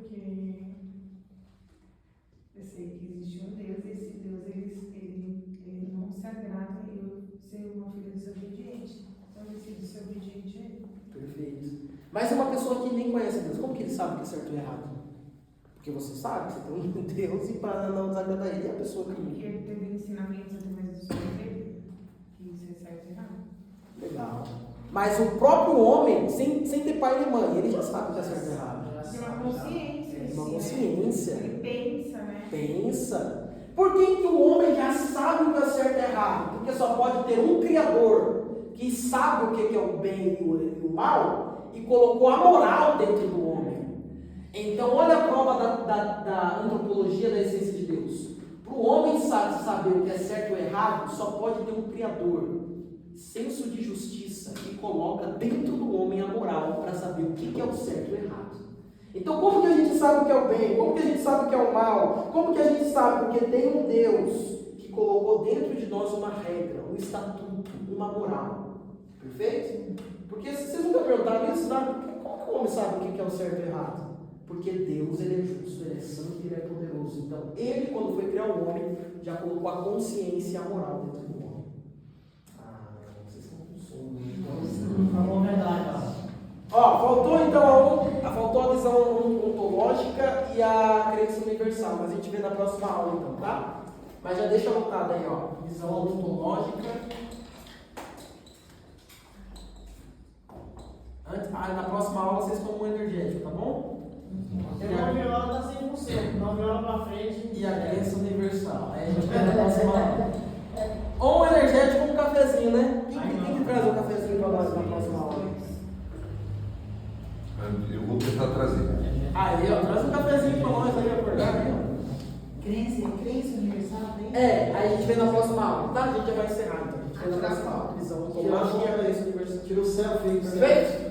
[SPEAKER 2] porque eu sei que existe um Deus e esse Deus ele não se agrada em eu ser uma filha desobediente. Então eu decido ser obediente a ele.
[SPEAKER 1] Perfeito. Mas é uma pessoa que nem conhece Deus, como que ele sabe o que é certo e errado? Porque você sabe que você tem um Deus e para não desagradar ele é a pessoa que...
[SPEAKER 2] Porque ele teve ensinamentos através dos pais dele, que isso é certo e errado.
[SPEAKER 1] Legal. Mas o próprio homem, sem ter pai nem mãe, ele já sabe o que é certo e errado.
[SPEAKER 2] Tem uma consciência.
[SPEAKER 1] Tem uma
[SPEAKER 2] assim,
[SPEAKER 1] consciência.
[SPEAKER 2] Né? Ele pensa, né?
[SPEAKER 1] Pensa. Por que o homem já sabe o que é certo e errado? Porque só pode ter um Criador que sabe o que é o bem e o mal e colocou a moral dentro do homem. Então, olha a prova da antropologia da essência de Deus. Para o homem saber o que é certo ou errado, só pode ter um Criador, senso de justiça, que coloca dentro do homem a moral para saber o que é o certo e o errado. Então, como que a gente sabe o que é o bem? Como que a gente sabe o que é o mal? Como que a gente sabe? Porque tem um Deus que colocou dentro de nós uma regra, um estatuto, uma moral. Perfeito? Porque vocês nunca perguntaram isso, sabe? Como que o homem sabe o que é o certo e o errado? Porque Deus, ele é justo, ele é santo e ele é poderoso. Então, ele, quando foi criar o homem, já colocou a consciência e a moral dentro do homem. Ah, vocês estão com sono.
[SPEAKER 8] Falou a verdade,
[SPEAKER 1] Ó, faltou a visão ontológica e a crença universal, mas a gente vê na próxima aula então, tá? Mas já deixa anotado aí, ó, visão ontológica. Na próxima aula vocês tomam um energético, tá bom?
[SPEAKER 3] Tem 9 horas, tá 100%. 9 horas pra frente.
[SPEAKER 1] E a crença universal. Aí a gente vê na próxima aula. Ou um energético ou um cafezinho, né? Quem que traz um cafezinho pra nós na próxima aula?
[SPEAKER 7] Eu vou tentar trazer.
[SPEAKER 1] Aí, ó, traz um cafezinho pra nós aí acordar, aí, ó.
[SPEAKER 6] Crença
[SPEAKER 3] crença universal, tem?
[SPEAKER 1] Aí a gente vê na próxima aula, tá? A gente já vai encerrar então. A gente vê na próxima aula. Visão
[SPEAKER 5] Tira
[SPEAKER 1] ontológica e a crença universal.
[SPEAKER 5] Tira o selfie aí.
[SPEAKER 1] Perfeito?